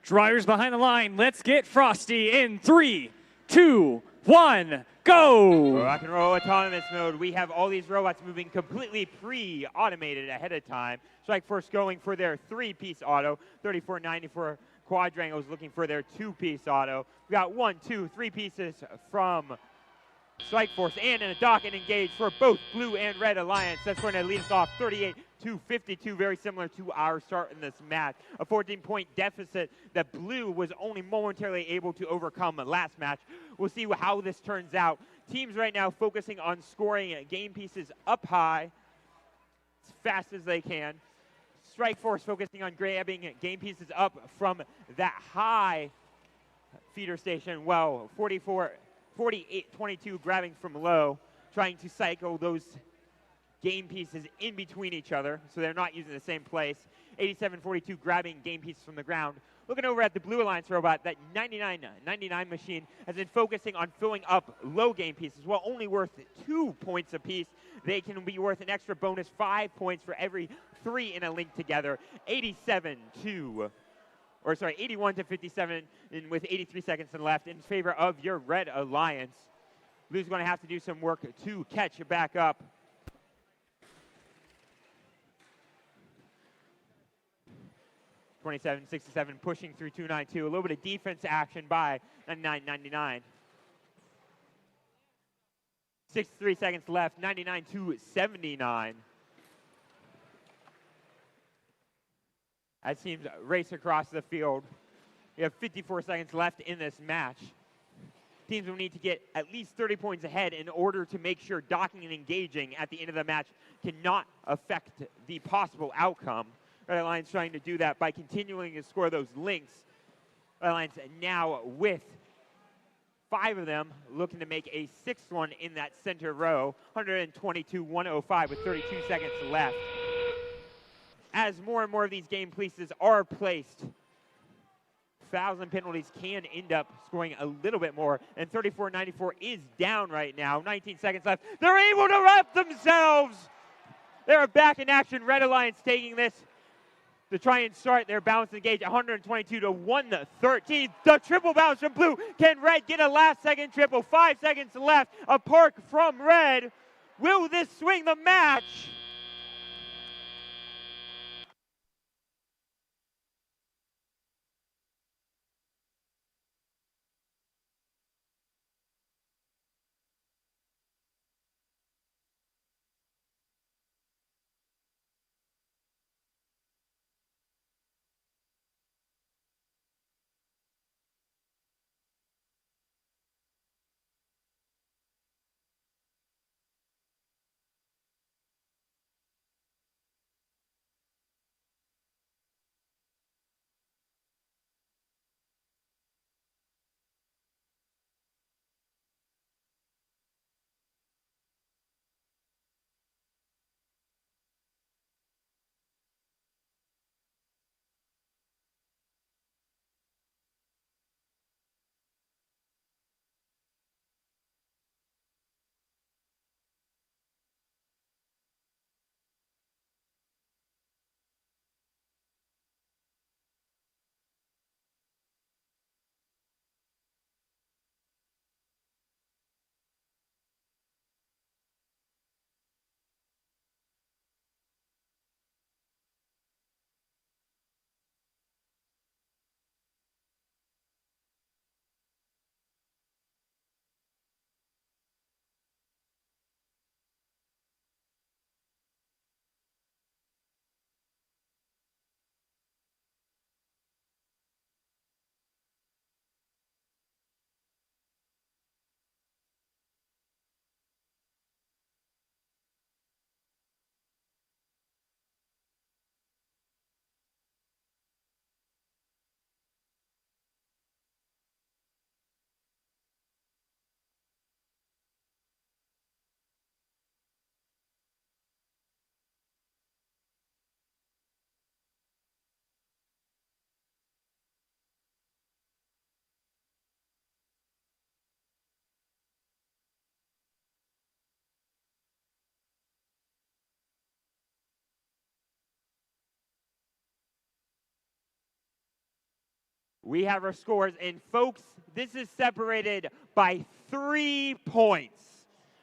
Drivers behind the line. Let's get frosty in 3, 2, 1, go. Rock and roll autonomous mode. We have all these robots moving completely pre-automated ahead of time. Strike Force going for their 3-piece auto. 3494 Quadrangles looking for their 2-piece auto. We got 1, 2, 3 pieces from Strike Force and a dock and engage for both Blue and Red Alliance. That's going to lead us off 38-52, very similar to our start in this match. A 14-point deficit that Blue was only momentarily able to overcome last match. We'll see how this turns out. Teams right now focusing on scoring game pieces up high as fast as they can. Strike Force focusing on grabbing game pieces up from that high feeder station. Well, 48-22 grabbing from low, trying to cycle those game pieces in between each other so they're not using the same place. 87-42 grabbing game pieces from the ground. Looking over at the Blue Alliance robot, that 99 machine has been focusing on filling up low game pieces. While only worth 2 points apiece, they can be worth an extra bonus 5 points for every 3 in a link together. 81-57, and with 83 seconds left in favor of your Red Alliance. Blue's going to have to do some work to catch back up. (27-67) pushing through 292. A little bit of defense action by 99-99. 63 seconds left. 99-79. As teams race across the field. We have 54 seconds left in this match. Teams will need to get at least 30 points ahead in order to make sure docking and engaging at the end of the match cannot affect the possible outcome. Red Alliance trying to do that by continuing to score those links. Red Alliance now with 5 of them looking to make a 6th one in that center row. 122-105 with 32 seconds left. As more and more of these game pieces are placed, fouls and penalties can end up scoring a little bit more. And 34-94 is down right now. 19 seconds left. They're able to wrap themselves. They're back in action. Red Alliance taking this to try and start their bounce and engage. 122-113. The triple bounce from Blue. Can Red get a last second triple? 5 seconds left. A park from Red. Will this swing the match? We have our scores, and folks, this is separated by 3 points.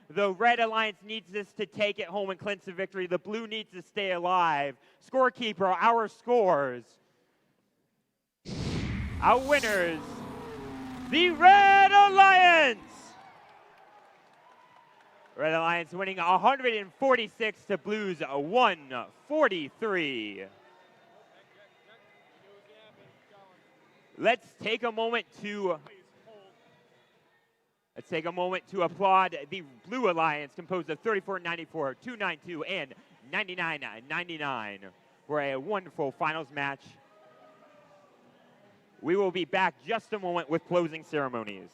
The Red Alliance needs this to take it home and clinch the victory. The Blue needs to stay alive. Scorekeeper, our scores. Our winners, the Red Alliance. Red Alliance winning 146 to Blues 143. Let's take a moment to applaud the Blue Alliance, composed of 3494, 292, and 9999, for a wonderful finals match. We will be back just a moment with closing ceremonies.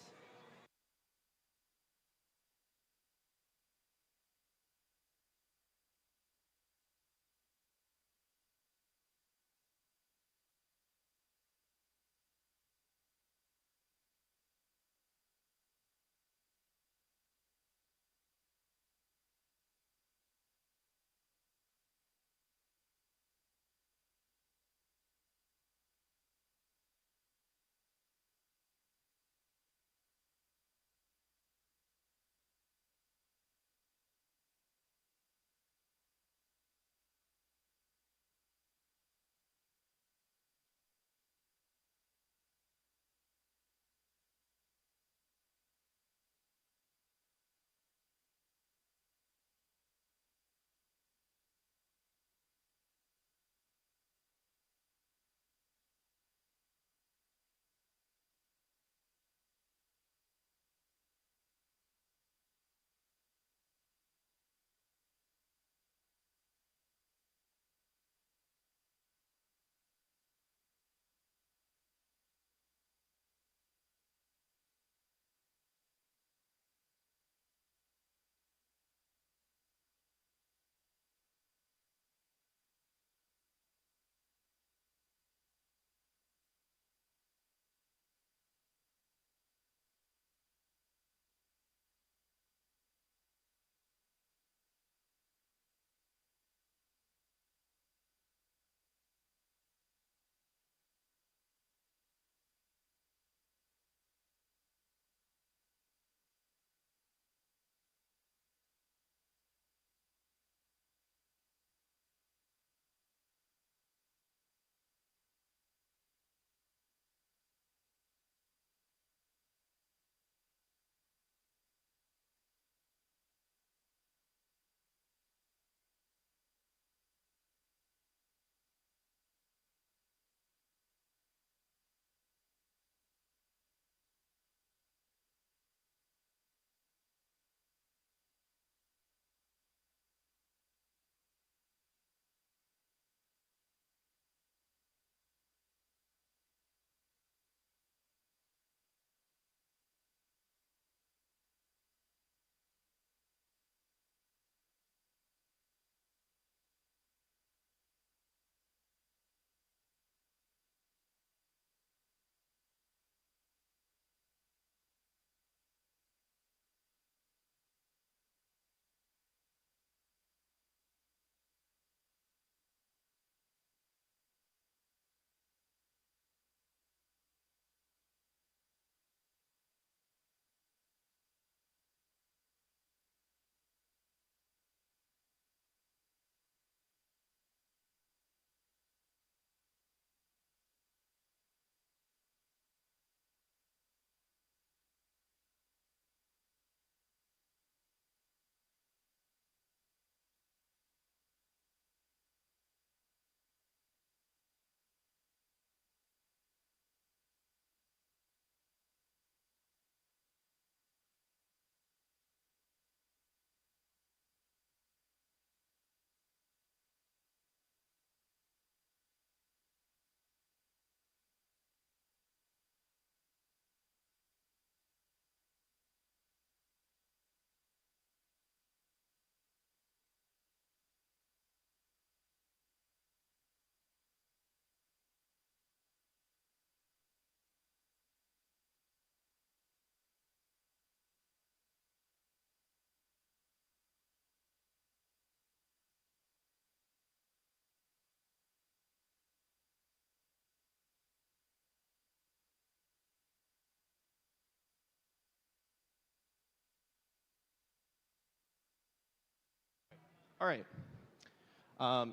All right.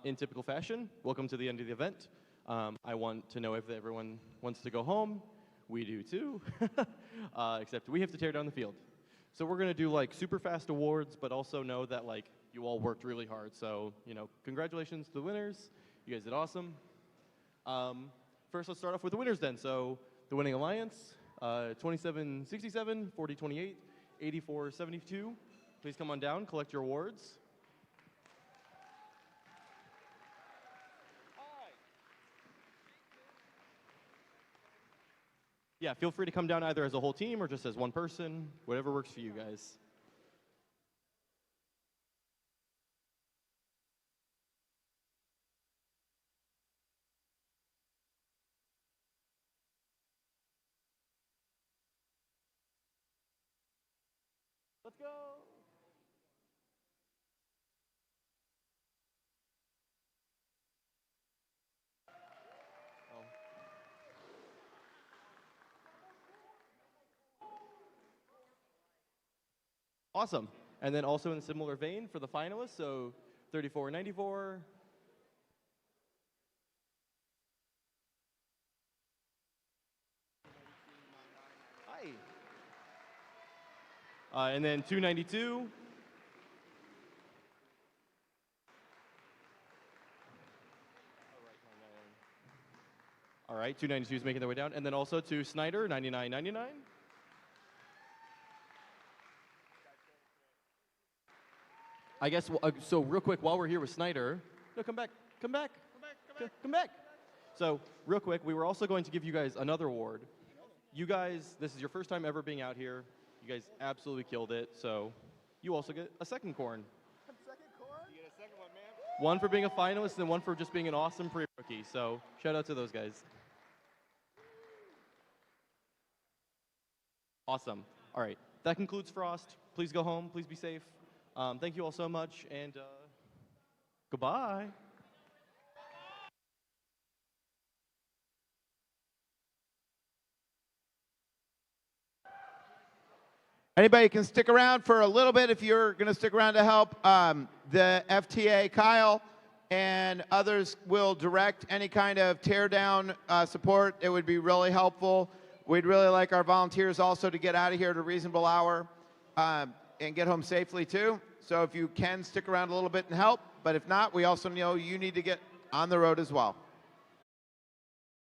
In typical fashion, welcome to the end of the event. I want to know if everyone wants to go home. We do too, except we have to tear down the field. So we're gonna do like super fast awards, but also know that like you all worked really hard. So, you know, congratulations to the winners. You guys did awesome. First, let's start off with the winners then. So the winning alliance, 2767, 4028, 8472. Please come on down, collect your awards. Yeah, feel free to come down either as a whole team or just as one person, whatever works for you guys. Let's go. Awesome. And then also in a similar vein for the finalists, so 3494. Hi. And then 292. All right, 292 is making their way down. And then also to Snyder, 9999. I guess, so real quick, while we're here with Snyder, no, come back. So real quick, we were also going to give you guys another award. You guys, this is your first time ever being out here. You guys absolutely killed it, so you also get a second corn. You get a second one, man. One for being a finalist and one for just being an awesome pre-rookie, so shout out to those guys. Awesome. All right, that concludes Frost. Please go home, please be safe. Thank you all so much, and goodbye. Anybody can stick around for a little bit if you're going to stick around to help. The FTA, Kyle, and others will direct any kind of teardown support. It would be really helpful. We'd really like our volunteers also to get out of here at a reasonable hour and get home safely too. So if you can stick around a little bit and help, but if not, we also know you need to get on the road as well.